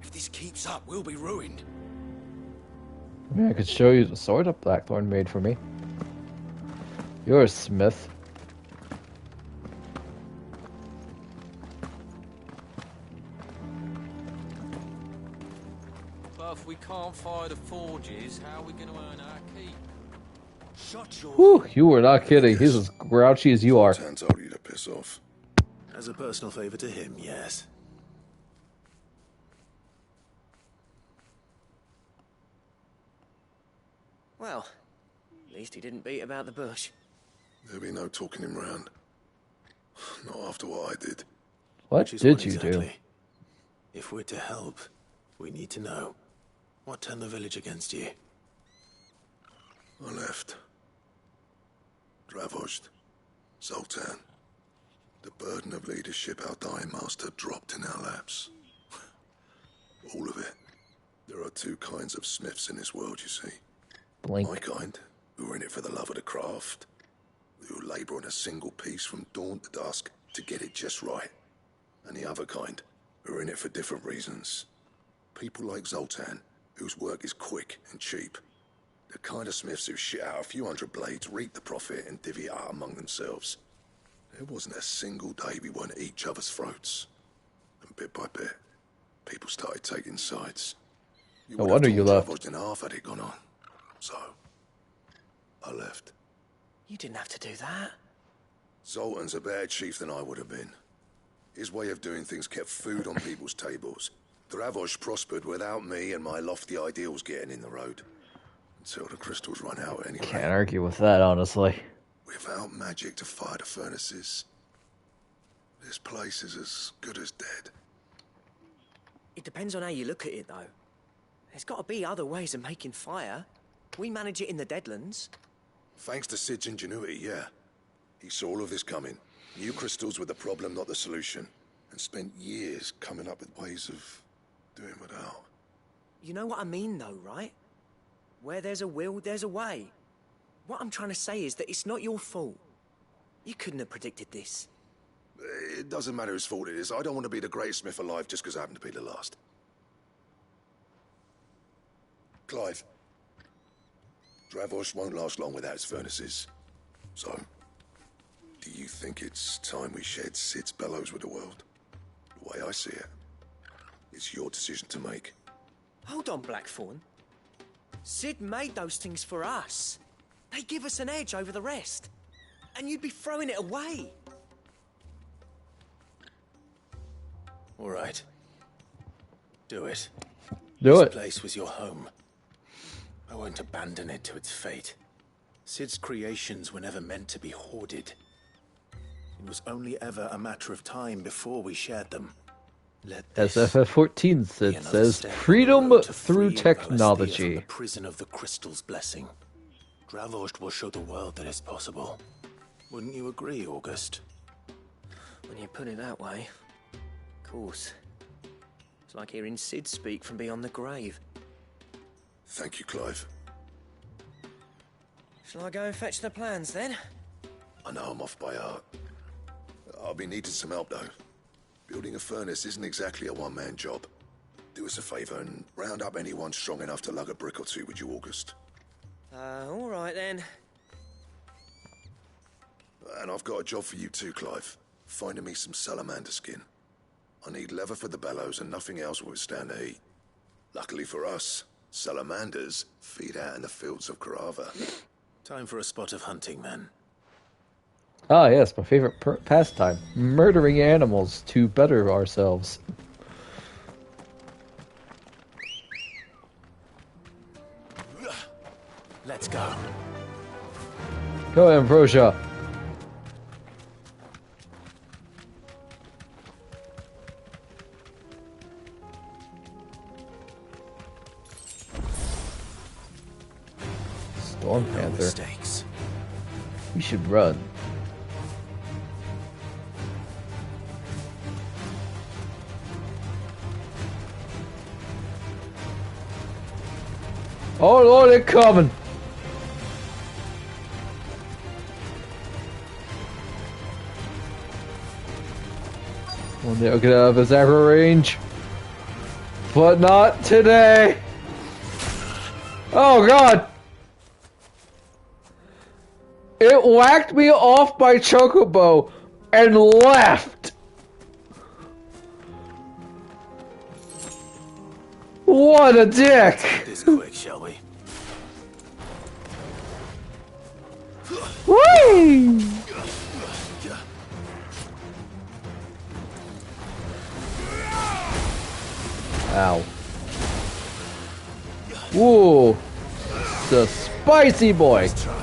S19: If this keeps up, we'll be ruined.
S1: I mean, I could show you the sword that Blackthorn made for me. You're a smith.
S2: But if we can't fire the forges, how are we going to earn our keep?
S14: Shut your...
S1: Whew, you were not kidding. He's as grouchy as you are.
S3: Zoltan told you to piss off.
S4: As a personal favor to him, yes.
S8: Well, at least he didn't beat about the bush.
S3: There'll be no talking him round. Not after what I did.
S1: What
S4: Which is
S1: did
S4: what
S1: you do?
S4: exactly? If we're to help, we need to know. What turned the village against you?
S3: I left. Dravosht. Zoltan. The burden of leadership our dying master dropped in our laps. All of it. There are two kinds of smiths in this world, you see.
S1: Blink.
S3: My kind, who are in it for the love of the craft, who labour on a single piece from dawn to dusk to get it just right. And the other kind, who are in it for different reasons. People like Zoltan, whose work is quick and cheap. The kind of smiths who shit out a few hundred blades, reap the profit, and divvy it out among themselves. There wasn't a single day we weren't at each other's throats. And bit by bit, people started taking sides.
S1: No wonder you left.
S3: In half had it gone on. So, I left.
S8: You didn't have to do that.
S3: Zoltan's a better chief than I would have been. His way of doing things kept food on people's tables. Dravosht prospered without me and my lofty ideals getting in the road. Until the crystals run out anyway.
S1: Can't argue with that, honestly.
S3: Without magic to fire the furnaces, this place is as good as dead.
S8: It depends on how you look at it, though. There's got to be other ways of making fire. We manage it in the Deadlands.
S3: Thanks to Sid's ingenuity, yeah.
S12: He saw all of this coming. New crystals were the problem, not the solution. And spent years coming up with ways of doing without.
S8: You know what I mean, though, right? Where there's a will, there's a way. What I'm trying to say is that it's not your fault. You couldn't have predicted this.
S12: It doesn't matter whose fault it is. I don't want to be the greatest smith alive just because I happen to be the last. Clive. Dravosh won't last long without its furnaces. So, do you think it's time we shared Sid's bellows with the world? The way I see it, it's your decision to make.
S8: Hold on, Blackthorn. Sid made those things for us. They give us an edge over the rest. And you'd be throwing it away.
S4: All right. Do it.
S1: Do it.
S4: This place was your home. I won't abandon it to its fate. Sid's creations were never meant to be hoarded. It was only ever a matter of time before we shared them. Let this
S1: SFF14
S4: be
S1: it
S4: another
S1: says
S4: step on the
S1: freedom
S4: road to
S1: through
S4: freeing Valisthea from
S1: technology.
S4: the prison of the crystal's blessing. Dravost will show the world that it's possible. Wouldn't you agree, August?
S8: When you put it that way, of course. It's like hearing Sid speak from beyond the grave.
S12: Thank you, Clive.
S8: Shall I go and fetch the plans, then?
S12: I know I'm off by heart. I'll be needing some help, though. Building a furnace isn't exactly a one-man job. Do us a favour and round up anyone strong enough to lug a brick or two with you, August.
S8: All right, then.
S12: And I've got a job for you too, Clive. Finding me some salamander skin. I need leather for the bellows and nothing else will withstand the heat. Luckily for us, salamanders feed out in the fields of Karava.
S4: Time for a spot of hunting, then.
S1: Ah, yes, my favorite pastime. Murdering animals to better ourselves.
S4: Let's go.
S1: Go, Ambrosia. Storm
S4: No
S1: Panther.
S4: mistakes.
S1: We should run. Oh Lord, they're coming! One day I'll get out of his arrow range. But not today! Oh God! It whacked me off my chocobo and left! What a dick!
S4: This quick, shall we?
S1: Whee! Ow. Whoa! The spicy boy!
S4: Let's try.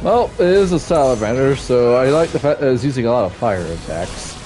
S1: Well, it is a salamander, so I like the fact that it's using a lot of fire attacks.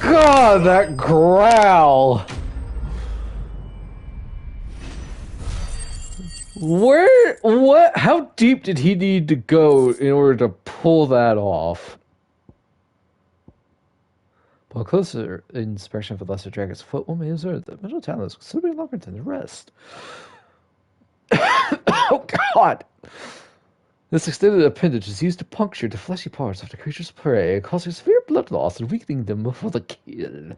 S1: God, that growl! How deep did he need to go in order to pull that off? Upon closer inspection of the lesser dragon's foot, one may observe that the middle talon is considerably longer than the rest. Oh God! This extended appendage is used to puncture the fleshy parts of the creature's prey, causing severe blood loss and weakening them before the kill.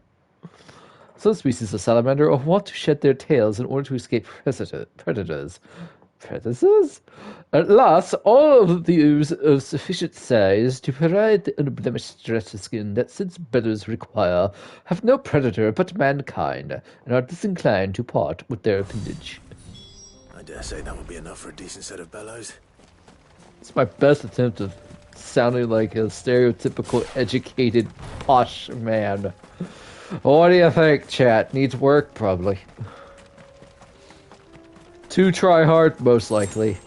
S1: Some species of salamander want to shed their tails in order to escape predators. Predators? At last, all of these of sufficient size to provide the unblemished dress skin that since bedders require have no predator but mankind, and are disinclined to part with their appendage.
S16: I dare say that would be enough for a decent set of bellows.
S1: It's my best attempt of sounding like a stereotypical educated posh man. What do you think, chat? Needs work, probably. To try hard, most likely.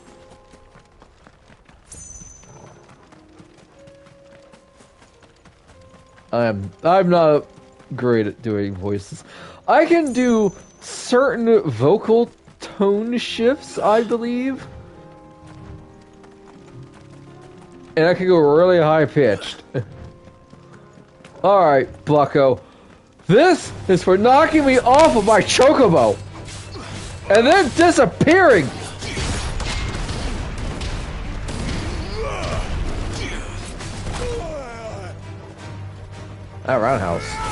S1: I'm not great at doing voices. I can do certain vocal tone shifts, I believe. And I can go really high pitched. Alright, bucko. This is for knocking me off of my chocobo. And then disappearing. That roundhouse.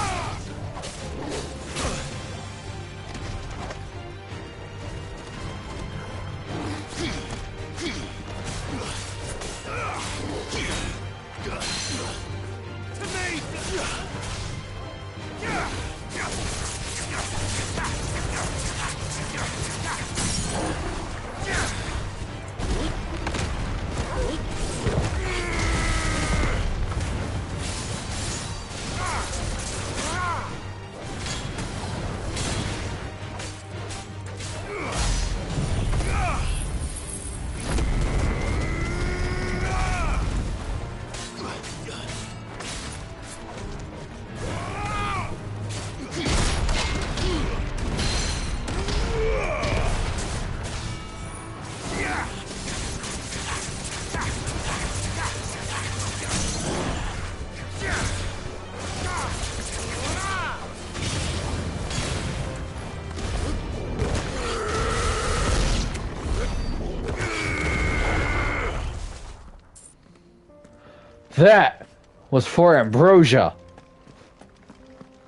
S1: That was for ambrosia,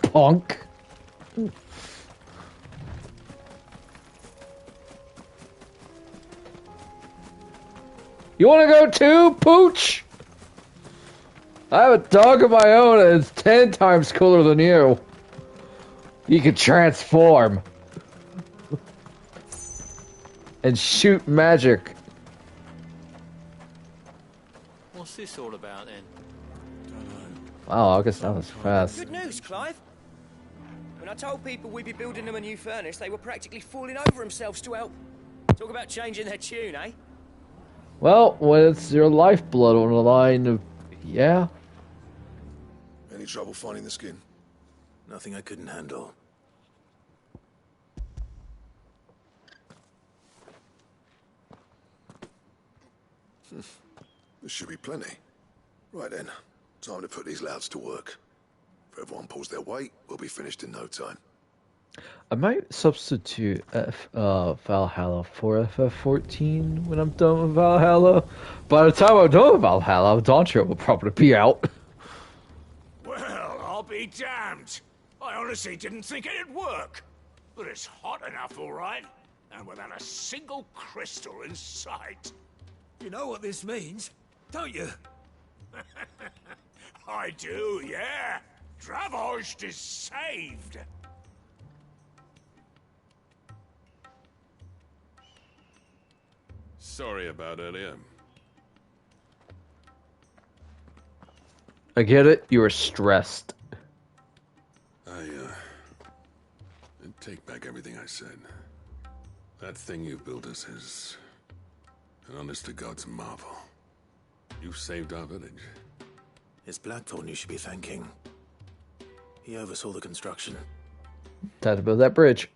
S1: punk. You want to go too, Pooch? I have a dog of my own and it's 10 times cooler than you. He can transform. And shoot magic.
S2: What's this all about then?
S1: Wow, I guess that was fast.
S8: Good news, Clive. When I told people we'd be building them a new furnace, they were practically falling over themselves to help. Talk about changing their tune, eh?
S1: Well, when it's your lifeblood on the line, yeah.
S12: Any trouble finding the skin?
S16: Nothing I couldn't handle.
S12: There should be plenty. Right then, time to put these louds to work. If everyone pulls their weight, we'll be finished in no time.
S1: I might substitute Valhalla for FF14 when I'm done with Valhalla. By the time I'm done with Valhalla, Dawntrail will probably be out.
S14: Well, I'll be damned. I honestly didn't think it'd work. But it's hot enough, all right. And without a single crystal in sight.
S17: You know what this means, don't you?
S14: I do, yeah. Dravost is saved.
S9: Sorry about earlier.
S1: I get it. You were stressed.
S9: I take back everything I said. That thing you've built us is an honest-to-God's marvel. You've saved our village.
S16: It's Blackthorn you should be thanking.
S4: He oversaw the construction.
S1: Time to build that bridge.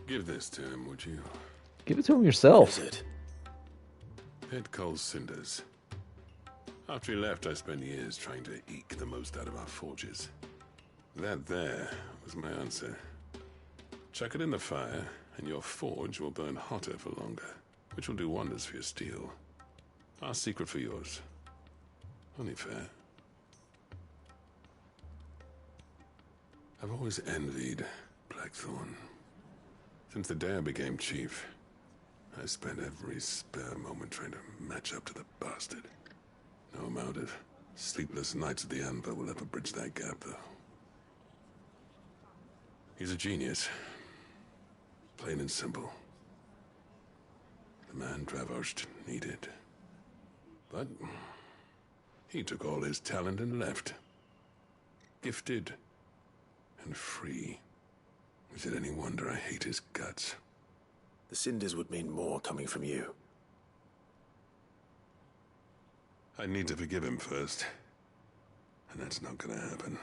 S15: Give this to him, would you?
S1: Give it to him yourself.
S4: What is it?
S15: Pit Cole's cinders. After he left, I spent years trying to eke the most out of our forges. That there was my answer. Chuck it in the fire, and your forge will burn hotter for longer, which will do wonders for your steel. Our secret for yours. Only fair. I've always envied Blackthorn. Since the day I became chief, I spent every spare moment trying to match up to the bastard. No amount of sleepless nights at the Anvil will ever bridge that gap, though. He's a genius. Plain and simple. The man Dravosht needed. But he took all his talent and left. Gifted and free. Is it any wonder I hate his guts?
S4: The cinders would mean more coming from you.
S15: I need to forgive him first. And that's not gonna happen.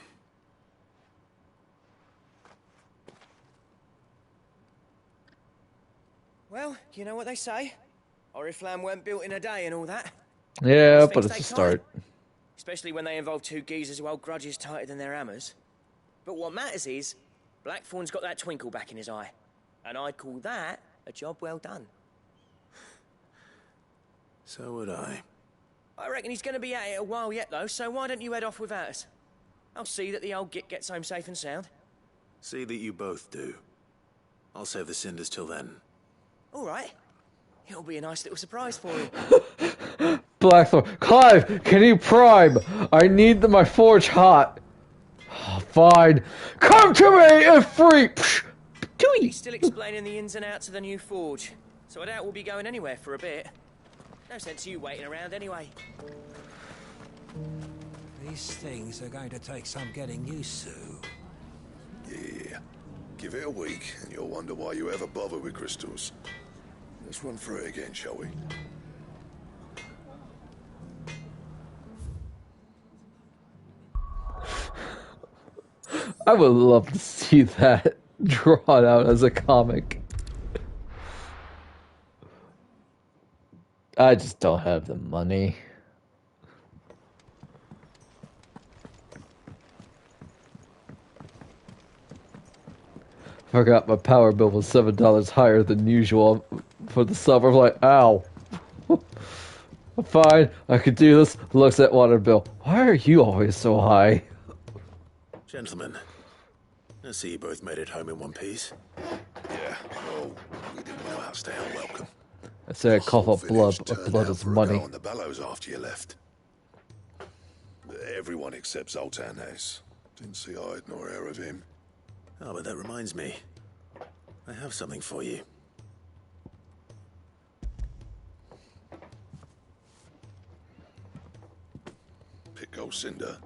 S8: Well, you know what they say. Oriflamme weren't built in a day and all that.
S1: Yeah,
S8: These
S1: but
S8: things
S1: it's a
S8: take
S1: start.
S8: time. Especially when they involve two geezers who hold grudges tighter than their hammers. But what matters is, Blackthorn's got that twinkle back in his eye. And I'd call that a job well done.
S4: So would I.
S8: I reckon he's going to be at it a while yet, though, so why don't you head off without us? I'll see that the old git gets home safe and sound.
S4: See that you both do. I'll save the cinders till then.
S8: All right. It'll be a nice little surprise for him.
S1: Blackthorn. Clive, can you prime? I need my forge hot. Fine. Come to me, Ifrit!
S8: He's still explaining the ins and outs of the new forge, so I doubt we'll be going anywhere for a bit. No sense you waiting around anyway.
S18: These things are going to take some getting used to.
S12: Yeah. Give it a week, and you'll wonder why you ever bother with crystals. Let's run through it again, shall we?
S1: I would love to see that drawn out as a comic. I just don't have the money. Forgot my power bill was $7 higher than usual for the summer. I'm like, ow. I'm fine, I could do this. Looks at water bill. Why are you always so high?
S4: Gentlemen, I see you both made it home in one piece.
S12: Yeah, well, we didn't know how to stay unwelcome.
S1: I say I cough up blood, but
S12: Turned
S1: blood
S12: out
S1: is
S12: for a
S1: money.
S12: go on the bellows after you left. Everyone except Zoltan has. Didn't see hide nor hair of him.
S4: Oh, but that reminds me. I have something for you.
S12: Pick old Cinder.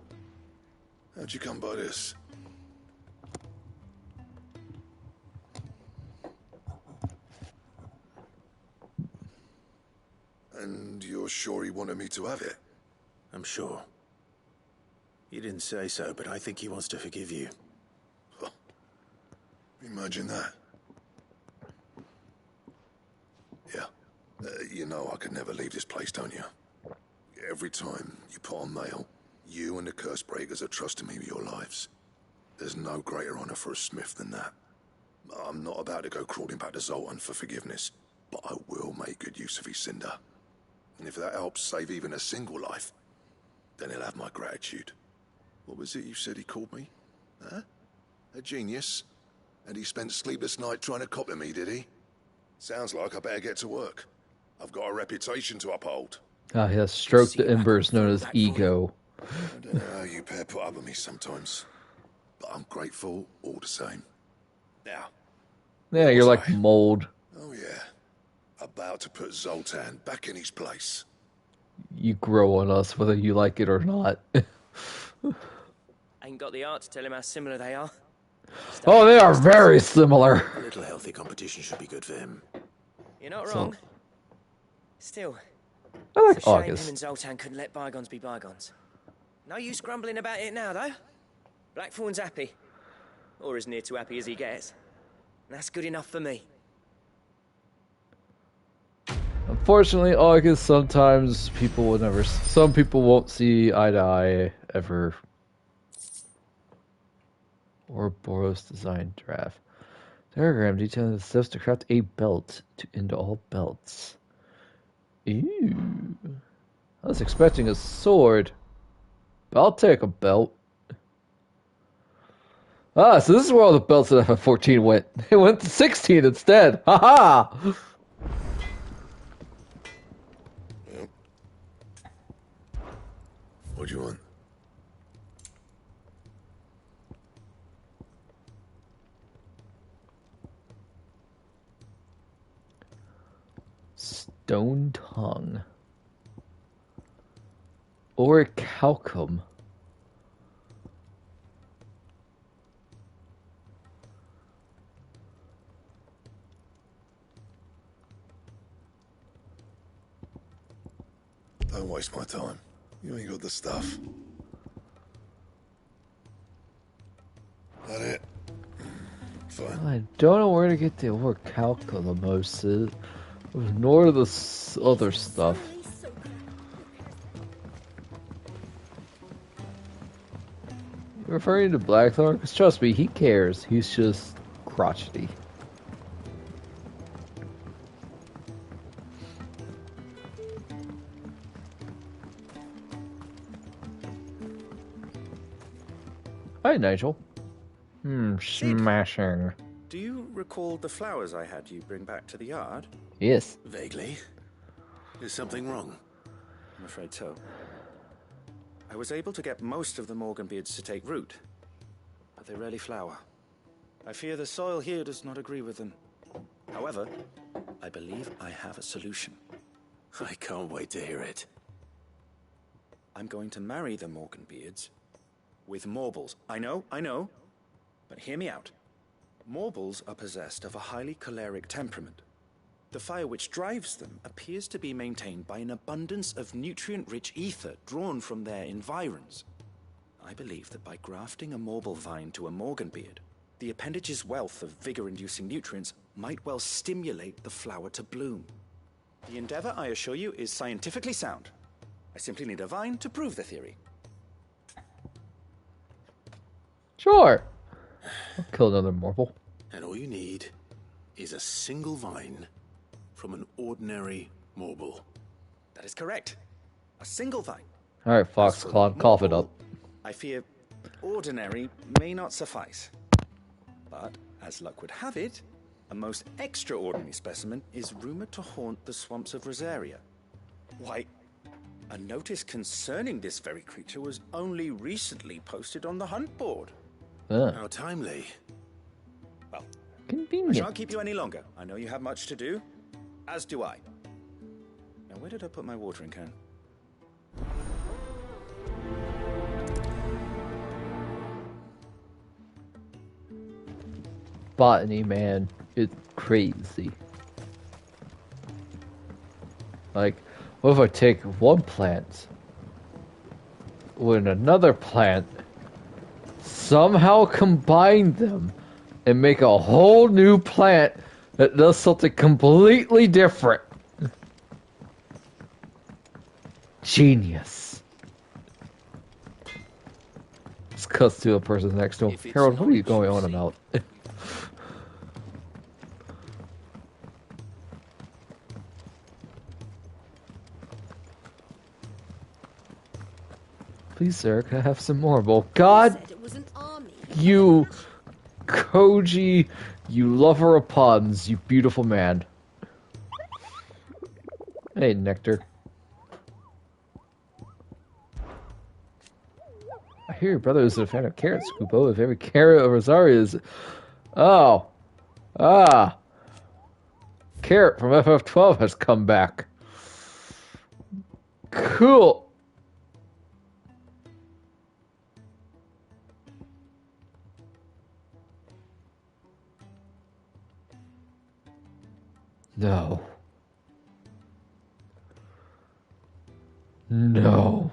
S12: How'd you come by this? And you're sure he wanted me to have it?
S4: I'm sure. He didn't say so, but I think he wants to forgive you.
S12: Imagine that. Yeah. You know I could never leave this place, don't you? Every time you put on mail, you and the curse breakers are trusting me with your lives. There's no greater honor for a smith than that. I'm not about to go crawling back to Zoltan for forgiveness, but I will make good use of his cinder. And if that helps save even a single life, then he'll have my gratitude. What was it you said he called me? Huh? A genius? And he spent sleepless night trying to copy me, did he? Sounds like I better get to work. I've got a reputation to uphold.
S1: Ah, yes, stroke the embers known as ego.
S12: I don't know how you pair put up with me sometimes, but I'm grateful all the same. Now.
S1: Yeah, you're like mold.
S12: Oh yeah. About to put Zoltan back in his place.
S1: You grow on us whether you like it or not.
S8: Ain't got the art to tell him how similar they are.
S1: Oh, they are very similar.
S4: A little healthy competition should be good for him.
S8: You're not
S1: So-
S8: wrong. Still,
S1: I like
S8: it's a shame
S1: August.
S8: him and Zoltan couldn't let bygones be bygones. No use grumbling about it now, though. Blackthorn's happy. Or as near to happy as he gets. And that's good enough for me.
S1: Unfortunately, August, sometimes people will never... Some people won't see eye to eye ever. Or Boros design draft. Diagram detailing the steps to craft a belt to end all belts. Ew. I was expecting a sword. But I'll take a belt. Ah, so this is where all the belts in FF14 went. It went to 16 instead. Haha! -ha!
S12: What do you want?
S1: Stone tongue. Orichalcum.
S12: Don't waste my time. You ain't got the stuff. That it? Fine.
S1: I don't know where to get the orichalcum, nor the other stuff. You're referring to Blackthorn? Because trust me, he cares. He's just crotchety. Hi, Nigel. Smashing.
S21: Do you recall the flowers I had you bring back to the yard?
S1: Yes.
S4: Vaguely. Is something wrong?
S21: I'm afraid so. I was able to get most of the Morganbeards to take root, but they rarely flower. I fear the soil here does not agree with them. However, I believe I have a solution.
S4: I can't wait to hear it.
S21: I'm going to marry the Morganbeards with Morbles. I know, but hear me out. Morbles are possessed of a highly choleric temperament. The fire which drives them appears to be maintained by an abundance of nutrient-rich ether drawn from their environs. I believe that by grafting a Morble vine to a Morganbeard, the appendage's wealth of vigor-inducing nutrients might well stimulate the flower to bloom. The endeavor, I assure you, is scientifically sound. I simply need a vine to prove the theory.
S1: Sure. I'll kill another Morble.
S4: And all you need is a single vine from an ordinary Morble.
S21: That is correct. A single vine.
S1: Alright, Foxclaw, cough it up.
S21: I fear ordinary may not suffice. But, as luck would have it, a most extraordinary specimen is rumored to haunt the swamps of Rosaria. Why, a notice concerning this very creature was only recently posted on the hunt board.
S4: How timely.
S21: Well,
S1: convenient.
S21: I shan't keep you any longer. I know you have much to do, as do I. Now, where did I put my watering can?
S1: Botany, man, it's crazy. Like, what if I take one plant with another plant, somehow combine them, and make a whole new plant that does something completely different? Genius. Just cuts to a person next to him. Harold, what are you going on about? Please, sir, can I have some more? Well, God, you, Koji, you lover of puns, you beautiful man. Hey, Nectar. I hear your brother is a fan of carrots, Scoopo. If every carrot of Rosaria is... Oh. Ah. Carrot from FF12 has come back. Cool. No. No.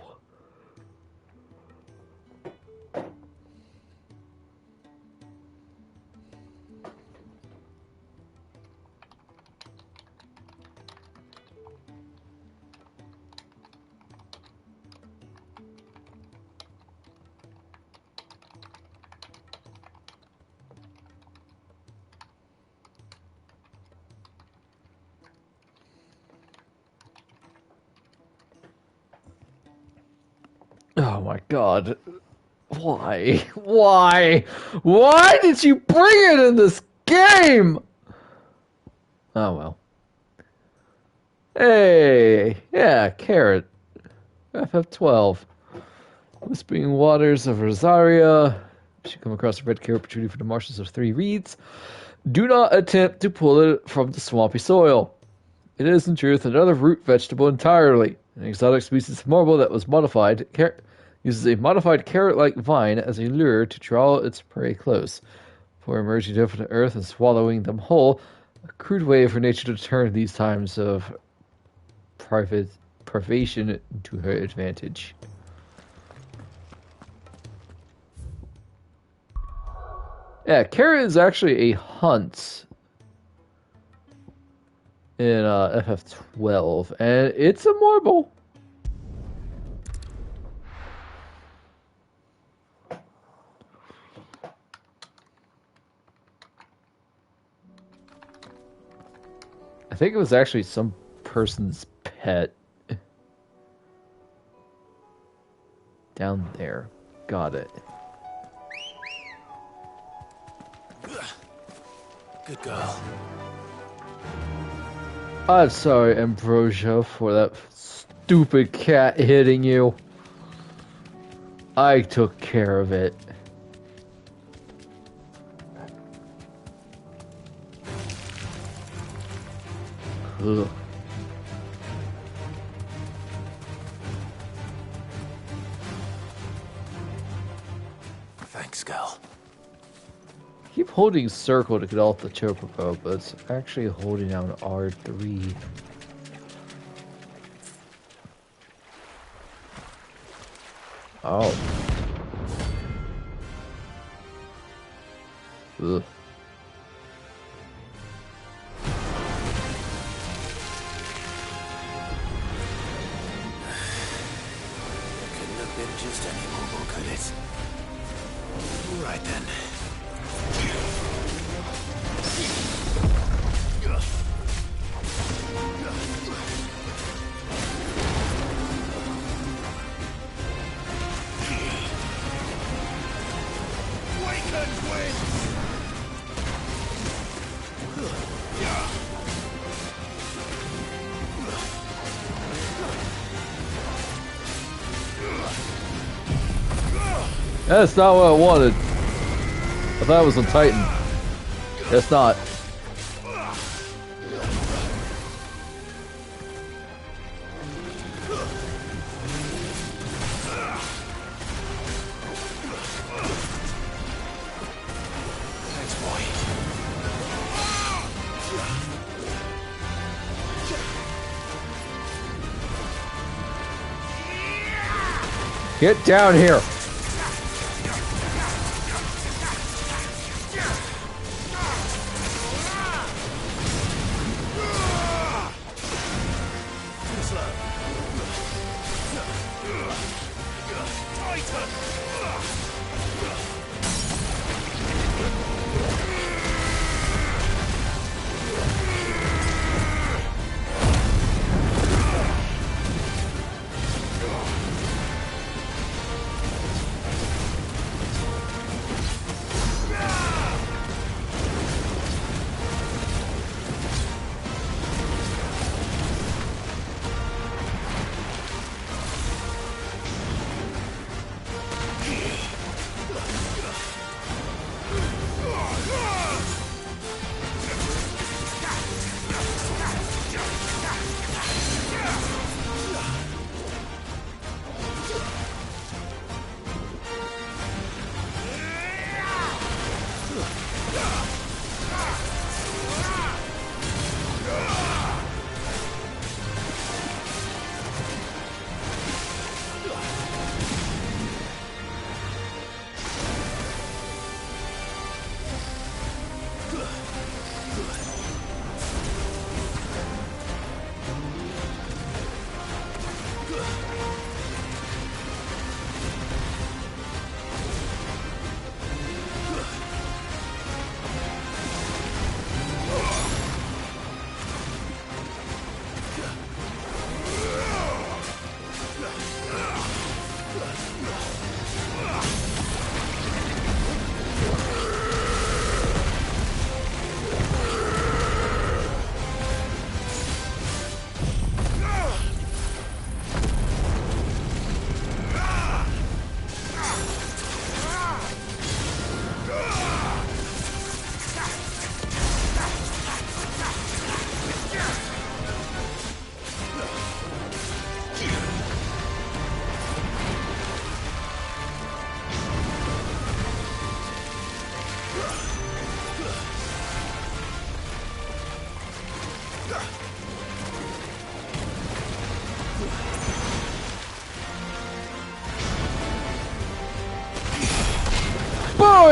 S1: Oh my god. Why? Why? Why did you bring it in this game? Oh well. Hey, yeah, carrot. FF12. Whispering waters of Rosaria. If you come across a red carrot protruding from the marshes of Three Reeds, do not attempt to pull it from the swampy soil. It is, in truth, another root vegetable entirely. An exotic species of marble that was modified, uses a modified carrot-like vine as a lure to draw its prey close. Before emerging from the earth and swallowing them whole, a crude way for nature to turn these times of privation to her advantage. Yeah, carrot is actually a hunt in FF12, and it's a marble. I think it was actually some person's pet. Down there. Got it.
S4: Good girl.
S1: I'm sorry, Ambrosia, for that stupid cat hitting you. I took care of it. Ugh.
S4: Thanks, girl.
S1: Keep holding circle to get off the chocobo, but it's actually holding down R3. Oh. Ugh.
S4: Couldn't have been just any more, could it? Right then.
S1: That's not what I wanted. I thought it was on Titan. It's not.
S4: Thanks, boy.
S1: Get down here.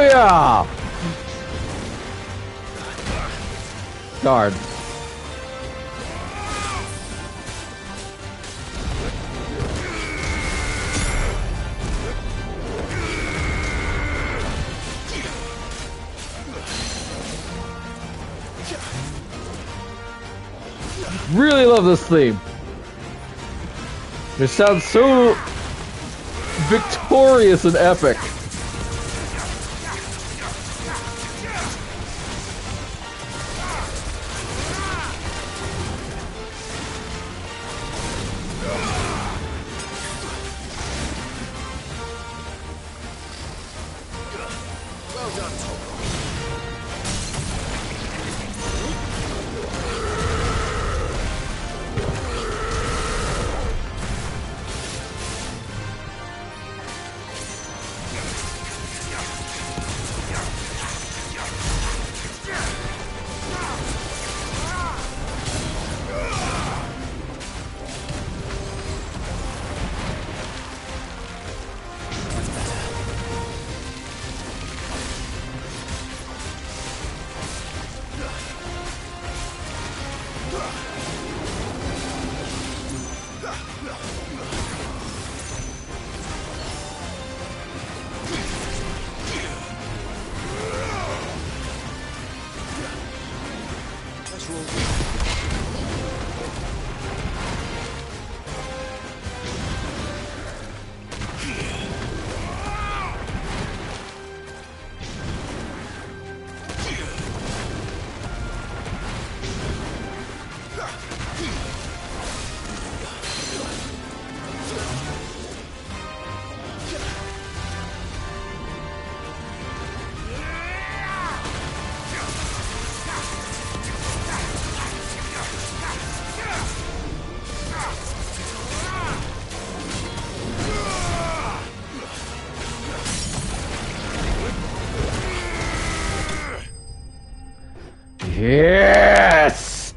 S1: Yeah! Darn. Really love this theme. It sounds so victorious and epic.
S16: Well done, Tom.
S1: Yes!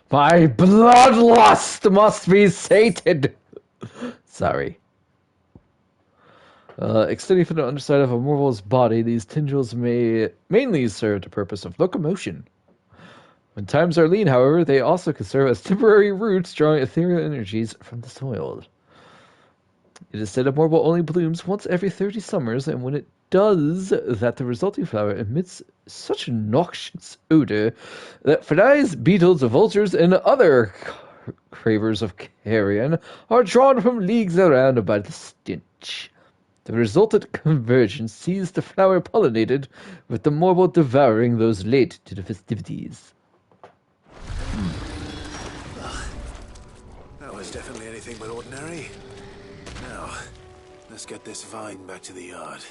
S1: My bloodlust must be sated! Sorry. Extending from the underside of a mortal's body, these tendrils may mainly serve the purpose of locomotion. When times are lean, however, they also can serve as temporary roots, drawing ethereal energies from the soil. It is said a mortal only blooms once every 30 summers, and when it does that, the resulting flower emits such a noxious odor that flies, beetles, vultures, and other cravers of carrion are drawn from leagues around by the stench. The resultant convergence sees the flower pollinated, with the mortal devouring those late to the festivities.
S4: That was definitely anything but ordinary. Now, let's get this vine back to the yard.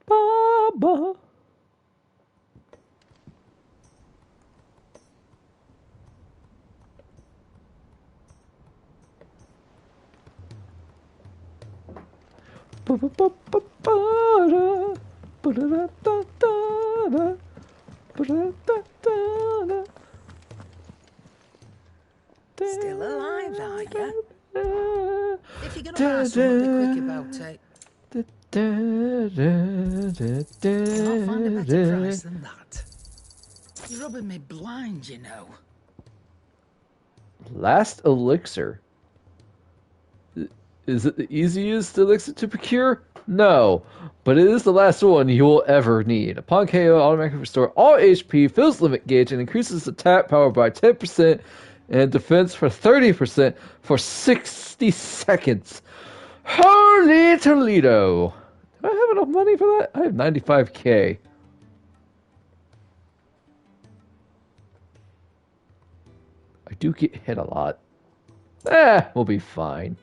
S1: Baba.
S11: Still alive, are you? If you're gonna buy something, be quick about it. I'll find a better price than that. You're rubbing me blind, you know.
S1: Last elixir. Is it the easiest elixir to procure? No, but it is the last one you will ever need. Upon KO, automatically restore all HP, fills limit gauge, and increases attack power by 10% and defense for 30% for 60 seconds. Holy Toledo! Do I have enough money for that? I have 95k. I do get hit a lot. We'll be fine.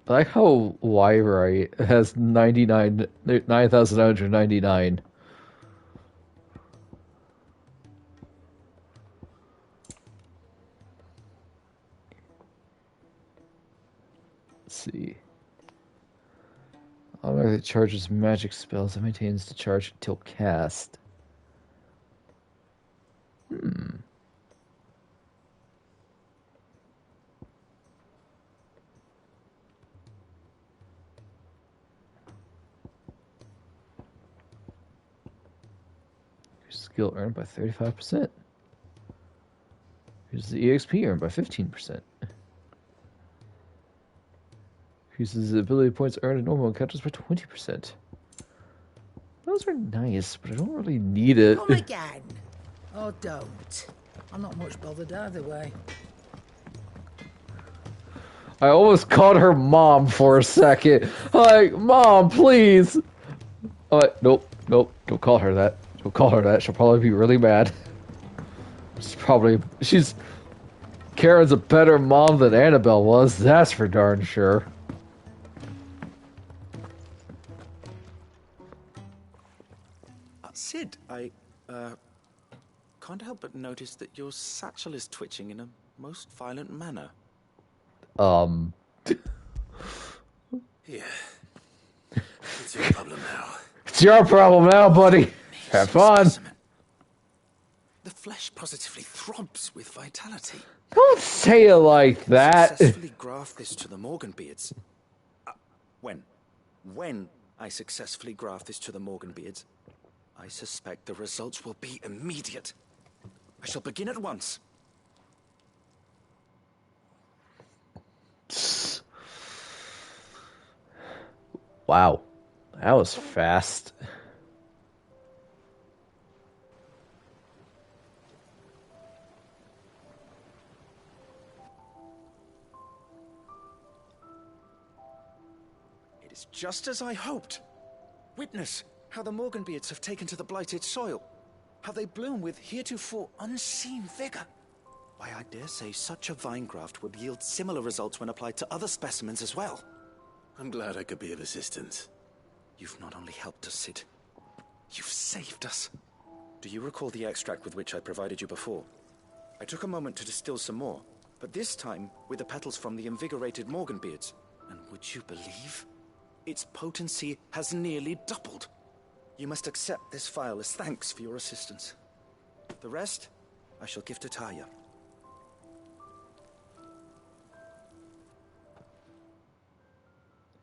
S1: I like how Wyrie has 9,999. see. Automatically charges magic spells and maintains the charge until cast. Skill earned by 35%. Here's the EXP earned by 15%. Increases the ability points earned in normal encounters by 20%. Those are nice, but I don't really need it.
S11: Come again. Oh, don't. I'm not much bothered either way.
S1: I almost called her mom for a second. Like, Mom, please. Nope, don't call her that. Don't call her that. She'll probably be really mad. She's Karen's a better mom than Annabelle was, that's for darn sure.
S21: Sid, I can't help but notice that your satchel is twitching in a most violent manner.
S4: Yeah. It's your problem now.
S1: It's your problem now, buddy. Have fun.
S21: The flesh positively throbs with vitality.
S1: Don't say it like that.
S21: Successfully graft this to the Morganbeards. When I successfully graft this to the Morganbeards, I suspect the results will be immediate. I shall begin at once.
S1: Wow, that was fast.
S21: It is just as I hoped. Witness how the Morganbeards have taken to the blighted soil. How they bloom with heretofore unseen vigor. Why, I dare say such a vine graft would yield similar results when applied to other specimens as well.
S4: I'm glad I could be of assistance.
S21: You've not only helped us, Sid, you've saved us. Do you recall the extract with which I provided you before? I took a moment to distill some more, but this time with the petals from the invigorated Morganbeards. And would you believe? Its potency has nearly doubled. You must accept this phial as thanks for your assistance. The rest, I shall give to Taya.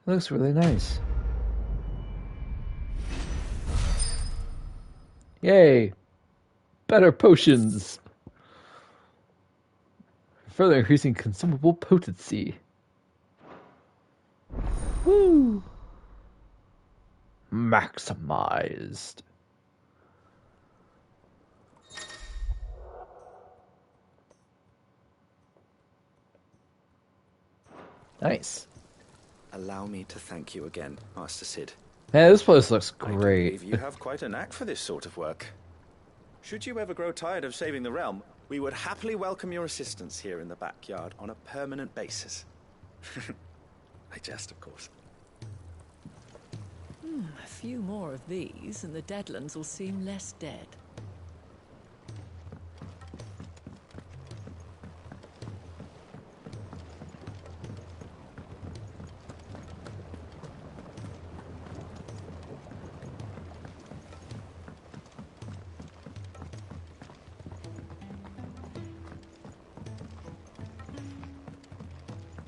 S1: Looks really nice. Yay! Better potions! Further increasing consumable potency. Woo! Maximized. Nice.
S21: Allow me to thank you again, Master Sid.
S1: Yeah, this place looks
S21: I
S1: great.
S21: believe you have quite a knack for this sort of work. Should you ever grow tired of saving the realm, we would happily welcome your assistance here in the backyard on a permanent basis. I jest, of course.
S13: A few more of these, and the Deadlands will seem less dead.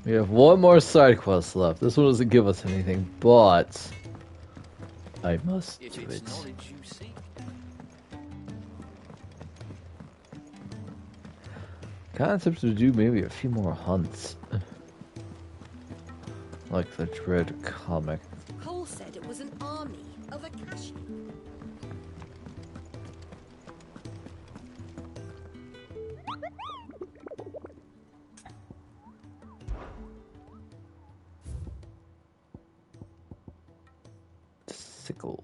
S1: We have one more side quest left. This one doesn't give us anything, but I must do it. Kind of tempted to do maybe a few more hunts. Like the Dread comic.
S22: Cole said it was an army of Akashi.
S1: Sickle.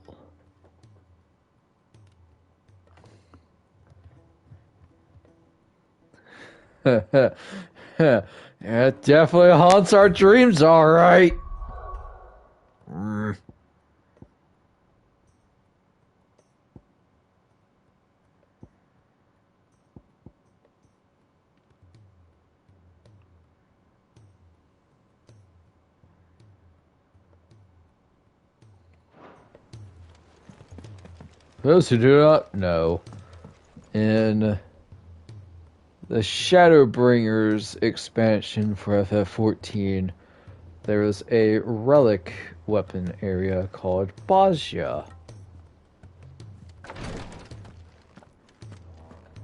S1: It definitely haunts our dreams, alright. For those who do not know, in the Shadowbringers expansion for FF14, there is a relic weapon area called Bajia.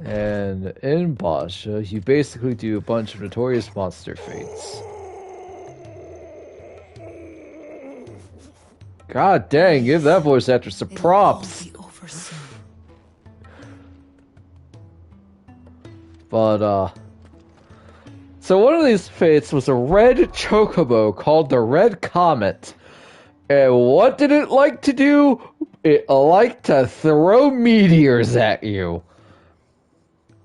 S1: And in Bajia, you basically do a bunch of notorious monster fates. God dang, give that voice actor some props! But, so one of these fates was a red chocobo called the Red Comet. And what did it like to do? It liked to throw meteors at you.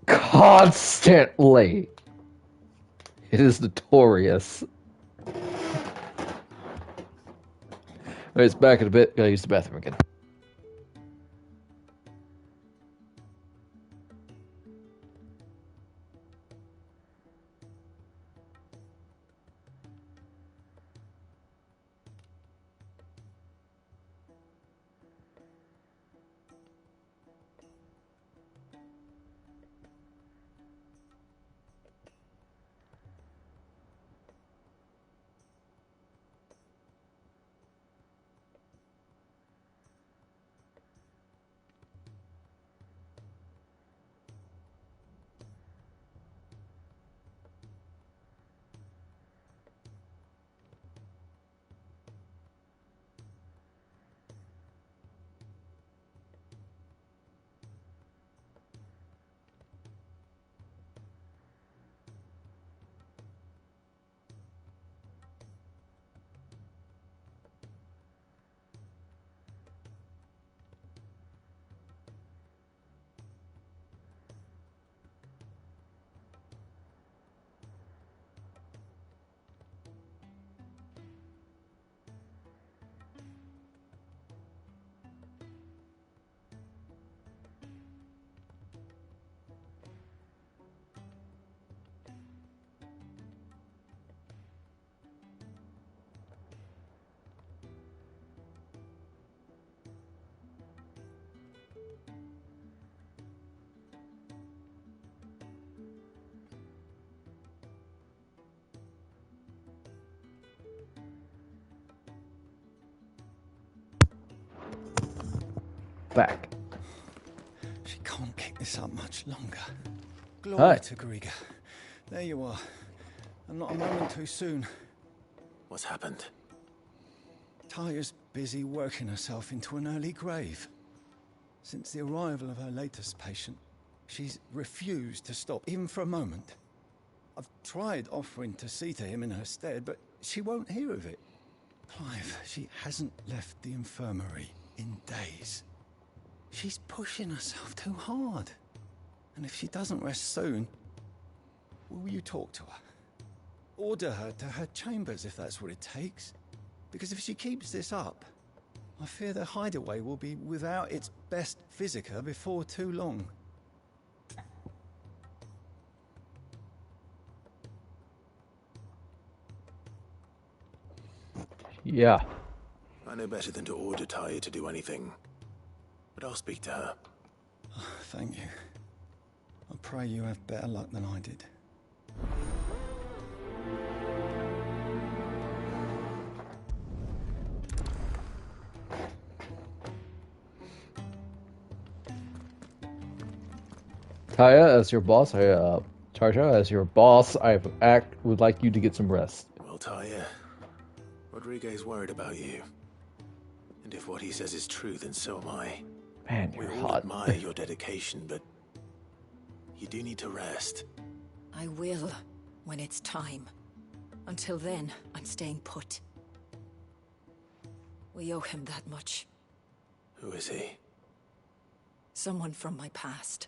S1: Constantly. It is notorious. Anyways, back in a bit. Gotta use the bathroom again. Back.
S5: She can't keep this up much longer.
S1: Hi.
S5: Glory to Griga. There you are. And not a moment too soon.
S4: What's happened?
S5: Taya's busy working herself into an early grave. Since the arrival of her latest patient, she's refused to stop, even for a moment. I've tried offering to see to him in her stead, but she won't hear of it. Clive, she hasn't left the infirmary in days. She's pushing herself too hard. And if she doesn't rest soon, will you talk to her? Order her to her chambers if that's what it takes. Because if she keeps this up, I fear the hideaway will be without its best physica before too long.
S1: Yeah.
S4: I know better than to order Taya to do anything. But I'll speak to her.
S5: Thank you. I pray you have better luck than I did.
S1: Taya, as your boss, Tarja, as your boss, would like you to get some rest.
S4: Well, Taya, Rodriguez worried about you. And if what he says is true, then so am I.
S1: Man, you're
S4: we all
S1: hot.
S4: admire your dedication, but you do need to rest.
S6: I will, when it's time. Until then, I'm staying put. We owe him that much.
S4: Who is he?
S6: Someone from my past.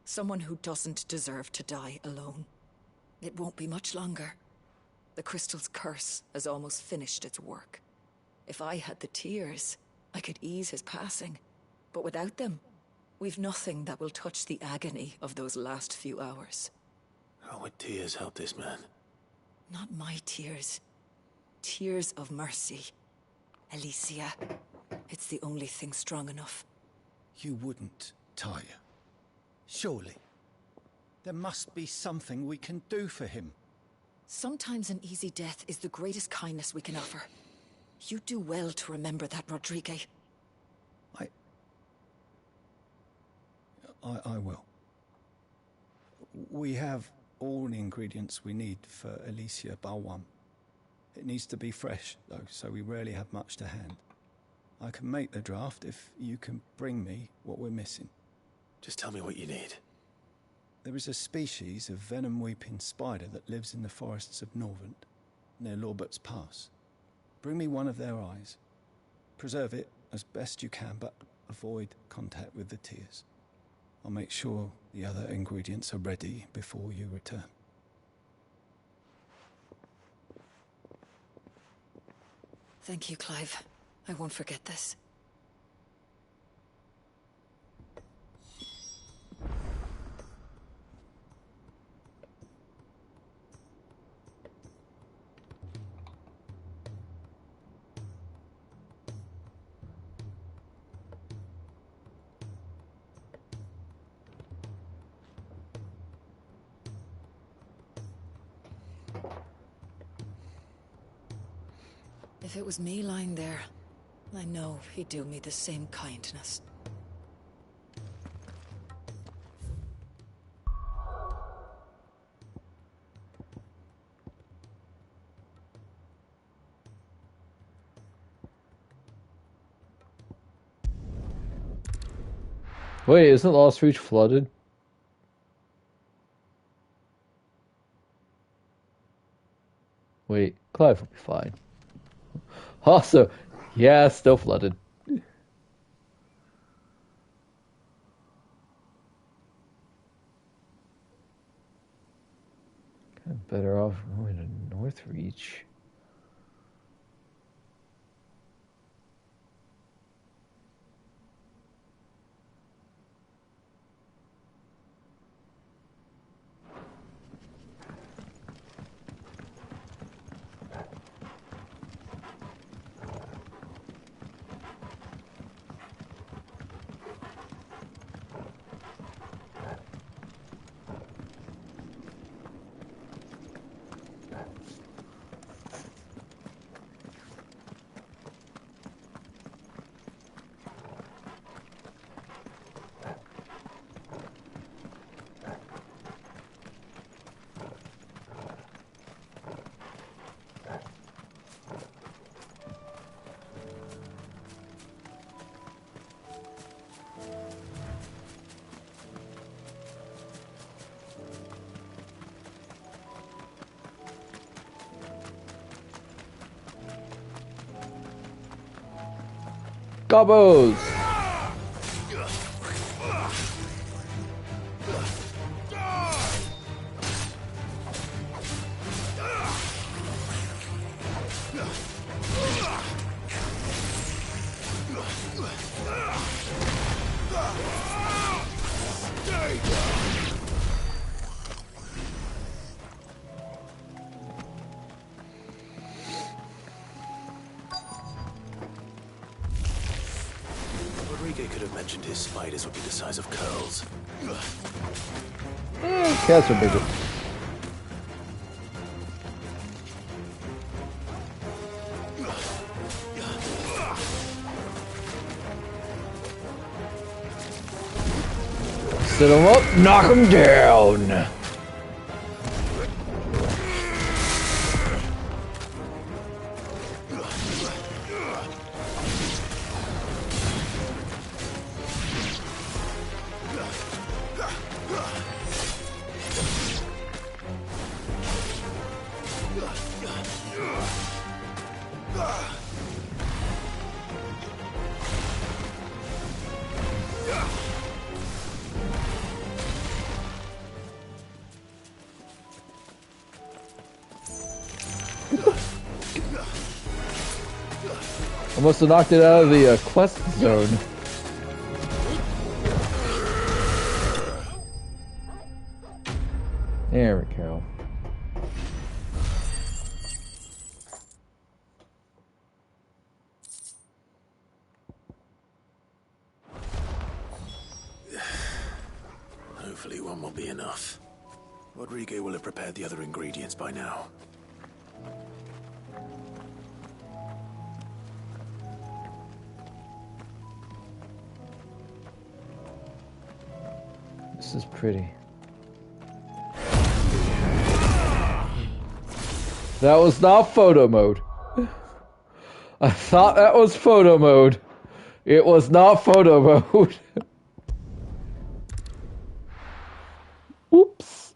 S6: Someone who doesn't deserve to die alone. It won't be much longer. The crystal's curse has almost finished its work. If I had the tears, I could ease his passing. But without them, we've nothing that will touch the agony of those last few hours.
S4: How would tears help this man?
S6: Not my tears. Tears of mercy. Alicia. It's the only thing strong enough.
S5: You wouldn't, Tyre. Surely. There must be something we can do for him.
S6: Sometimes an easy death is the greatest kindness we can offer. You do well to remember that, Rodrigue.
S5: I will. We have all the ingredients we need for Alicia Balwam. It needs to be fresh, though, so we rarely have much to hand. I can make the draft if you can bring me what we're missing.
S4: Just tell me what you need.
S5: There is a species of venom-weeping spider that lives in the forests of Norvent, near Lorbert's Pass. Bring me one of their eyes. Preserve it as best you can, but avoid contact with the tears. I'll make sure the other ingredients are ready before you return.
S6: Thank you, Clive. I won't forget this. If it was me lying there, I know he'd do me the same kindness.
S1: Wait, isn't Lost Reach flooded? Wait, Clive will be fine. Also, yeah, still flooded. Kind of better off going to North Reach. Gobos!
S4: Could have mentioned his spiders would be the size of curls.
S1: Cats are bigger. Set him up, knock him down. I must have knocked it out of the quest zone. There we go.
S4: Rodrigo will have prepared the other ingredients by now.
S1: This is pretty. That was not photo mode. I thought that was photo mode. It was not photo mode. Whoops.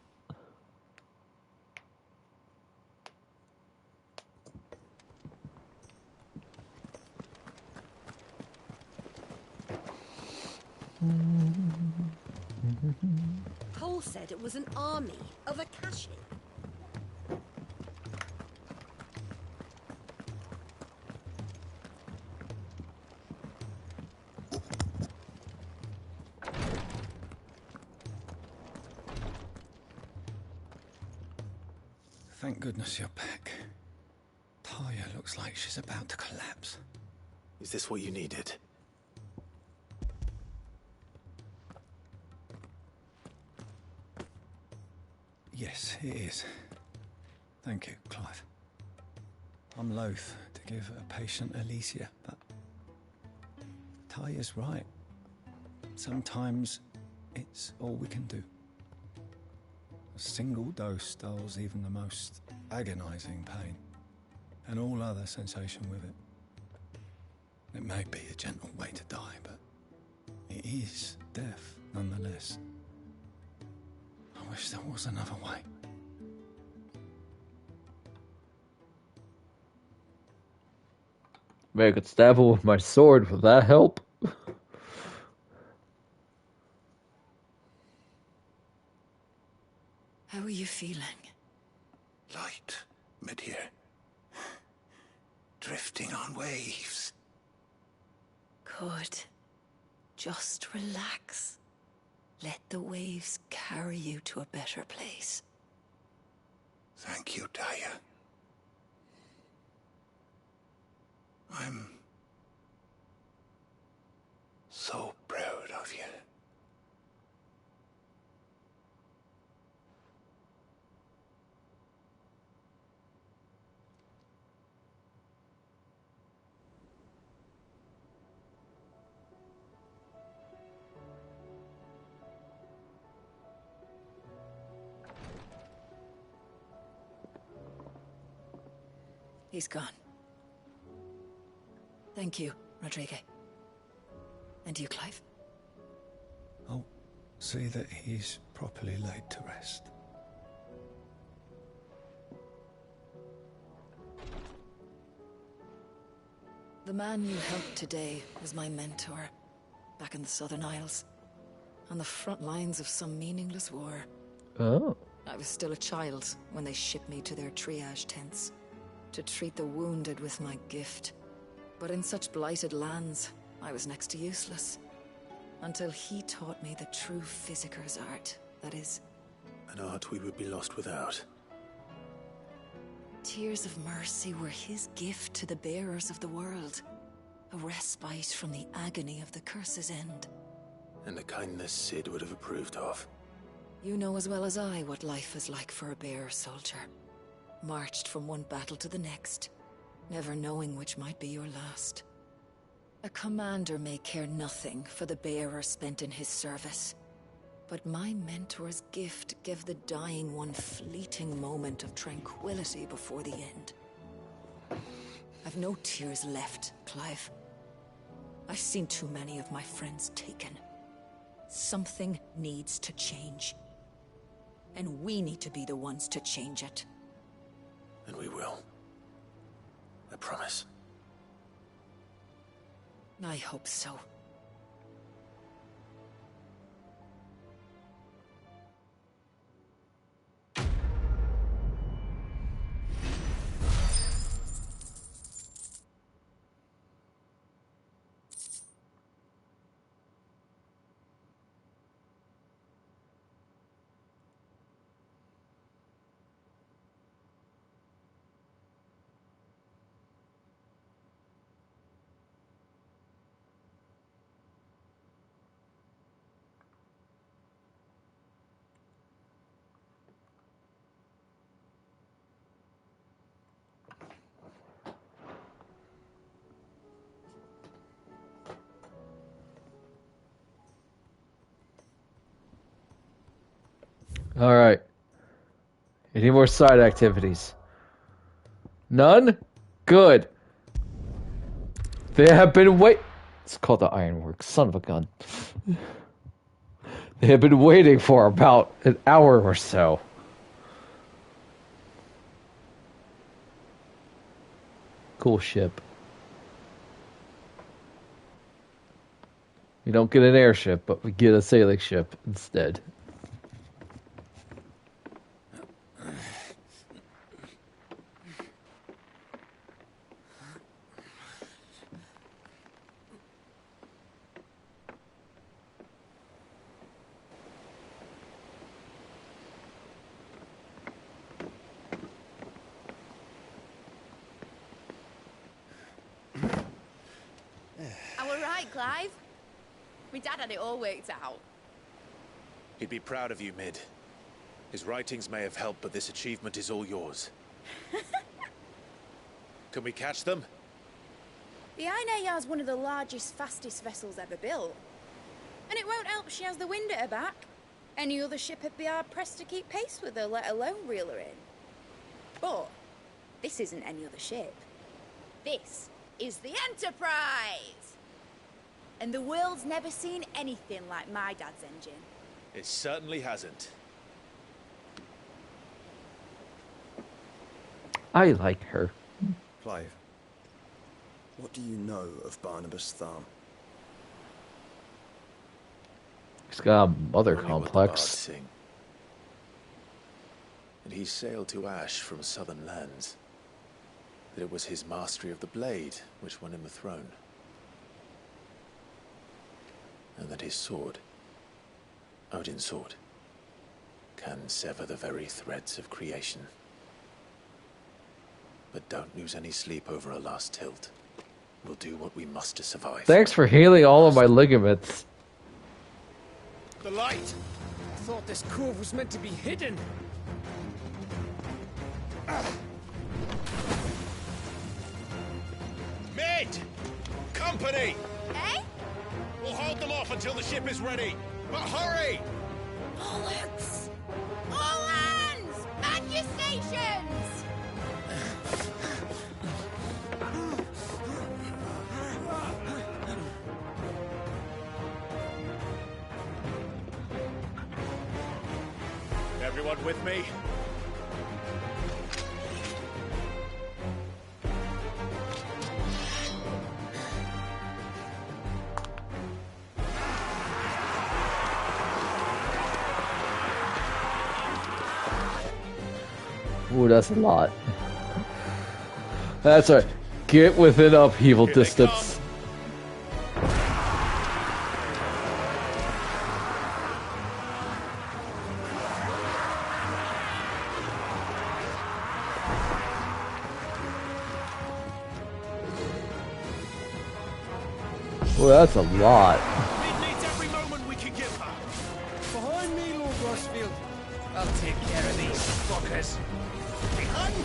S22: Cole said it was an army of Akashi.
S5: Thank goodness you're back. Taya looks like she's about to collapse.
S4: Is this what you needed?
S5: Yes, it is. Thank you, Clive. I'm loath to give a patient Alicia, but Taya's right. Sometimes it's all we can do. A single dose dulls even the most agonizing pain, and all other sensation with it. It may be a gentle way to die, but it is death nonetheless. I wish there was another way.
S1: Maybe I could stab her with my sword. Would that help?
S6: How are you feeling?
S19: Light, mid-here. Drifting on waves.
S6: Good. Just relax. Let the waves carry you to a better place.
S19: Thank you, Taya. I'm so proud of you.
S6: He's gone. Thank you, Rodrigo. And you, Clive?
S5: I'll see that he's properly laid to rest.
S6: The man you helped today was my mentor, back in the Southern Isles, on the front lines of some meaningless war.
S1: Oh.
S6: I was still a child when they shipped me to their triage tents, to treat the wounded with my gift. But in such blighted lands, I was next to useless. Until he taught me the true physicker's art, that is.
S4: An art we would be lost without.
S6: Tears of mercy were his gift to the bearers of the world. A respite from the agony of the curse's end.
S4: And a kindness Sid would have approved of.
S6: You know as well as I what life is like for a bearer soldier. Marched from one battle to the next, never knowing which might be your last. A commander may care nothing for the bearer spent in his service. But my mentor's gift gave the dying one fleeting moment of tranquility before the end. I've no tears left, Clive. I've seen too many of my friends taken. Something needs to change. And we need to be the ones to change it.
S4: And we will. I promise.
S6: I hope so.
S1: Alright. Any more side activities? None? Good. They have been It's called the Ironworks. Son of a gun. They have been waiting for about an hour or so. Cool ship. We don't get an airship, but we get a sailing ship instead.
S7: I were right, Clive. My dad had it all worked out.
S21: He'd be proud of you, Mid. His writings may have helped, but this achievement is all yours. Can we catch them?
S7: The Ainayar's one of the largest, fastest vessels ever built. And it won't help she has the wind at her back. Any other ship would be hard-pressed to keep pace with her, let alone reel her in. But this isn't any other ship. This is the Enterprise! And the world's never seen anything like my dad's engine.
S21: It certainly hasn't.
S1: I like her.
S5: Clive, what do you know of Barnabas Thumb?
S1: He's got a mother
S21: Only what the
S1: complex.
S21: bards sing. And he sailed to Ash from southern lands. That it was his mastery of the blade which won him the throne. And that his sword, Odin's sword, can sever the very threads of creation. But don't lose any sleep over a last tilt. We'll do what we must to survive.
S1: Thanks for healing all of my ligaments.
S17: The light! I thought this cove was meant to be hidden.
S14: Mid! Company!
S7: Eh?
S14: We'll hold them off until the ship is ready. But hurry!
S7: Bullets! All hands! Man your stations!
S21: Everyone with me?
S1: Ooh, that's a lot. That's right. Get within upheaval distance. Well, that's a lot.
S14: Mid needs every moment we can give her.
S17: Behind me, Lord Rossfield. I'll take care of these fuckers.
S14: Behind you!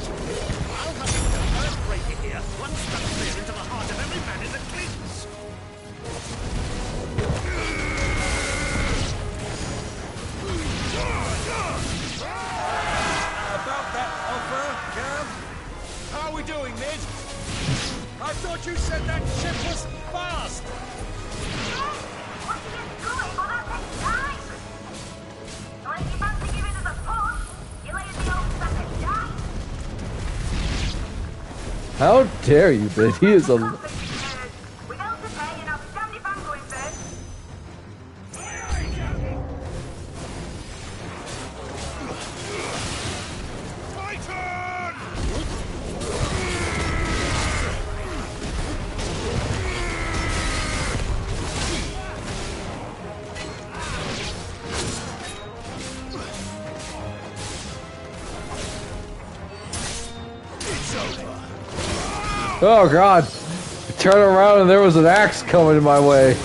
S14: I'll have you the first breaker here. One step clear into the heart of every man in the Cleats.
S17: About that offer, Gav?
S14: How are we doing, Mid?
S17: I thought you said that ship was fast!
S1: How dare you, Ben? He is a... Oh god! I turned around and there was an axe coming my way.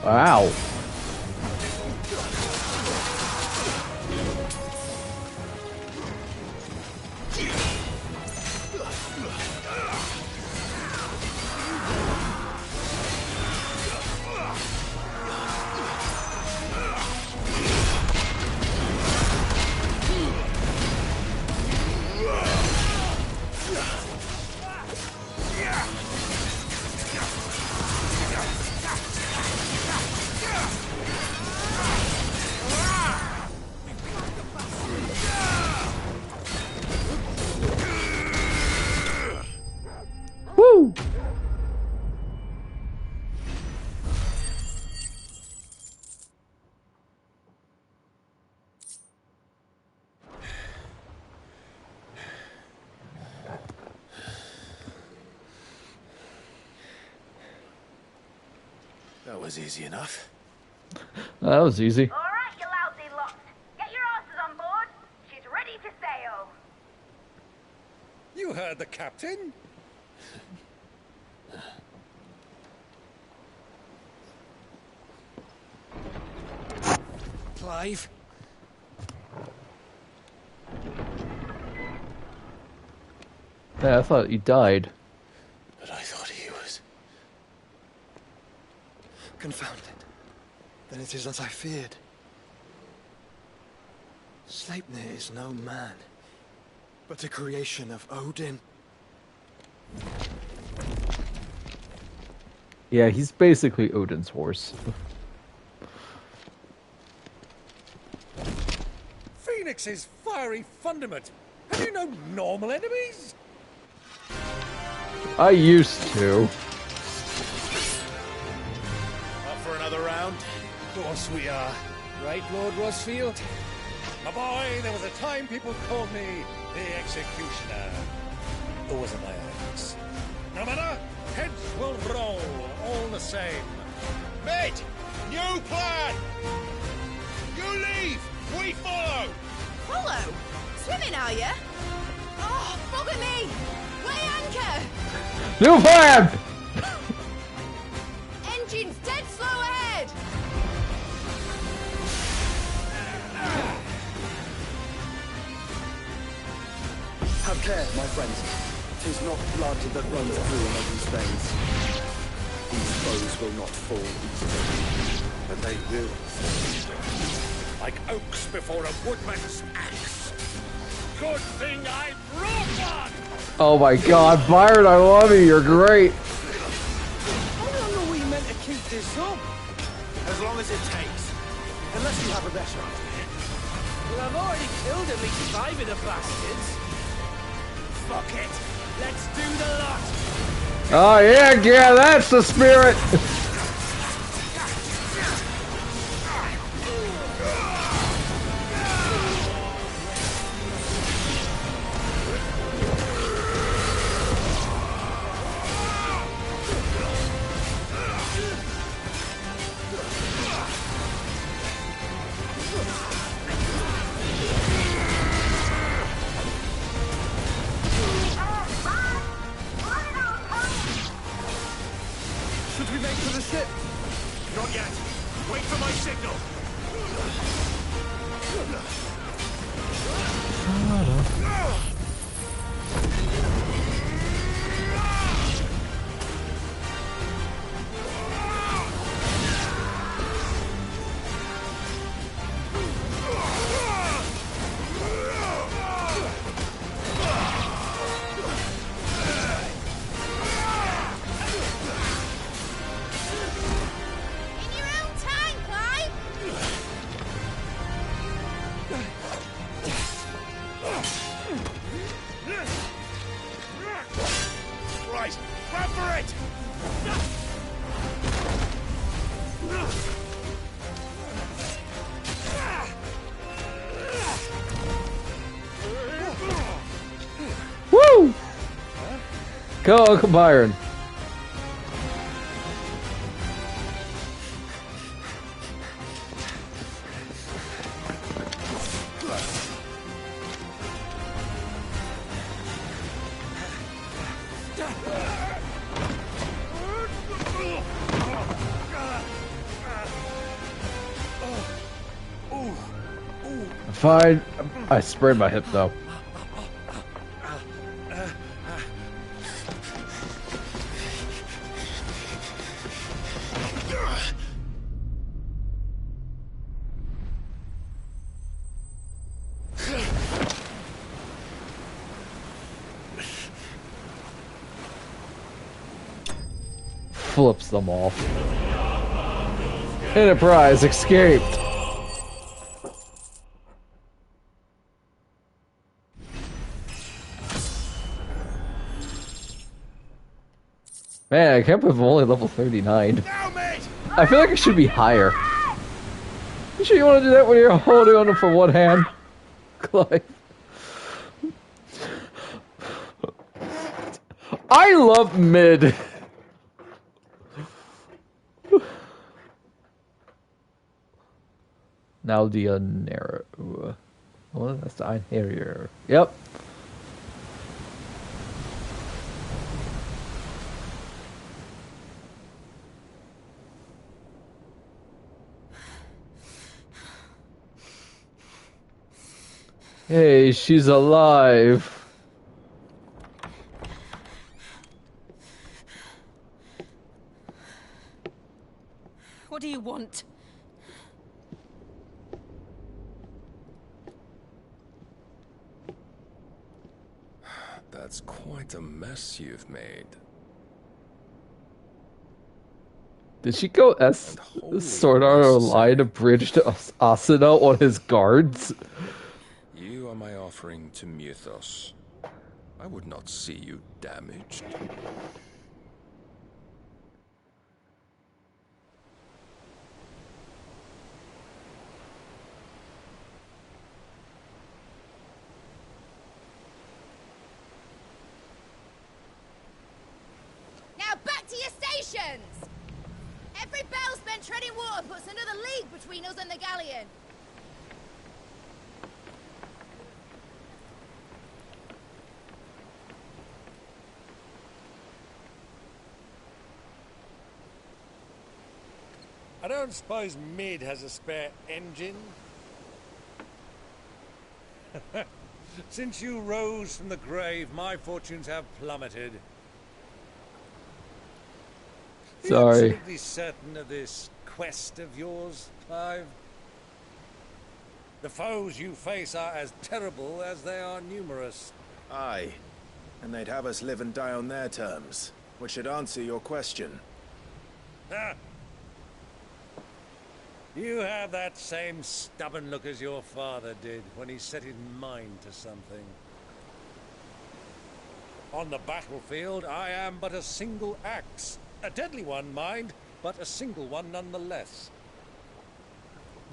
S1: Wow. Woo!
S4: That was easy enough.
S1: That was easy.
S10: All right, you lousy lot. Get your asses on board. She's ready to sail.
S19: You heard the captain?
S17: Clive?
S1: Yeah, I thought he died.
S4: But I thought he was...
S20: Confound it. Then it is as I feared. Sleipnir is no man, but a creation of Odin.
S1: Yeah, he's basically Odin's horse.
S19: Phoenix's fiery fundament. Have you no normal enemies?
S1: I used to.
S14: Up for another round?
S19: Of course we are. Right, Lord Rosfield? My boy, there was a time people called me the Executioner. Or was it my axe? No matter, heads will roll all the same.
S14: Mate! New plan! You leave! We follow!
S7: Follow? Swimming, are you? Oh, bugger me! Weigh anchor!
S1: New plan!
S7: Engine's dead slow ahead!
S20: Have care, my friends. 'Tis not blood that runs through Odin's veins. These foes will not fall easily, but they will.
S14: Like oaks before a woodman's axe. Good thing I brought one!
S1: Oh my god, Byron, I love you, you're great.
S17: How long are we meant to keep this up?
S16: As long as it takes. Unless you have a better idea.
S17: Well, I've already killed at least 5 of the bastards. Fuck it. Let's do the lot.
S1: Oh yeah, that's the spirit.
S14: Should we make for the ship? Not yet. Wait for my signal.
S7: In your own time, Clive!
S14: Right, run for it!
S1: Woo! Go, Uncle Byron. fine. I sprained my hip though. Flips them off. Enterprise escaped. Man, I can't believe I'm only level 39. I feel like I should be higher. You sure you want to do that when you're holding on for one hand? Clive. I love mid. Now the narrow. Well, that's the interior. Yep. Hey, she's alive.
S22: What do you want?
S2: That's quite a mess you've made.
S1: Did she go Sword Art Online to bridge to Asuna on his guards?
S2: You are my offering to Mythos. I would not see you damaged.
S7: Now back to your stations! Every bell spent treading water puts another league between us and the galleon.
S19: I don't suppose Mid has a spare engine? Since you rose from the grave, my fortunes have plummeted. Are you
S1: Sorry.
S19: absolutely certain of this quest of yours, Clive? The foes you face are as terrible as they are numerous.
S16: Aye. And they'd have us live and die on their terms, which should answer your question.
S19: Ah. You have that same stubborn look as your father did when he set his mind to something. On the battlefield, I am but a single axe. A deadly one, mind, but a single one nonetheless.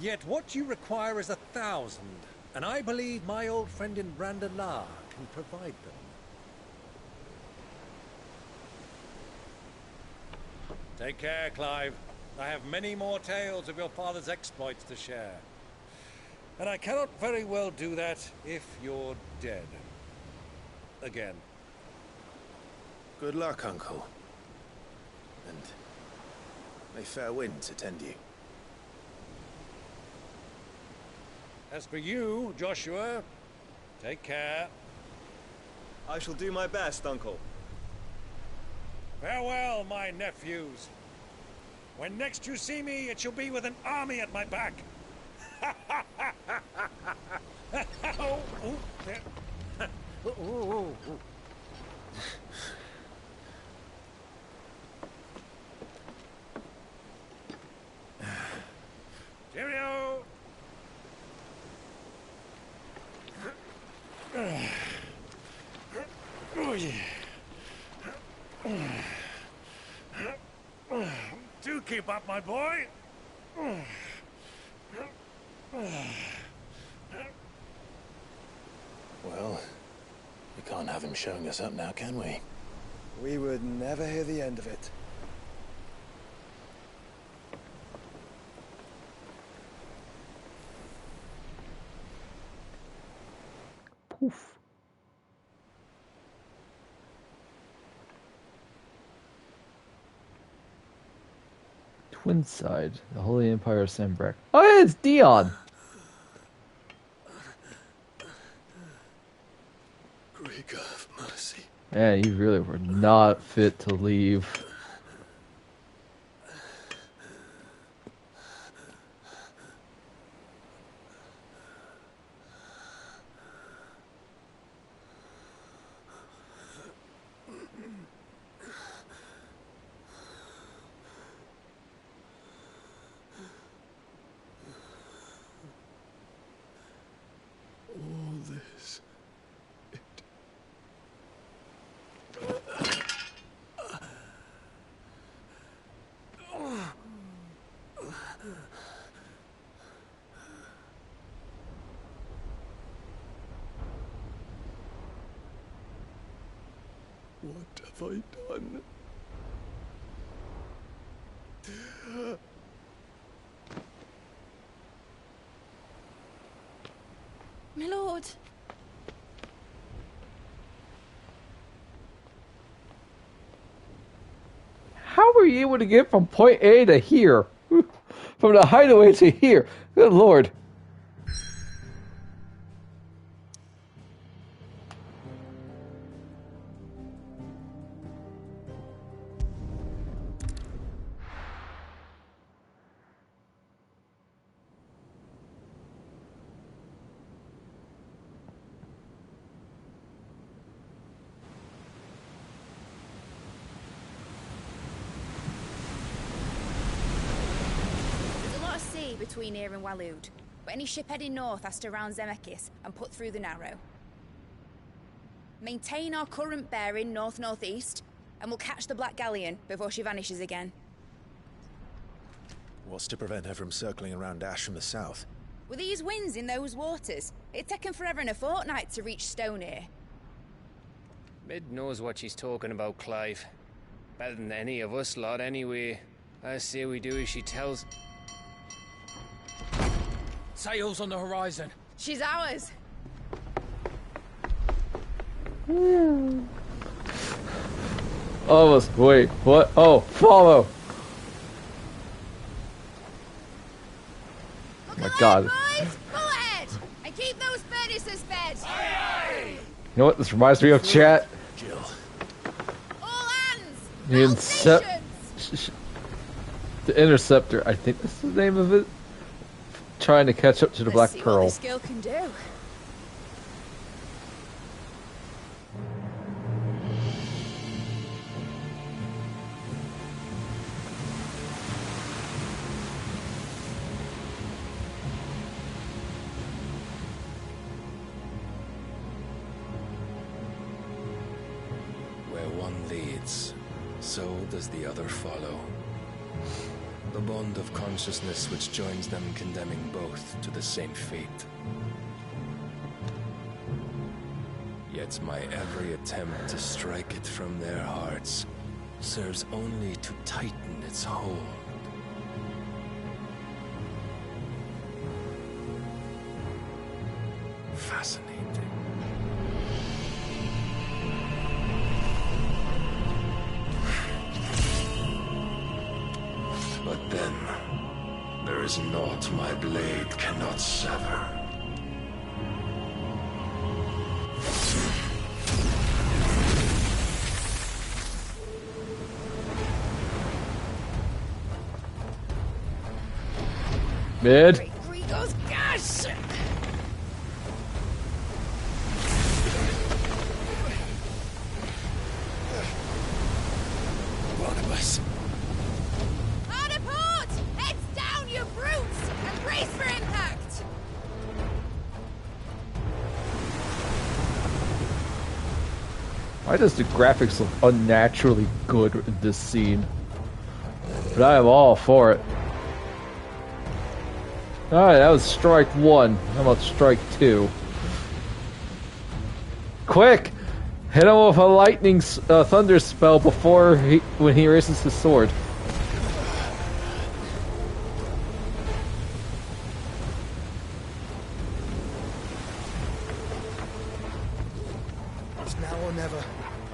S19: Yet what you require is 1,000, and I believe my old friend in Brandalar can provide them. Take care, Clive. I have many more tales of your father's exploits to share. And I cannot very well do that if you're dead. Again.
S16: Good luck, Uncle. And may fair winds attend you.
S19: As for you, Joshua, take care.
S3: I shall do my best, Uncle.
S19: Farewell, my nephews. When next you see me, it shall be with an army at my back. Oh, oh, yeah. Oh, oh, oh. Cheerio! Oh, yeah. Do keep up, my boy.
S4: Well, we can't have him showing us up now, can we?
S20: We would never hear the end of it.
S1: Poof. Twin Side, the Holy Empire of Sandbreck. Oh, yeah, it's Dion. Man, you really were not fit to leave.
S12: All this. What have I done?
S7: My lord.
S1: How were you able to get from point A to here? From the hideaway to here? Good lord.
S7: There's a lot of sea between here and Waloed, but any ship heading north has to round Zemeckis and put through the Narrow. Maintain our current bearing north-northeast, and we'll catch the Black Galleon before she vanishes again.
S4: What's to prevent her from circling around Ash from the south?
S7: With these winds in those waters, it'd take 'em forever and a fortnight to reach Stonehere.
S8: Mid knows what she's talking about, Clive. Better than any of us lot, anyway. I say we do as she tells.
S17: Sails on the horizon.
S7: She's ours.
S1: Almost. Wait, what? Oh, follow. Oh my god.
S7: Boys, pull ahead and keep those furnaces fed.
S1: You know what this reminds me of, chat?
S4: Jill.
S7: All hands.
S1: The Interceptor, I think that's the name of it. Trying to catch up to the Black
S7: See
S1: Pearl.
S7: what this girl can do.
S2: Where one leads, so does the other follow. The bond of consciousness which joins them condemning both to the same fate. Yet my every attempt to strike it from their hearts serves only to tighten its hold. Fascinating. But then, there is naught my blade cannot sever.
S1: Mid.
S7: Grigos, gosh!
S4: Barnabas.
S7: Hard port! Heads down, you brutes! And brace for impact!
S1: Why does the graphics look unnaturally good in this scene? But I am all for it. Alright, that was strike one. How about strike two? Quick! Hit him with a lightning thunder spell before when he raises his sword.
S4: It's now or never.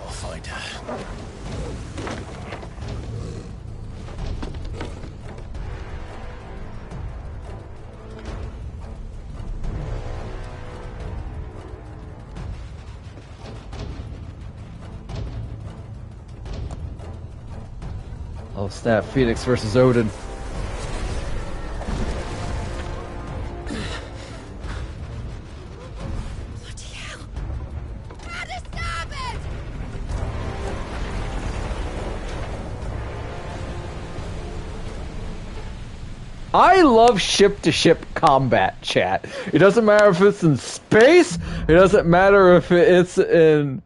S4: I'll find her.
S1: Oh snap, Phoenix versus Odin. I love ship-to-ship combat, chat. It doesn't matter if it's in space. It doesn't matter if it's in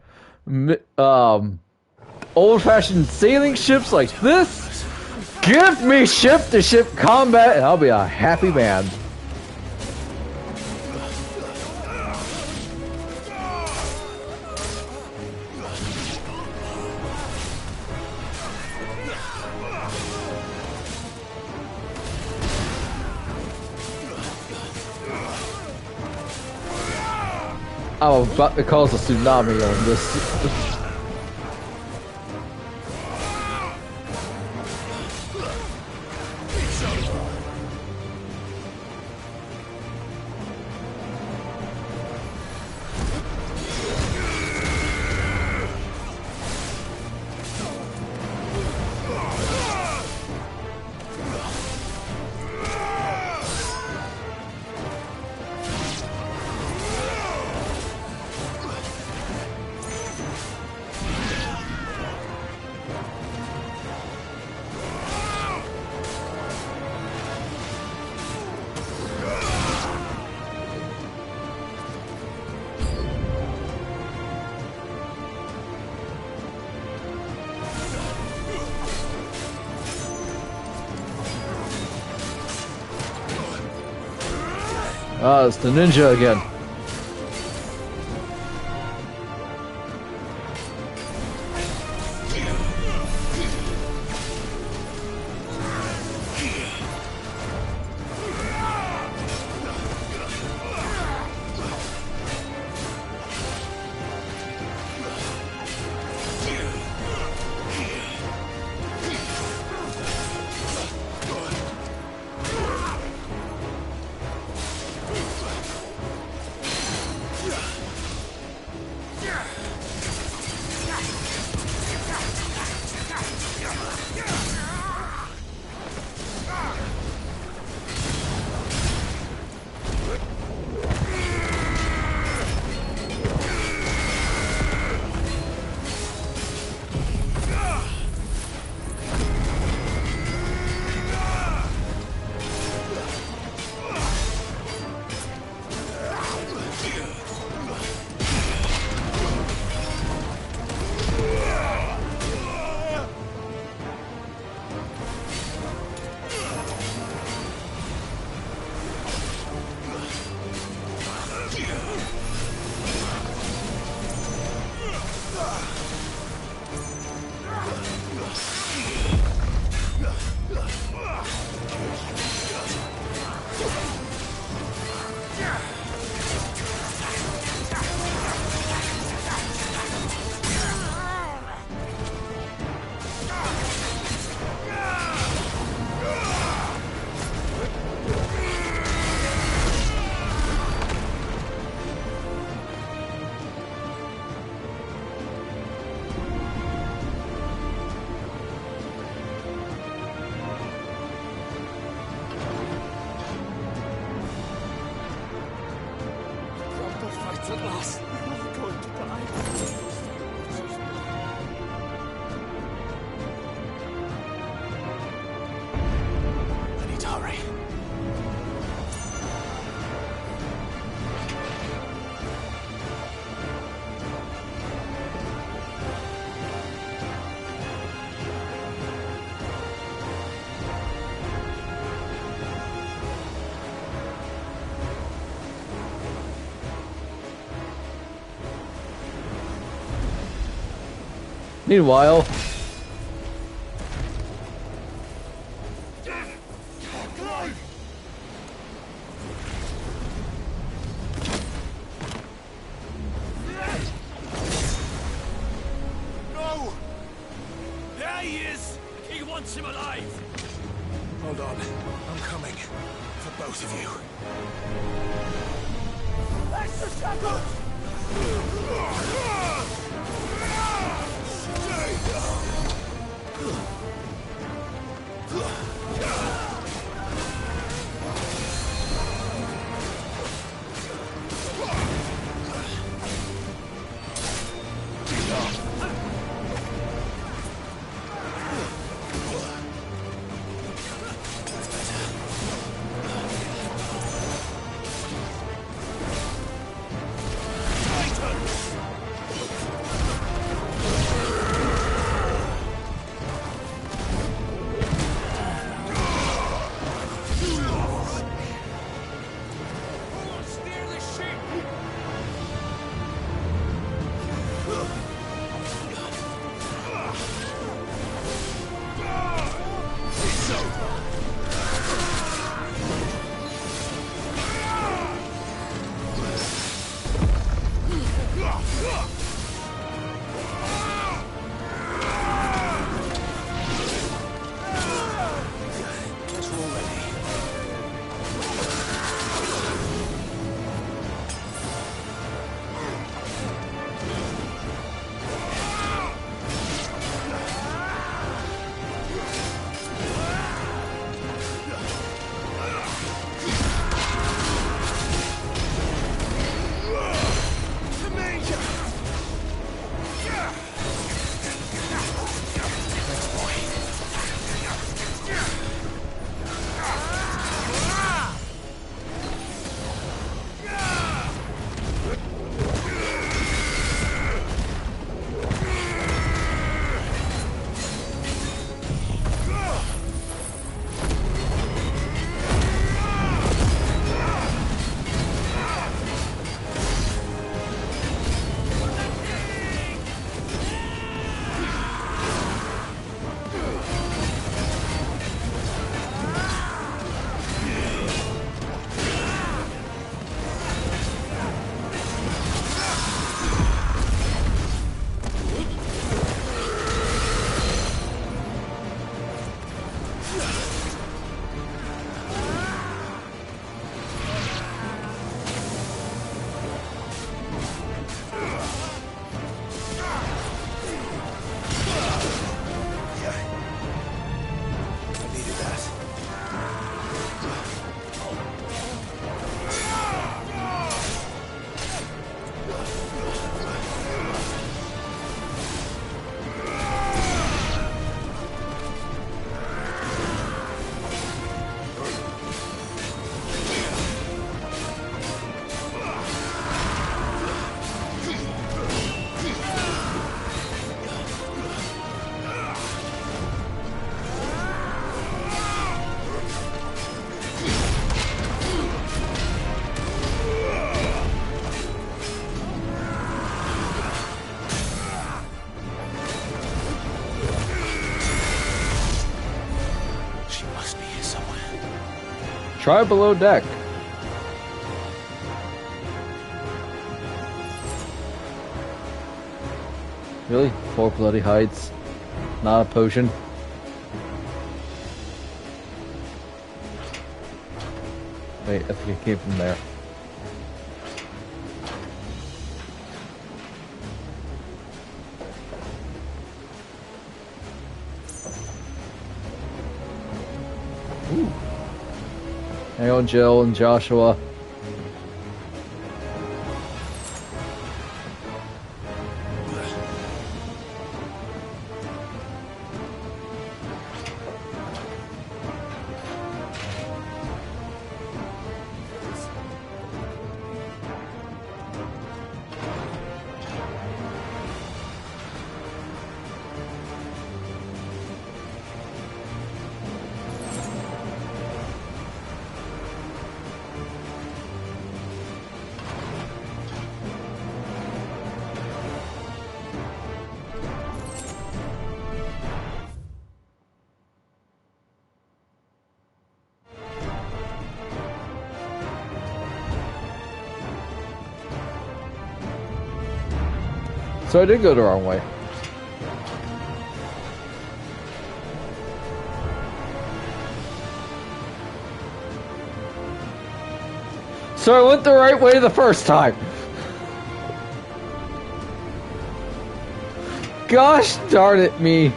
S1: old-fashioned sailing ships like this. Give me ship-to-ship combat, and I'll be a happy man. I'm about to cause a tsunami on this. Ah, it's the ninja again. Meanwhile,
S14: No! There he is! He wants him alive!
S19: Hold on. I'm coming. For both of you.
S14: Extra shackles!
S1: Try below deck. Really? 4 bloody hides? Not a potion? Wait, I think it came from there. Ooh. Hang on, Jill and Joshua. So I did go the wrong way. So I went the right way the first time. Gosh darn it, me.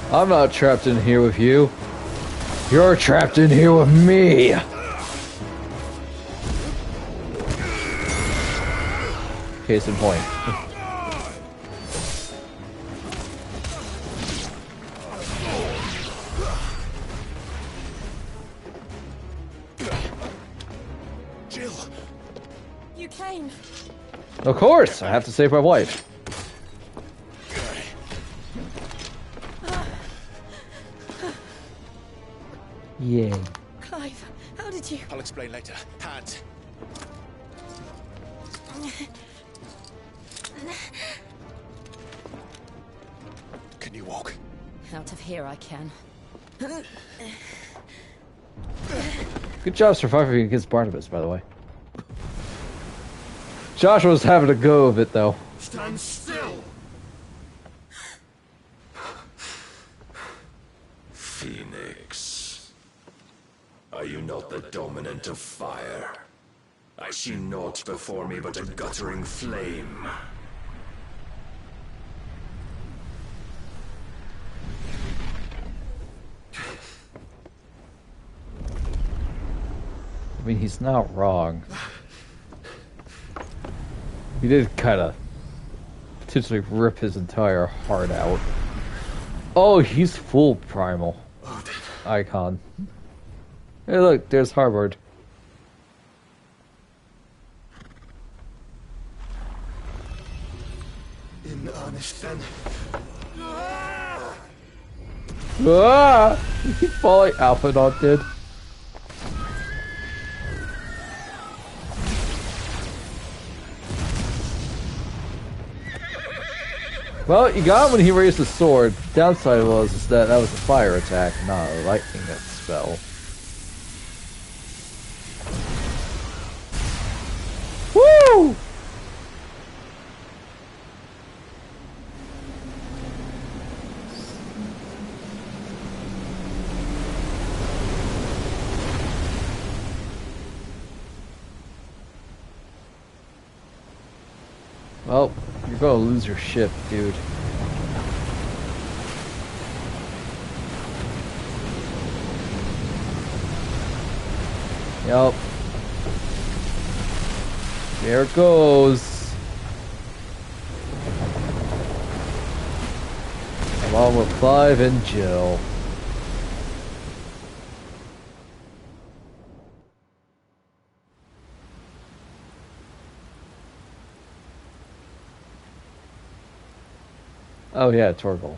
S1: I'm not trapped in here with you. You're trapped in here with me. Case in point.
S10: Jill! You came.
S1: Of course, I have to save my wife. Yay.
S10: Clive, how did you...
S4: I'll explain later. Hands. Can you walk?
S22: Out of here I can.
S1: Good job surviving against Barnabas, by the way. Joshua was having a go of it, though.
S10: Stand still!
S2: Phoenix. Are you not the dominant of fire? I see naught before me but a guttering flame.
S1: I mean, he's not wrong. He did kind of potentially rip his entire heart out. Oh, he's full primal. Icon. Hey, look, there's Harvard.
S10: In earnest, then.
S1: Ah! He falling Alpha Dog did. Well, you got him when he raised the sword. Downside was that was a fire attack, not a lightning spell. Woo! Well, you're gonna lose your ship, dude. Yep. There it goes. Along with Clive and Jill. Oh yeah, Torgal.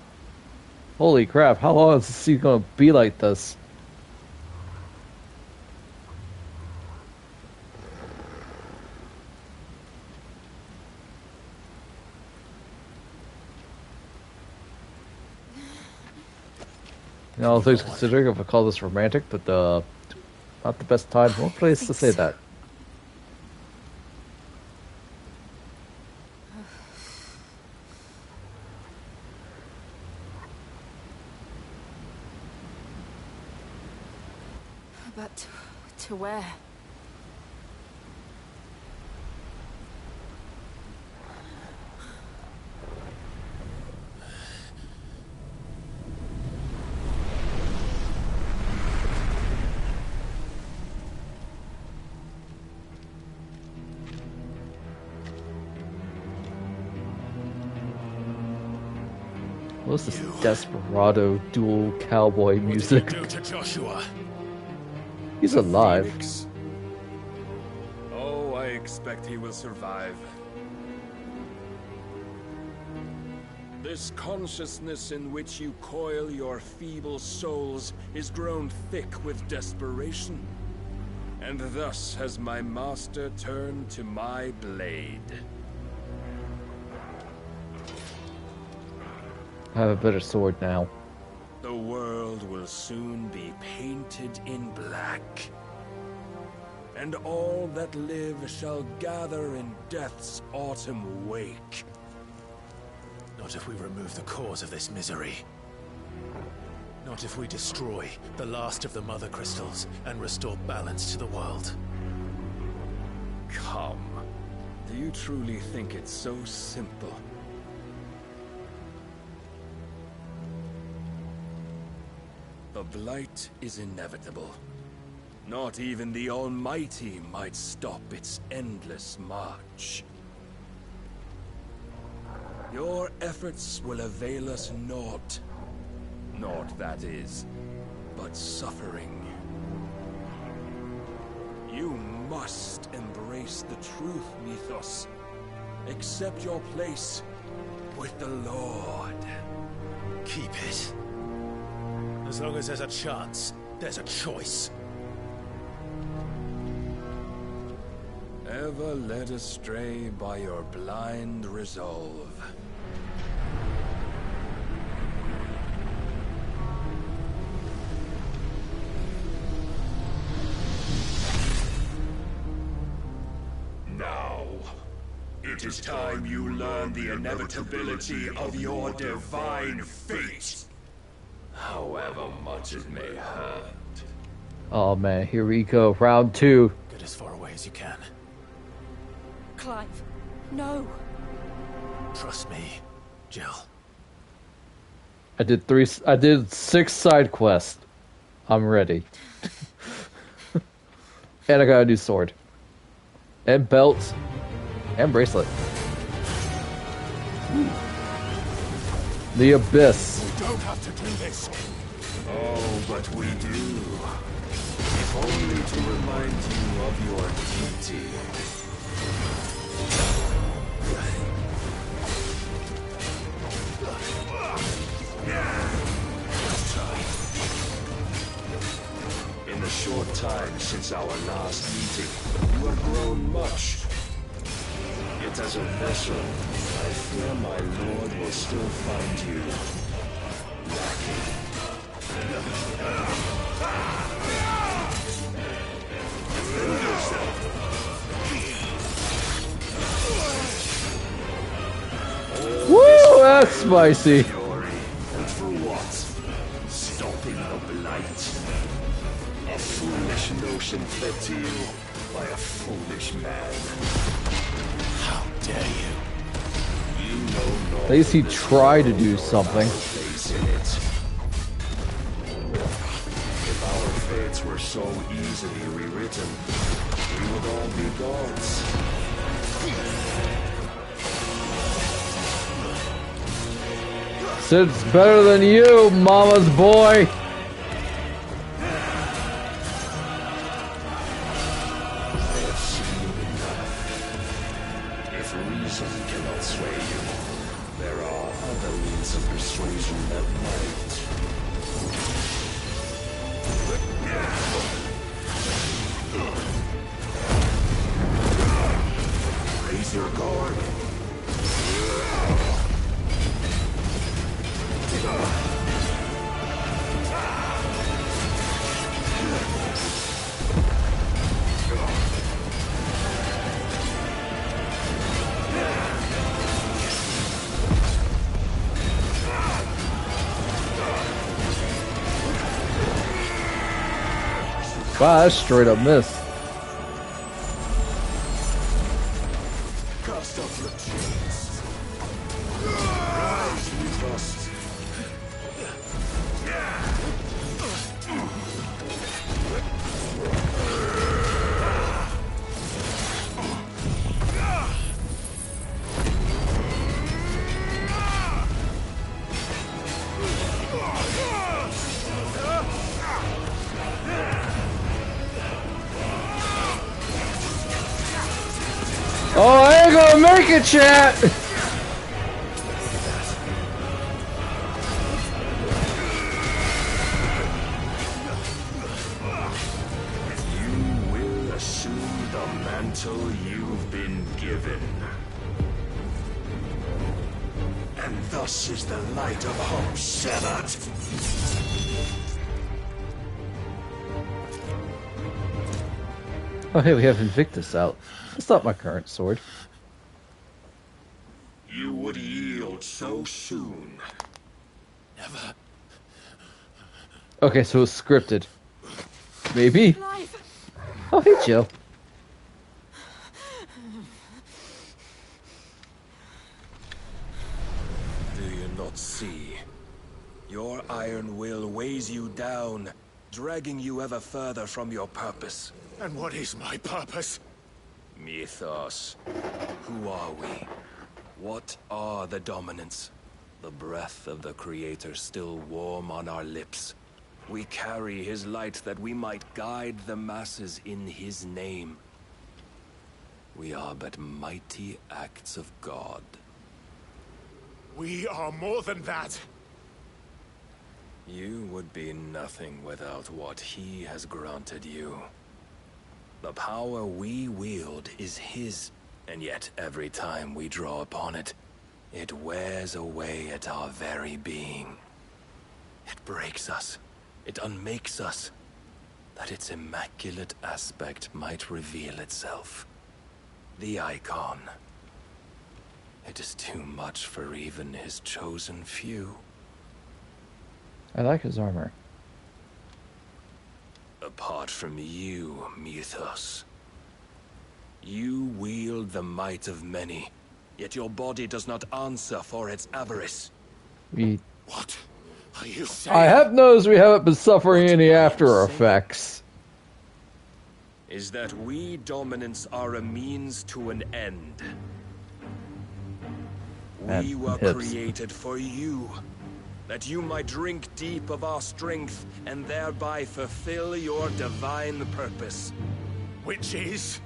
S1: Holy crap, how long is this gonna be like this? You know, all things considering, if I call this romantic, but not the best time or place to say that.
S6: But to where?
S1: What's this desperado dual cowboy music?
S2: Do to Joshua.
S1: He's alive.
S2: Phoenix. Oh, I expect he will survive. This consciousness in which you coil your feeble souls is grown thick with desperation. And thus has my master turned to my blade.
S1: I have a better sword now.
S2: The world will soon be painted in black. And all that live shall gather in death's autumn wake.
S4: Not if we remove the cause of this misery. Not if we destroy the last of the Mother Crystals and restore balance to the world.
S2: Come. Do you truly think it's so simple? The blight is inevitable. Not even the Almighty might stop its endless march. Your efforts will avail us naught. Naught, that is, but suffering. You must embrace the truth, Mythos. Accept your place with the Lord.
S4: Keep it. As long as there's a chance, there's a choice.
S2: Ever led astray by your blind resolve.
S14: Now, it is time you learn the inevitability of your divine fate. However much it may hurt.
S1: Oh man, here we go. Round 2.
S4: Get as far away as you can.
S6: Clive, no.
S4: Trust me, Jill.
S1: I did 6 side quests. I'm ready. And I got a new sword. And belt. And bracelet. The Abyss.
S14: We don't have to do this. Oh, but we do.
S2: If only to remind you of your duty. In the short time since our last meeting, you have grown much. Yet as a vessel, I fear my lord will still find you lacking.
S1: Woo, that's spicy.
S14: And for what? Stopping the blight. A foolish notion fed to you by a foolish man. How dare you? You know not.
S1: At least he tried to do something.
S2: Face in it. If our fates were so easily rewritten, we would all be gods.
S1: Sid's better than you, mama's boy.
S2: If reason cannot sway you, there are other reasons.
S1: Wow, that's straight up miss.
S14: Cast off your chains. Rise, Mythos.
S1: Oh, I ain't gonna make it, chat!
S2: You will assume the mantle you've been given. And thus is the light of hope severed.
S1: Oh, hey, we have Invictus out. That's not my current sword.
S2: You would yield so soon.
S4: Never.
S1: Okay, so it's scripted. Maybe? Oh, hey, Jill.
S14: Do you not see? Your iron will weighs you down, dragging you ever further from your purpose.
S4: And what is my purpose?
S14: Mythos. Who are we? What are the dominants? The breath of the Creator still warm on our lips. We carry his light that we might guide the masses in his name. We are but mighty acts of God.
S4: We are more than that.
S14: You would be nothing without what he has granted you. The power we wield is his, and yet every time we draw upon it, it wears away at our very being. It breaks us. It unmakes us, that its immaculate aspect might reveal itself. The icon. It is too much for even his chosen few.
S1: I like his armor.
S14: Apart from you, Mythos. You wield the might of many, yet your body does not answer for its avarice.
S4: What are you saying?
S1: I have noticed we haven't been suffering any after effects.
S14: Is that we dominants are a means to an end. We were created for you, that you might drink deep of our strength and thereby fulfill your divine purpose.
S4: Which is?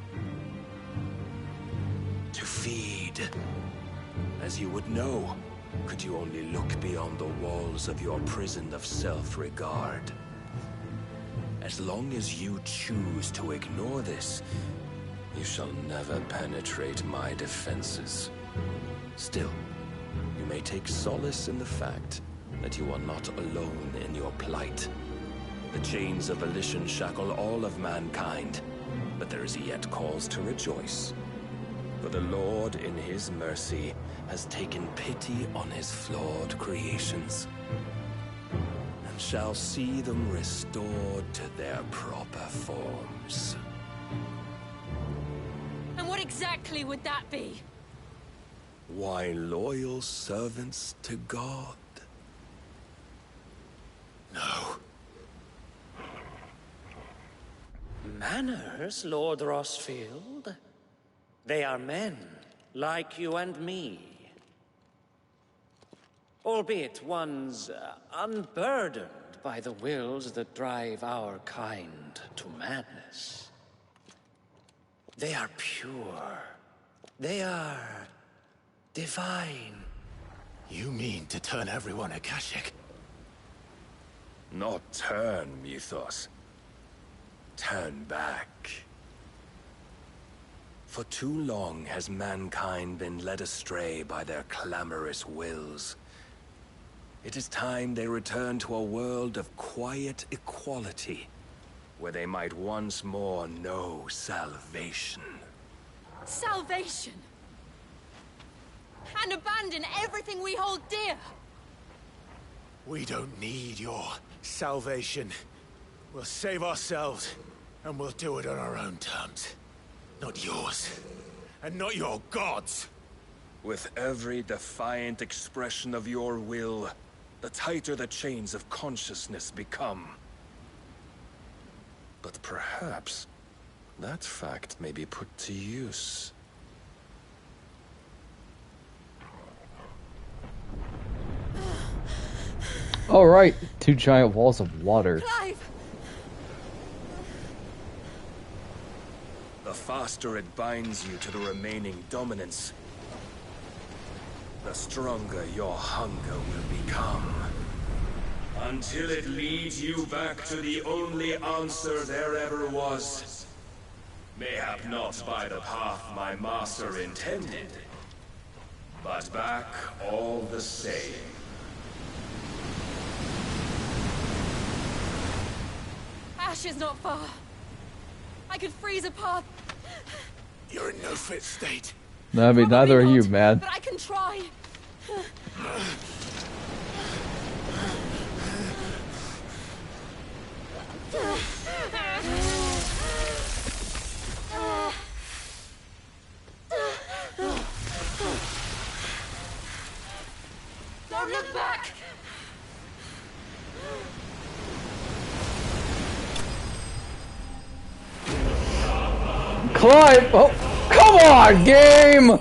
S14: To feed. As you would know, could you only look beyond the walls of your prison of self-regard. As long as you choose to ignore this, you shall never penetrate my defenses. Still, you may take solace in the fact that you are not alone in your plight. The chains of volition shackle all of mankind, but there is yet cause to rejoice. For the Lord, in his mercy, has taken pity on his flawed creations, and shall see them restored to their proper forms.
S22: And what exactly would that be?
S14: Why, loyal servants to God.
S4: No.
S9: Manners, Lord Rossfield? They are men, like you and me. Albeit ones unburdened by the wills that drive our kind to madness. They are pure. They are divine.
S4: You mean to turn everyone Akashic?
S14: Not turn, Mythos. Turn back. For too long has mankind been led astray by their clamorous wills. It is time they return to a world of quiet equality, where they might once more know salvation.
S22: Salvation! And abandon everything we hold dear!
S4: We don't need your salvation. We'll save ourselves. And we'll do it on our own terms. Not yours. And not your gods.
S2: With every defiant expression of your will, the tighter the chains of consciousness become. But perhaps that fact may be put to use.
S1: All right, 2 giant walls of water.
S22: Clive!
S2: The faster it binds you to the remaining dominance, the stronger your hunger will become. Until it leads you back to the only answer there ever was. Mayhap not by the path my master intended, but back all the same.
S22: Ash is not far. I could freeze a path.
S4: You're in no fit state.
S1: No, I mean, neither are you, man.
S22: But I can try. Don't look back.
S1: Clive! Oh, come on, game!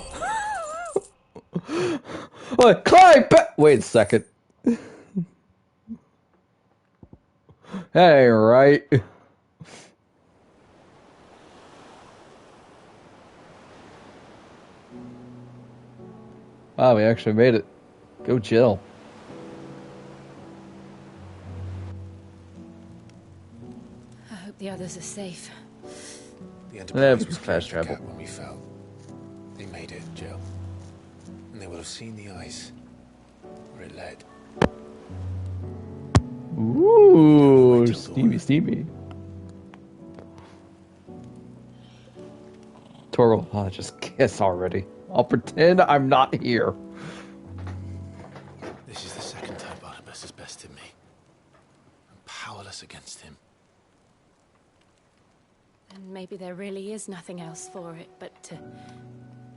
S1: What, Clive? Wait a second. Hey, right. Wow, we actually made it. Go Jill.
S22: I hope the others are safe.
S4: The
S1: Yeah,
S4: Enterprise
S1: it was fast travel.
S4: when we fell. They made it, Jill. And they will have seen the ice where it led.
S1: Ooh, steamy, steamy. Toro, just kiss already. I'll pretend I'm not here.
S4: This is the second time Barnabas has bested me. I'm powerless against him.
S22: And maybe there really is nothing else for it but to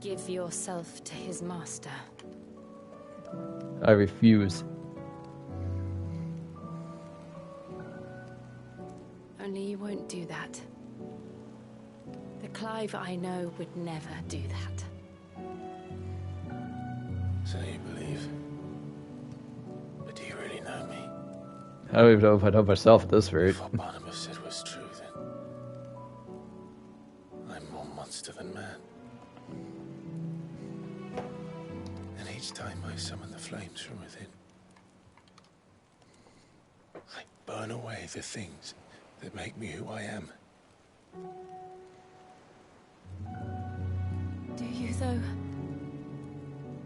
S22: give yourself to his master.
S1: I refuse.
S22: Only you won't do that. The Clive I know would never do that.
S4: So you believe? But do you really know me?
S1: I don't even know if I know myself at this rate.
S4: If what Barnabas said was true, then I'm more monster than man. And each time I summon the flames from within, I burn away the things that make me who I am.
S22: Do you, though?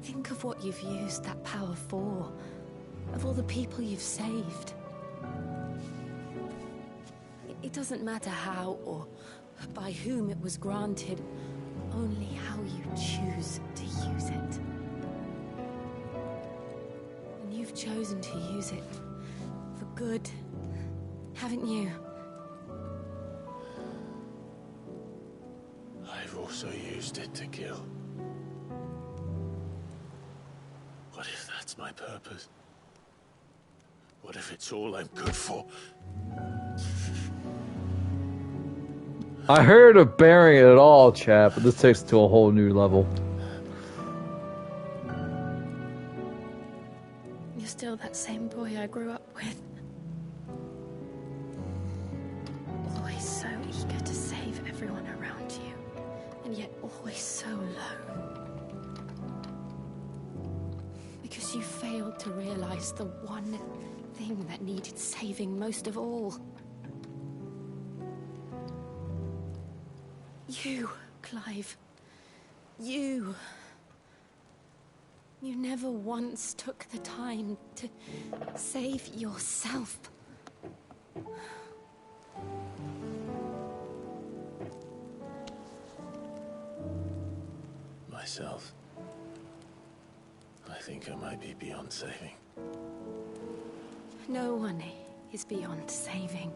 S22: Think of what you've used that power for. Of all the people you've saved. It doesn't matter how or by whom it was granted, only how you choose to use it. And you've chosen to use it for good, haven't you?
S4: I've also used it to kill. What if that's my purpose? What if it's all I'm good for?
S1: I heard of bearing it all, chap, but this takes it to a whole new level.
S22: You're still that same boy I grew up with. Always so eager to save everyone around you, and yet always so low. Because you failed to realize the one thing that needed saving most of all. You, Clive. You. You never once took the time to save yourself.
S4: Myself. I think I might be beyond saving.
S22: No one is beyond saving.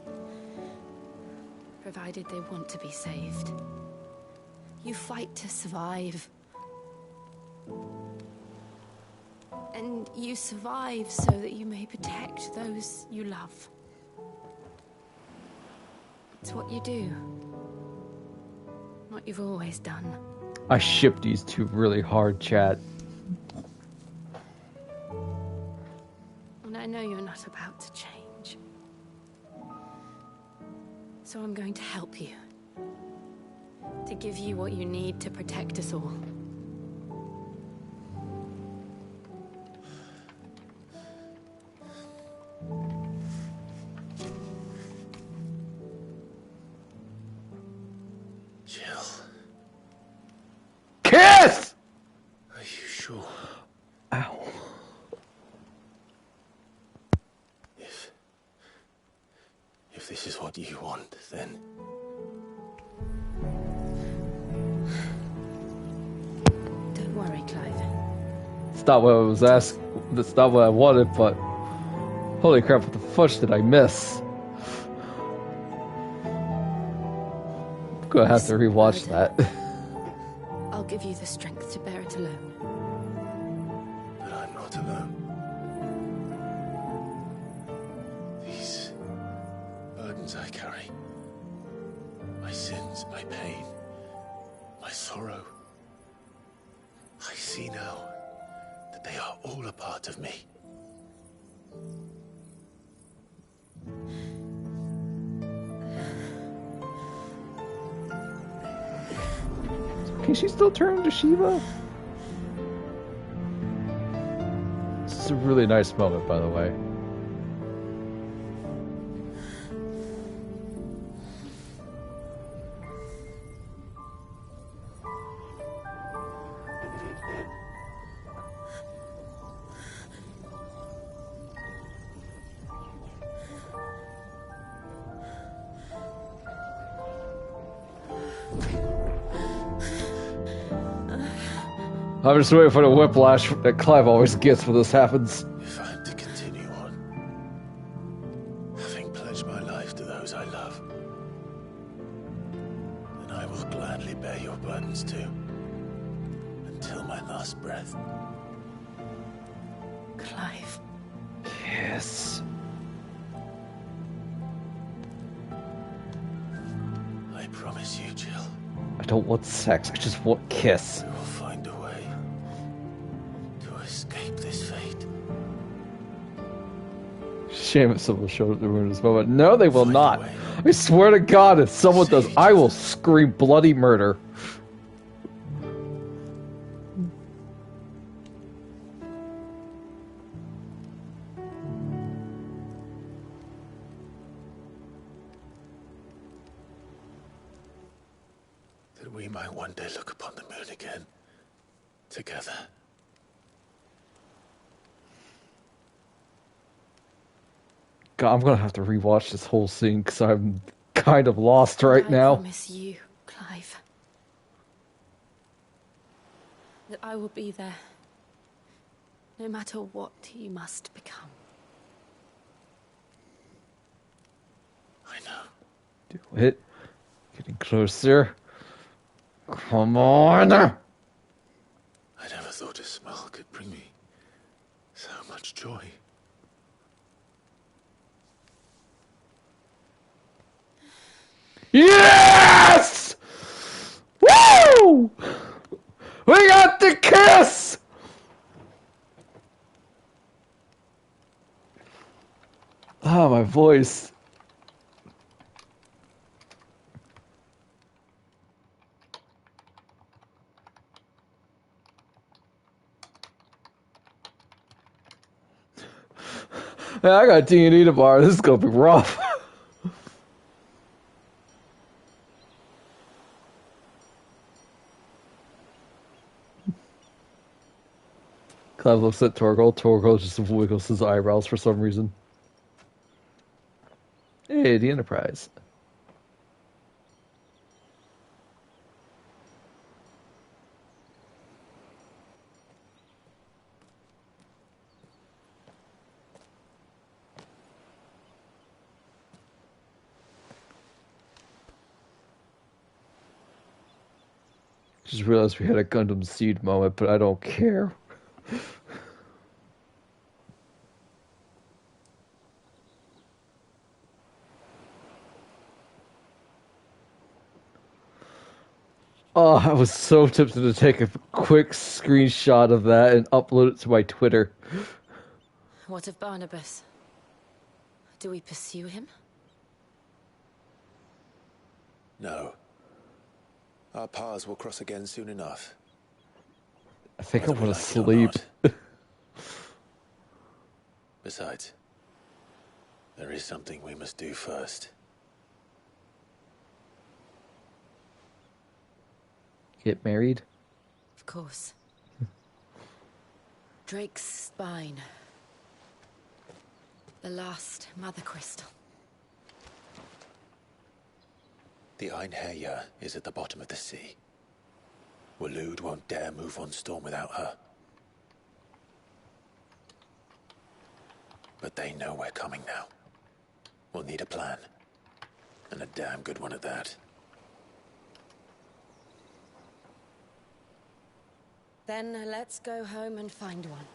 S22: provided they want to be saved. You fight to survive. And you survive so that you may protect those you love. It's what you do. What you've always done.
S1: I ship these two really hard, chat.
S22: And I know you're not about to change. So I'm going to help you. To give you what you need to protect us all.
S4: Jill.
S1: Kiss!
S4: Are you sure?
S1: Ow.
S4: If this is what you want, then...
S22: Don't worry, Clive.
S1: It's not what I was asking. That's not what I wanted, but... Holy crap, what the fudge did I miss? I'm gonna have to rewatch that.
S22: I'll give you the strength to bear it alone.
S4: But I'm not alone. These burdens I carry, my sins, my pain, my sorrow, I see now that they are all a part of me.
S1: Can she still turn into Shiva? This is a really nice moment, by the way. I'm just waiting for the whiplash that Clive always gets when this happens.
S4: If I'm to continue on, having pledged my life to those I love, then I will gladly bear your burdens too, until my last breath.
S22: Clive.
S1: Yes.
S4: I promise you, Jill.
S1: I don't want sex, I just want kiss.
S4: We will find a way to escape this fate.
S1: Shame if someone showed up to ruin this moment. No, they will not. I swear to God, if someone does, I will scream bloody murder.
S4: That we might one day look upon the moon again, together.
S1: God, I'm gonna have to rewatch this whole scene because I'm kind of lost right now.
S22: I promise you, Clive, that I will be there, no matter what you must become.
S4: I know.
S1: Do it. Getting closer. Come on.
S4: I never thought a smile could bring me so much joy.
S1: Yes! Woo! We got the kiss! Ah, my voice. Man, I got D&D tomorrow. This is gonna be rough. Clive looks at Torgal. Torgal just wiggles his eyebrows for some reason. Hey, the Enterprise. Just realized we had a Gundam Seed moment, but I don't care. Oh, I was so tempted to take a quick screenshot of that and upload it to my Twitter.
S22: What of Barnabas? Do we pursue him?
S4: No. Our paths will cross again soon enough.
S1: I think I
S4: Whether we
S1: want to
S4: like it or
S1: sleep.
S4: not. Besides, there is something we must do first.
S1: Get married?
S22: Of course. Drake's spine. The last mother crystal.
S4: The Einherja is at the bottom of the sea. Waloed won't dare move on Storm without her. But they know we're coming now. We'll need a plan. And a damn good one at that.
S22: Then let's go home and find one.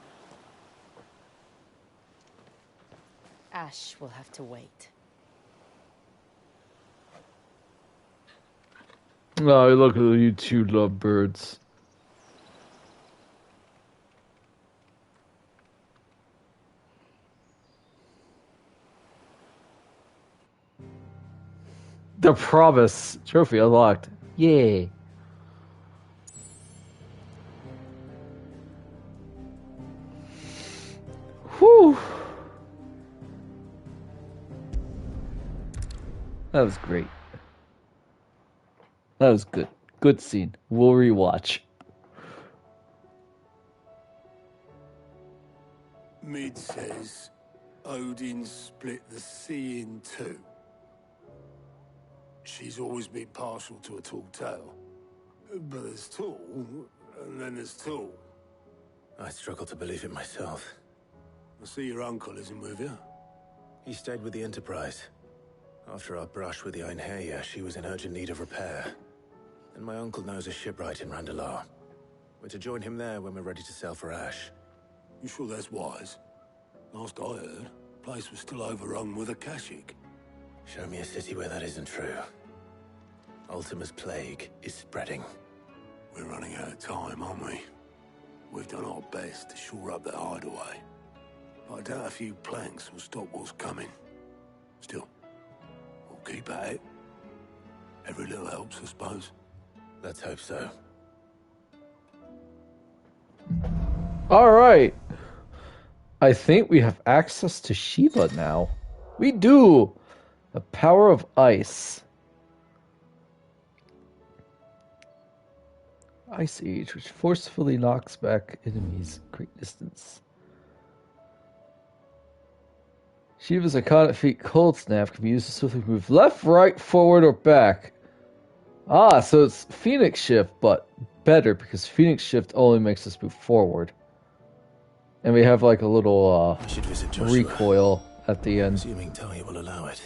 S22: Ash will have to wait.
S1: Oh, look at you two lovebirds. The Promise trophy unlocked. Yay. Whew. That was great. That was good. Good scene. We'll rewatch.
S14: Mid says Odin split the sea in two. She's always been partial to a tall tale. But there's tall, and then there's tall.
S4: I struggle to believe it myself.
S14: I see your uncle isn't with you.
S4: He stayed with the Enterprise. After our brush with the Einherja, she was in urgent need of repair. And my uncle knows a shipwright in Randalar. We're to join him there when we're ready to sail for Ash.
S14: You sure that's wise? Last I heard, the place was still overrun with Akashic.
S4: Show me a city where that isn't true. Ultima's plague is spreading.
S14: We're running out of time, aren't we? We've done our best to shore up that hideaway. But I doubt a few planks will stop what's coming. Still, we'll keep at it. Every little helps, I suppose.
S4: Let's hope so.
S1: Alright. I think we have access to Shiva now. We do! The power of ice. Ice Age, which forcefully knocks back enemies great distance. Shiva's iconic feat Cold Snap can be used to swiftly move left, right, forward, or back. Ah, so it's Phoenix Shift, but better because Phoenix Shift only makes us move forward. And we have like a little
S4: I should visit Joshua,
S1: recoil at the end.
S4: assuming Talia will allow it.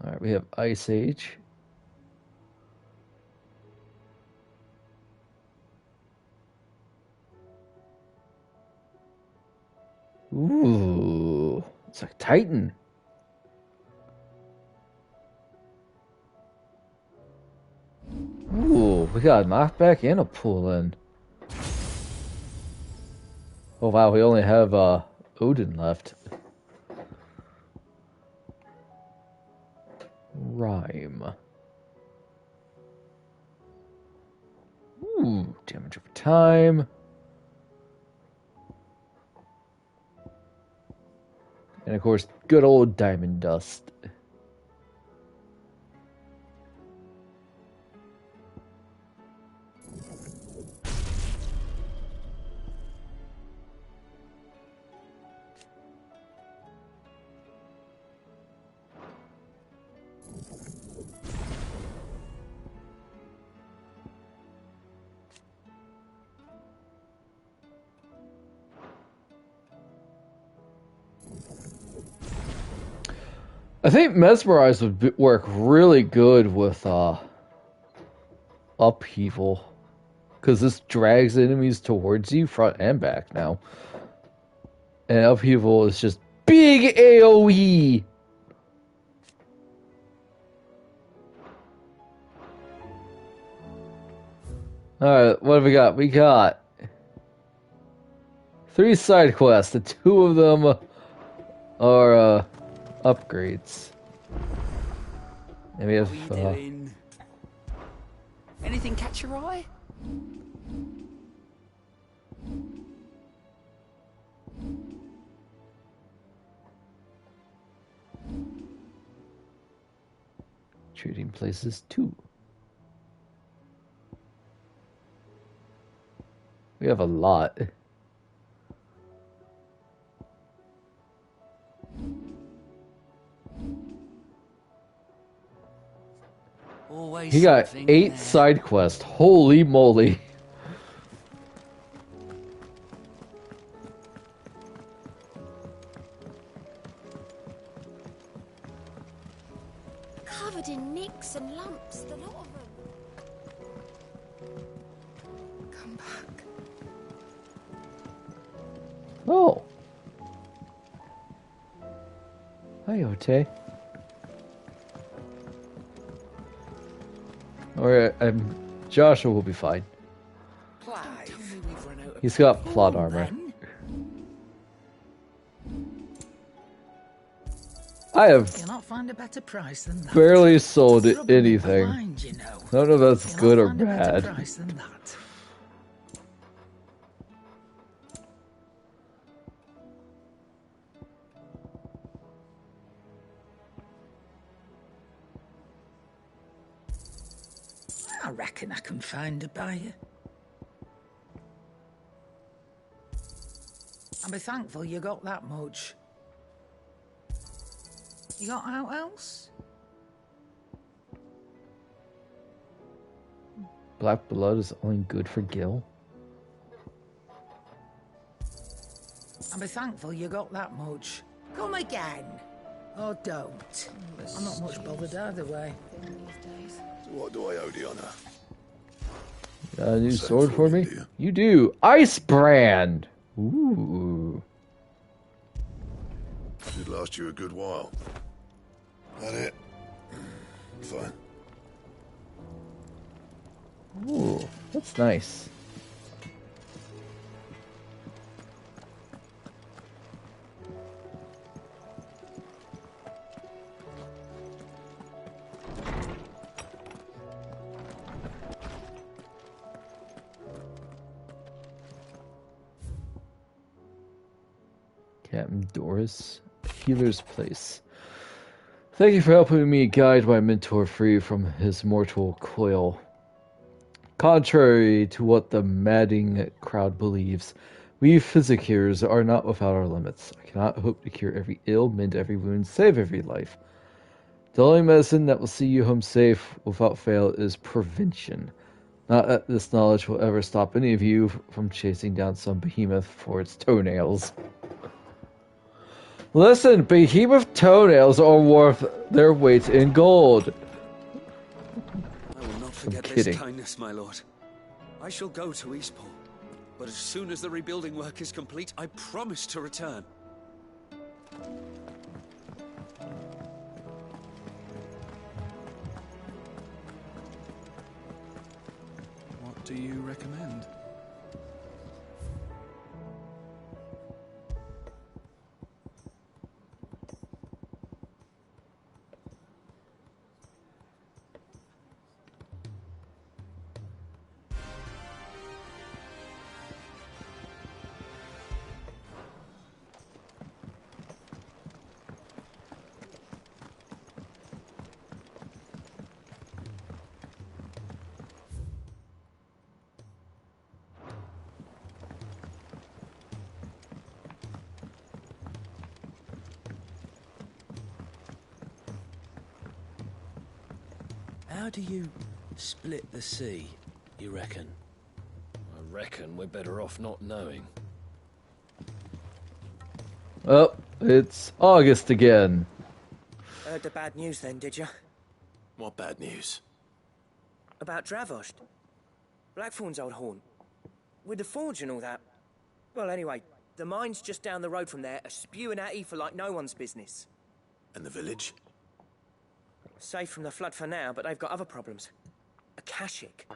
S1: Alright, we have Ice Age. Ooh, it's like Titan. Ooh, we got a knockback and a pull in. Oh wow, we only have Odin left. Rhyme. Ooh, damage over time. And of course, good old Diamond Dust. I think Mesmerize would work really good with Upheaval. Because this drags enemies towards you, front and back now. And Upheaval is just big AoE! Alright, what have we got? We got 3 side quests, and 2 of them are upgrades. And we have
S11: anything catch your eye?
S1: trading places 2. We have a lot.
S11: Always
S1: He got
S11: something
S1: 8
S11: there.
S1: side quests. Holy moly.
S22: Covered in nicks and lumps, the lot of them.
S6: Come back.
S1: Oh. Hi, Ote. Alright, Joshua will be fine. He's got plot armor. I have
S11: You'll not find a better price than that.
S1: barely sold
S11: It's rubbing me
S1: anything.
S11: blind, you know.
S1: I don't know if that's
S11: You'll
S1: good
S11: not
S1: or
S11: find a better
S1: bad.
S11: price than that. I reckon I can find a buyer. I'll be thankful you got that much. You got out else?
S1: Black blood is only good for Gil.
S11: I'll be thankful you got that much. Come again. Or don't. I'm not much bothered either way.
S12: What do I owe the honor?
S1: Got a new
S12: Same
S1: sword for me?
S12: do you?
S1: You do. Ice Brand! Ooh.
S12: Should last you a good while. That it? Fine.
S1: Ooh, that's nice. Captain Doris, Healer's Place. Thank you for helping me guide my mentor free from his mortal coil. Contrary to what the madding crowd believes, we physiciers are not without our limits. I cannot hope to cure every ill, mend every wound, save every life. The only medicine that will see you home safe without fail is prevention. Not that this knowledge will ever stop any of you from chasing down some behemoth for its toenails. Listen, behemoth toenails are worth their weight in gold.
S20: I will not forget this kindness, my lord. I shall go to Eastport, but as soon as the rebuilding work is complete, I promise to return. What do you recommend?
S15: How do you split the sea, you reckon?
S2: I reckon we're better off not knowing.
S1: Oh, It's August again.
S8: Heard the bad news then, did you?
S4: What bad news?
S8: About Dravost. Blackthorn's old haunt. With the forge and all that. Well, anyway, the mines just down the road from there are spewing out ether like no one's business.
S4: And the village?
S8: Safe from the flood for now, but they've got other problems. Akashic.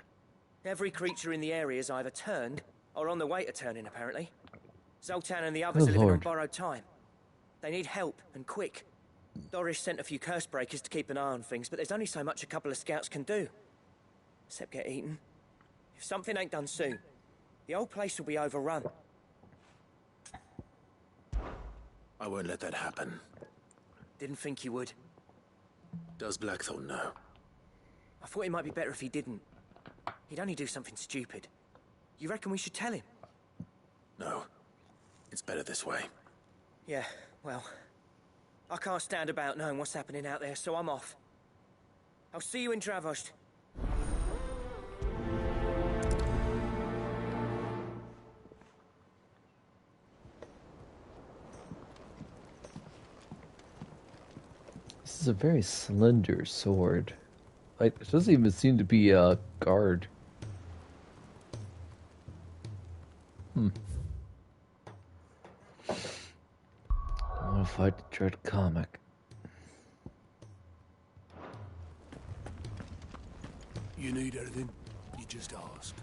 S8: Every creature in the area is either turned, or on the way to turning, apparently. Zoltan and the others are living on borrowed time. They need help, and quick. Doris sent a few curse breakers to keep an eye on things, but there's only so much a couple of scouts can do. Except get eaten. If something ain't done soon, the old place will be overrun.
S4: I won't let that happen.
S8: Didn't think you would.
S4: Does Blackthorn know?
S8: I thought it might be better if he didn't. He'd only do something stupid. You reckon we should tell him?
S4: No. It's better this way.
S8: Yeah, well... I can't stand about knowing what's happening out there, so I'm off. I'll see you in Dravost.
S1: This is a very slender sword. Like, it doesn't even seem to be a guard. I want to fight the Dread Comic.
S14: You need anything, you just ask.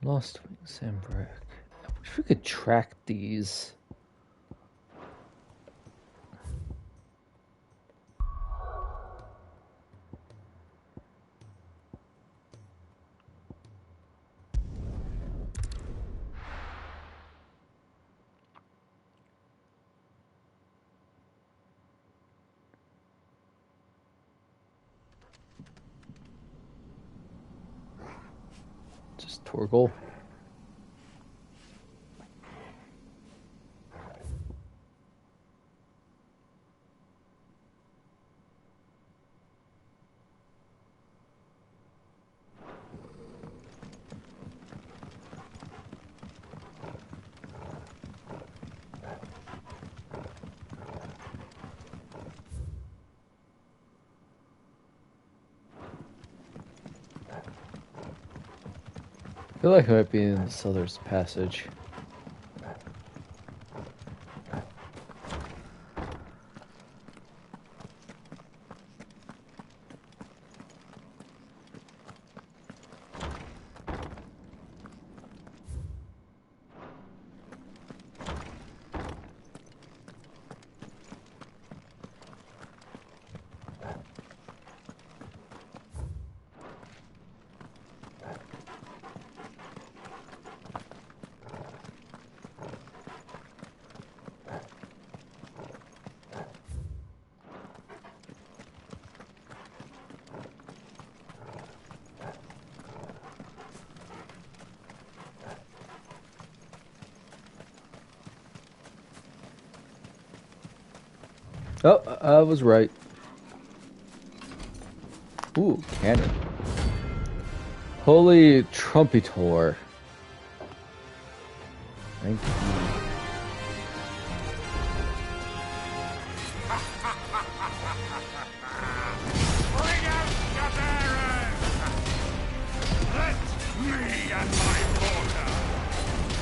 S1: Lost Wings and Brick. I wish we could track these. Just Torgal. I feel like I might be in the Suther's Passage. Oh, I was right. Ooh, cannon. Holy Trumpetor. Thank you.
S14: Bring out the bearers! Let me and my daughter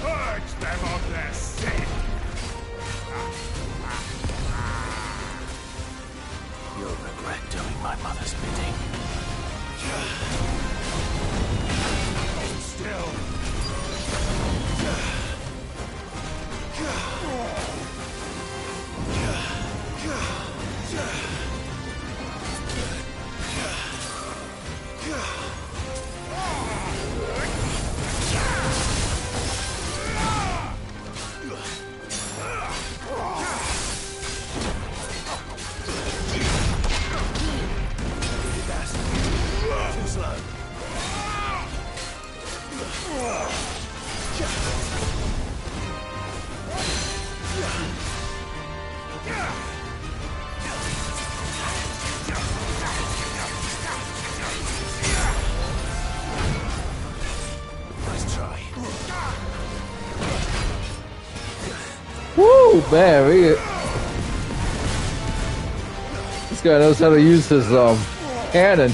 S14: purge them of their sin!
S4: You'll regret doing my mother's bidding.
S14: Still.
S16: Too slow.
S4: Nice try.
S1: Woo, man! This guy knows how to use his cannon.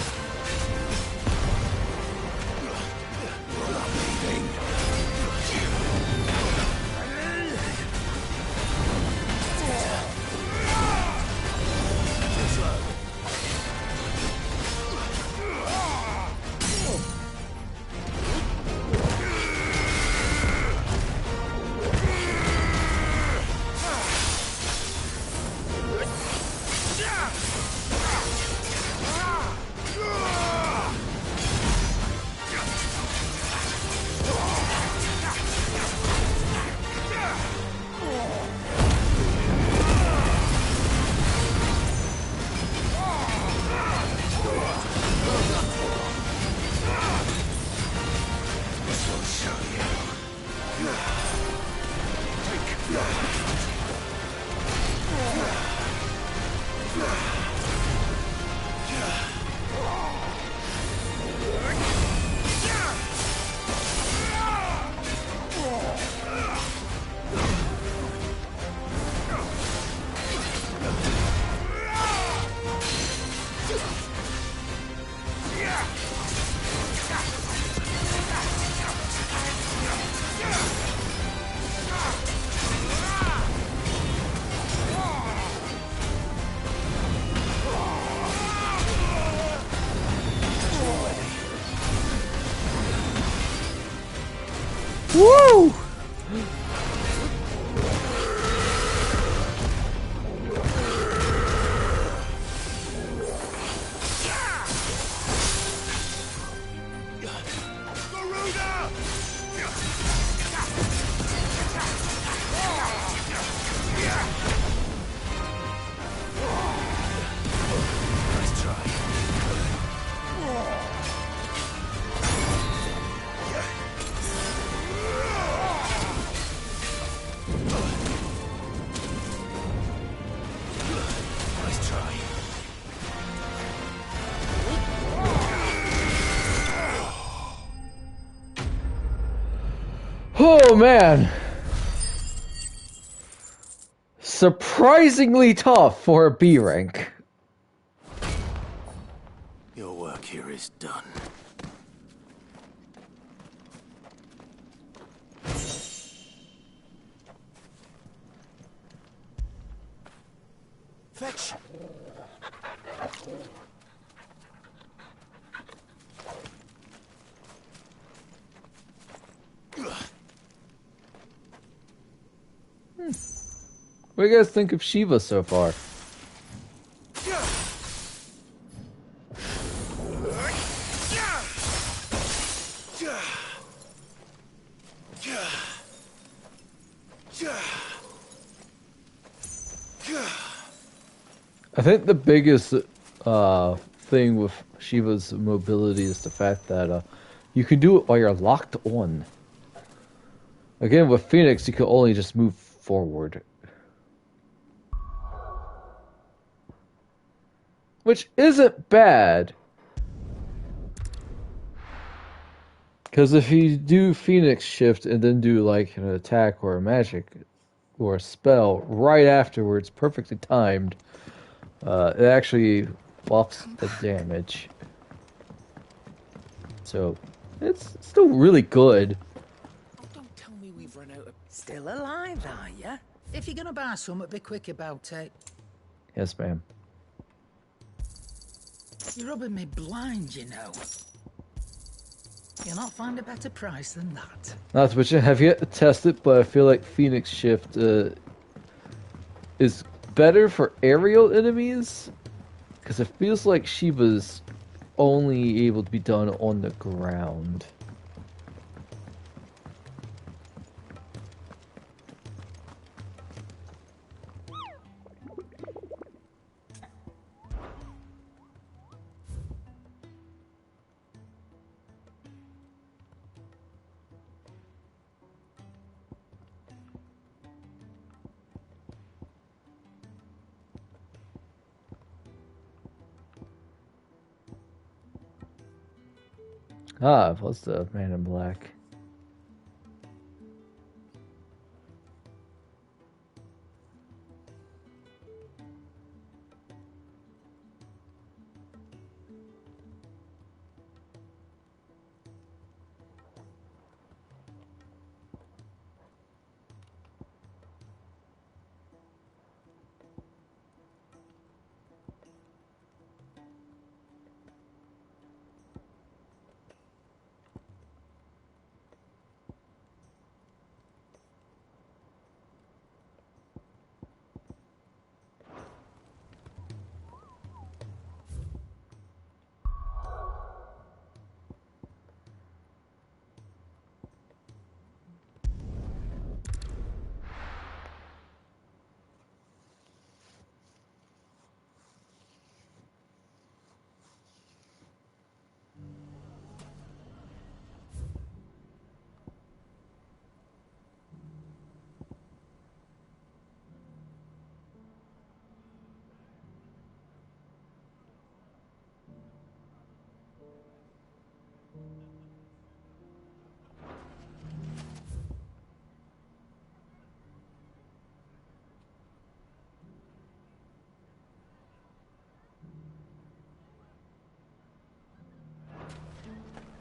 S1: Woo! Oh man, surprisingly tough for a B rank.
S4: Your work here is done.
S16: Fetch.
S1: What do you guys think of Shiva so far? I think the biggest thing with Shiva's mobility is the fact that you can do it while you're locked on. Again, with Phoenix, you can only just move forward. Which isn't bad. Because if you do Phoenix Shift and then do like an attack or a magic or a spell right afterwards, perfectly timed, It actually buffs the damage. So, it's still really good.
S11: Don't tell me we've run out of... Still alive, are ya? If you're gonna buy something, be quick about it.
S1: Yes, ma'am.
S11: You're rubbing me blind, you know. You'll not find a better price than that.
S1: Not to mention, I have yet to test it, but I feel like Phoenix Shift is better for aerial enemies, because it feels like Shiva's only able to be done on the ground. Ah, what's the man in black?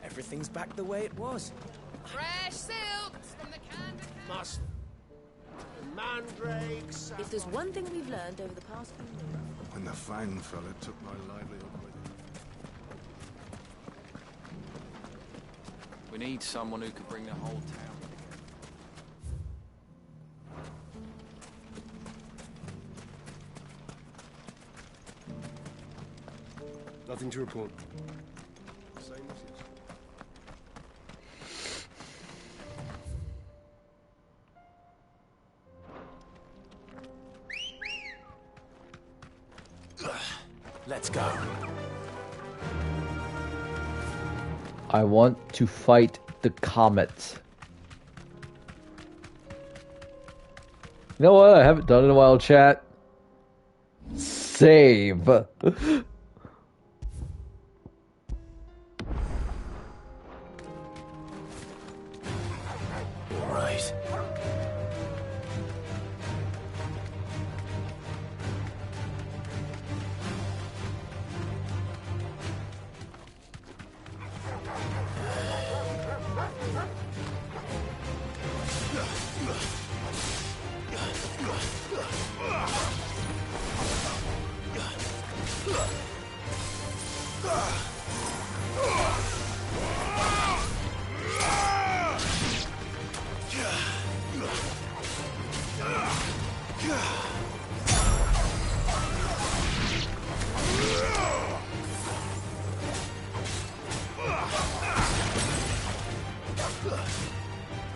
S8: Everything's back the way it was.
S13: Fresh silks from the can to can.
S14: Must. Mandrakes.
S22: If there's one thing we've learned over the past few years...
S14: When the Fang fella took my livelihood with him.
S18: We need someone who could bring the whole town.
S14: Nothing to report. Same as
S4: Let's go.
S1: I want to fight the comet. You know what? I haven't done it in a while, chat. Save.
S4: Right.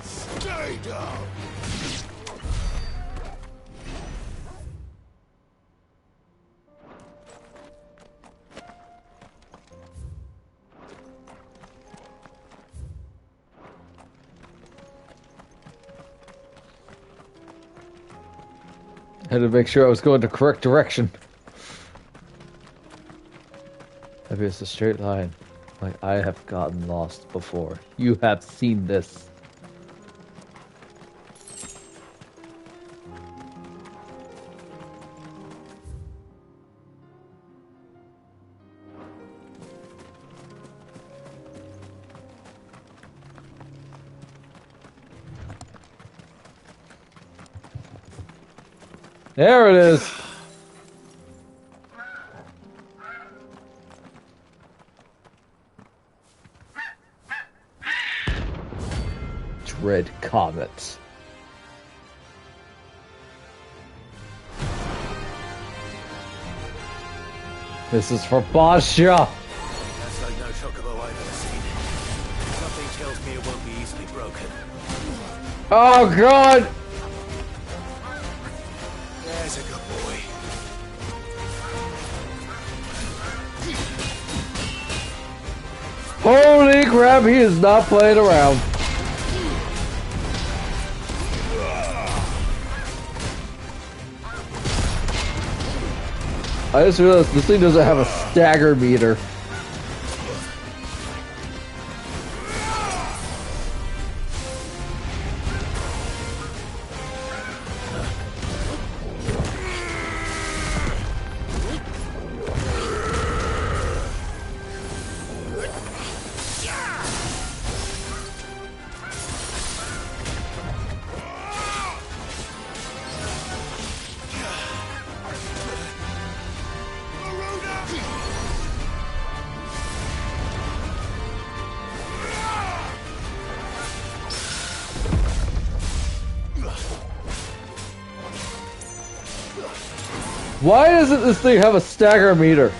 S14: Stay down.
S1: Had to make sure I was going the correct direction. Maybe it's a straight line. Like, I have gotten lost before. You have seen this. There it is. Dread Comet. This is for Basha.
S4: That's like no chocobo I've ever seen. Something tells me it won't be easily broken.
S1: Oh God!
S4: There's a good boy.
S1: Holy crap, he is not playing around. I just realized this thing doesn't have a stagger meter. Why doesn't this thing have a stagger meter?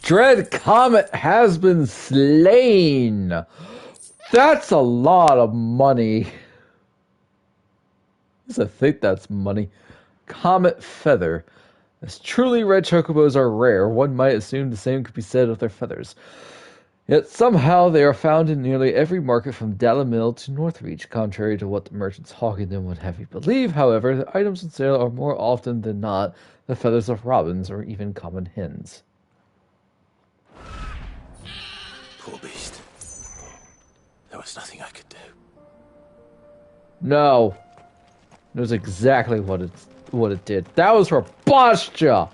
S1: Dread Comet has been slain. That's a lot of money. I think that's money. Comet Feather. As truly red chocobos are rare, one might assume the same could be said of their feathers. Yet somehow they are found in nearly every market from Dalamil to Northreach. Contrary to what the merchants hawking them would have you believe, however, the items on sale are more often than not the feathers of robins or even common hens.
S4: Poor beast. There was nothing I could do.
S1: No. Knows exactly what it did. That was for Bastia!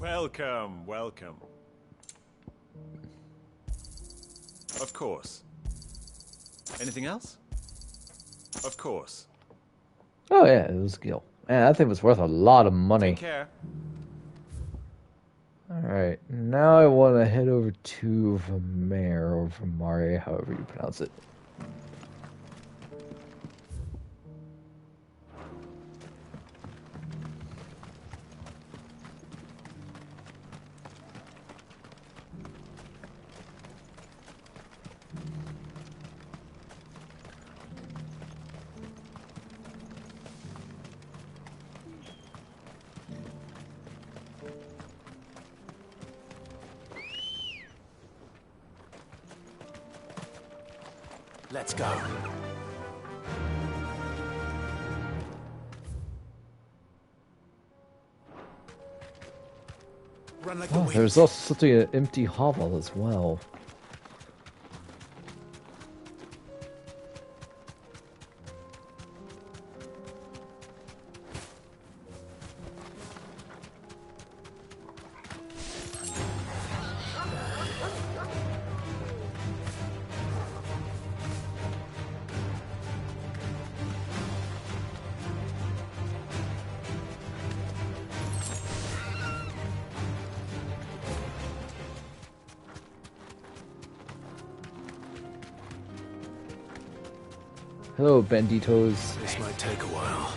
S5: Welcome, welcome. Of course. Anything else? Of course.
S1: Oh yeah, it was Gil. Man, that thing was worth a lot of money.
S5: Take care.
S1: Alright, now I want to head over to Vermeer, or Vermare, however you pronounce it.
S4: Let's go. Run like the wind.
S1: There's also something an empty hovel as well. Hello, banditos.
S4: This might take a while.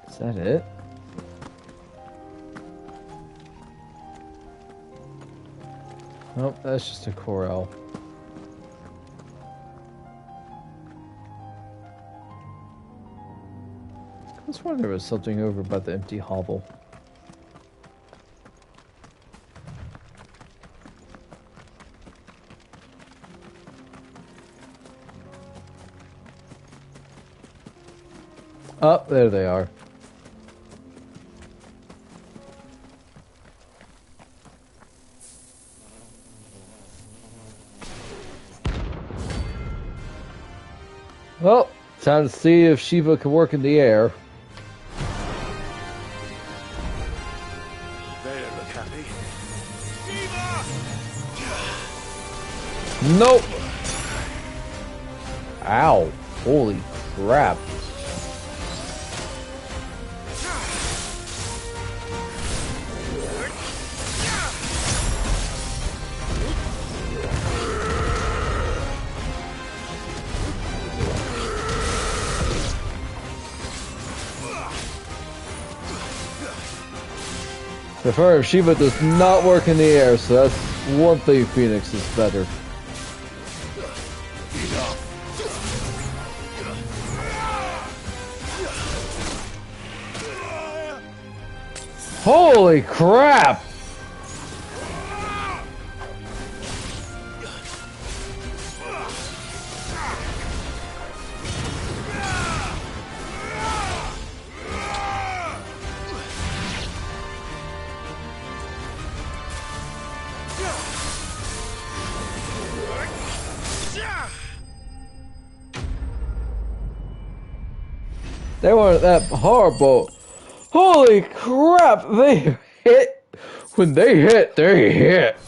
S1: Is that it? Nope, that's just a corral. I was wondering there was something over by the empty hovel. Oh, there they are. Well, time to see if Shiva can work in the air.
S4: They don't look happy.
S1: Nope. Ow. Holy crap. The fire of Shiva does not work in the air, so that's one thing Phoenix is better. Holy crap! They weren't that horrible. Holy crap! They hit. When they hit, they hit.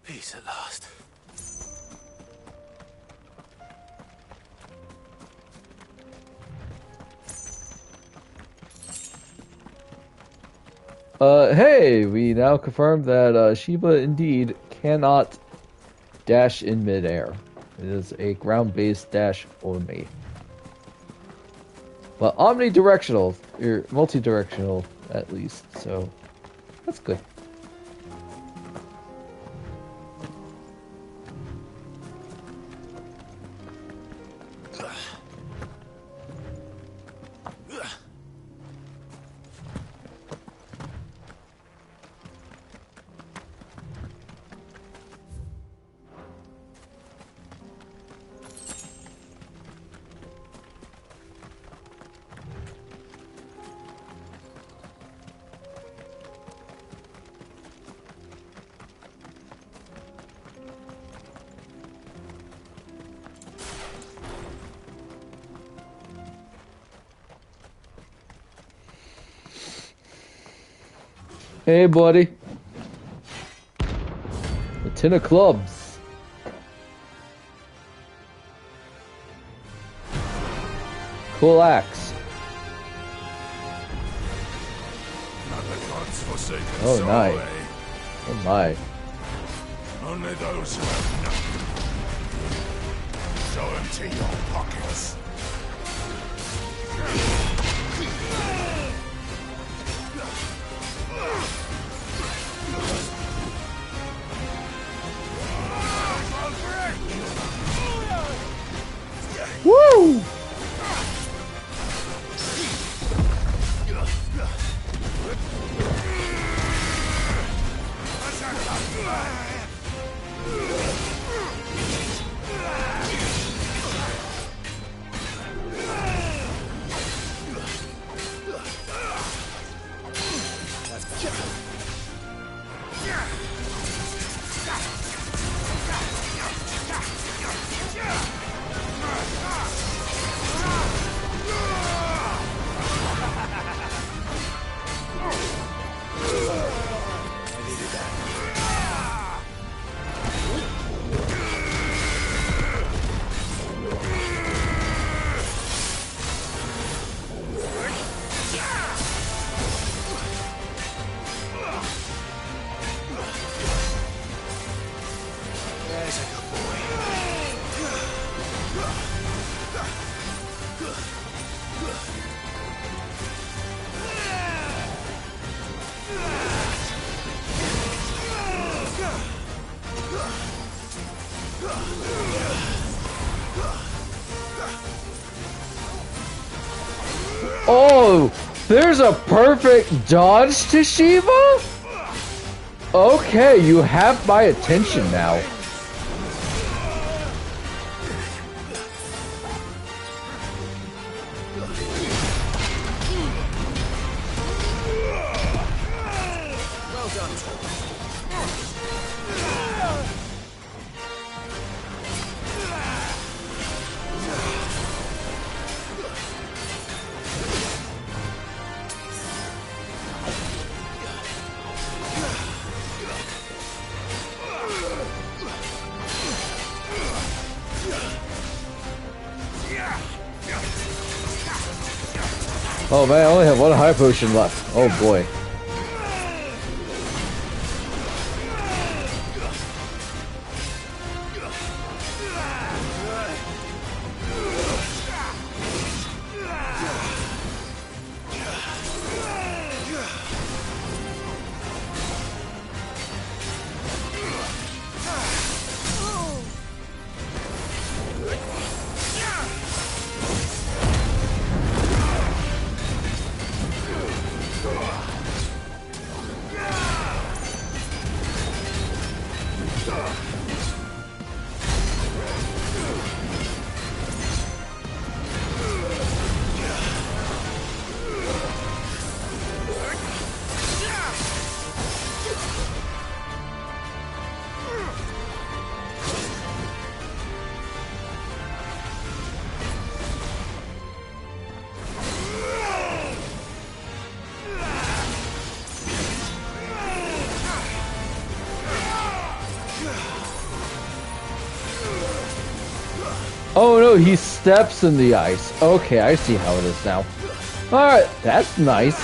S4: Peace at last.
S1: Hey, we now confirm that Shiva indeed cannot dash in midair. It is a ground-based dash only. But omnidirectional, or multi-directional at least, so that's good. Hey, buddy. A tin of clubs. Cool axe.
S14: Not the gods forsaken
S1: Oh,
S14: soul,
S1: nice.
S14: eh?
S1: Oh, my.
S14: Only those who have nothing. So empty your pockets.
S1: Woo! Oh, there's a perfect dodge to Shiva? Okay, you have my attention now.
S8: Well done.
S1: Oh man, I only have one high potion left. Oh boy. Oh no, he steps in the ice. Okay, I see how it is now. Alright, that's nice.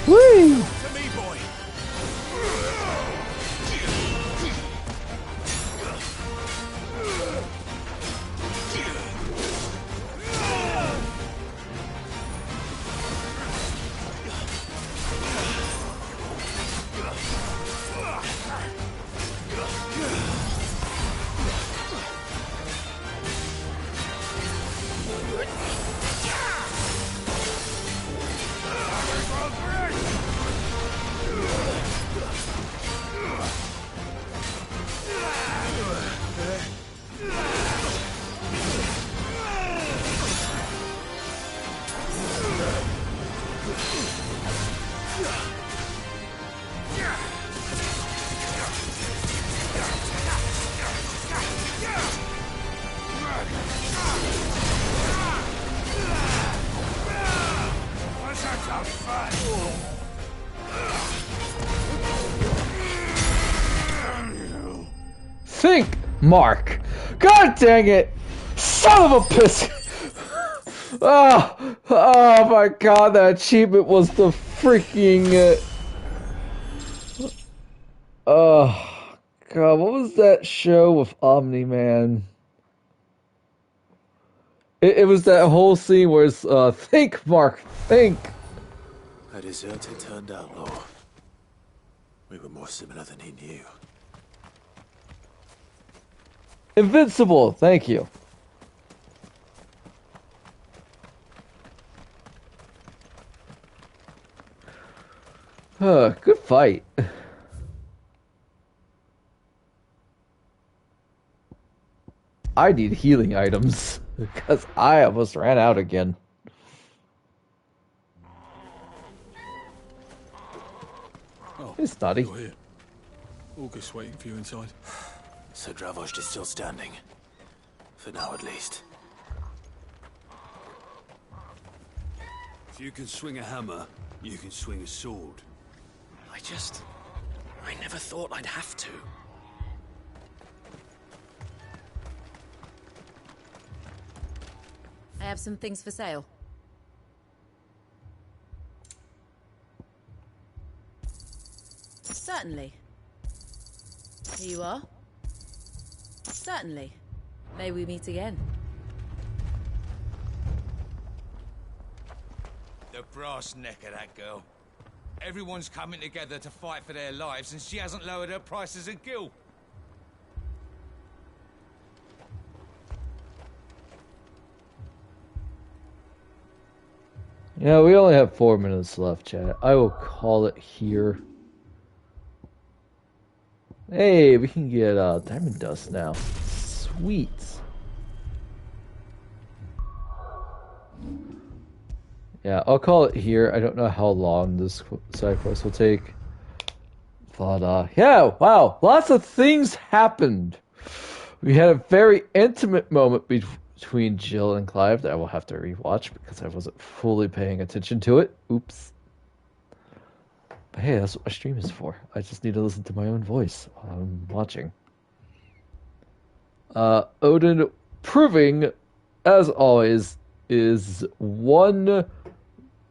S1: Whee!
S19: To me, boy.
S1: Think, Mark. God dang it! Son of a piss! Oh my god, that achievement was the freaking... oh god, what was that show with Omni-Man? It was that whole scene where it's, think, Mark, think!
S4: A deserted turned outlaw. We were more similar than he knew.
S1: Invincible, thank you. Good fight. I need healing items, because I almost ran out again.
S3: Oh,
S1: hey, Snotty.
S3: You're here. August waiting for you inside.
S4: So Dravost is still standing. For now, at least.
S3: If you can swing a hammer, you can swing a sword.
S15: I never thought I'd have to.
S21: I have some things for sale. Certainly. Here you are. Certainly. May we meet again.
S19: The brass neck of that girl. Everyone's coming together to fight for their lives, and she hasn't lowered her prices a gill.
S1: Yeah, we only have 4 minutes left, chat. I will call it here. Hey, we can get diamond dust now. Sweet. Yeah, I'll call it here. I don't know how long this side quest will take. But, yeah, wow. Lots of things happened. We had a very intimate moment between Jill and Clive that I will have to rewatch because I wasn't fully paying attention to it. Oops. But hey, that's what my stream is for. I just need to listen to my own voice while I'm watching. Odin proving, as always, is one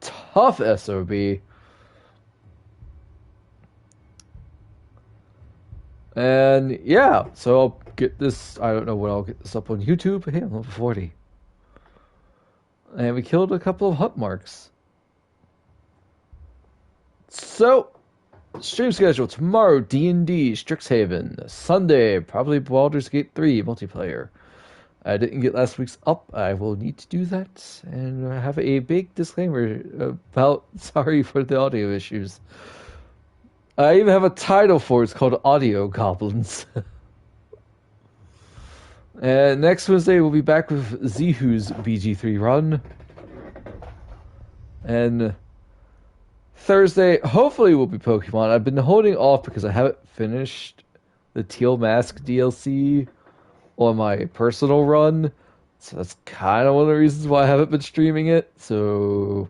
S1: tough SOB. And yeah, so I'll get this, I don't know when I'll get this up on YouTube. Hey, I'm level 40. And we killed a couple of hut marks. So, stream schedule tomorrow, D&D, Strixhaven. Sunday, probably Baldur's Gate 3 multiplayer. I didn't get last week's up. I will need to do that. And I have a big disclaimer about sorry for the audio issues. I even have a title for it. It's called Audio Goblins. And next Wednesday, we'll be back with Zihu's BG3 run. And Thursday, hopefully, will be Pokemon. I've been holding off because I haven't finished the Teal Mask DLC on my personal run. So that's kind of one of the reasons why I haven't been streaming it. So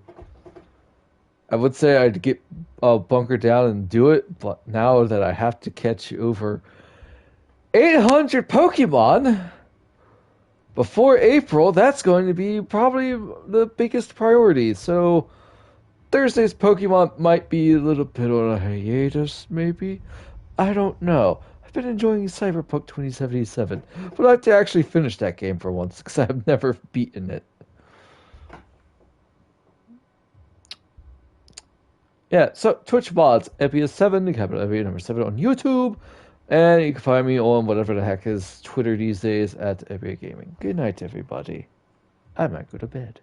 S1: I would say I'd get bunker down and do it, but now that I have to catch over 800 Pokemon before April, that's going to be probably the biggest priority. So Thursday's Pokemon might be a little bit on a hiatus, maybe. I don't know. I've been enjoying Cyberpunk 2077, but I have to actually finish that game for once because I've never beaten it. Yeah, so Twitch mods, EPS7, capital EPS number 7 on YouTube, and you can find me on whatever the heck is Twitter these days at EPS Gaming. Good night, everybody. I might go to bed.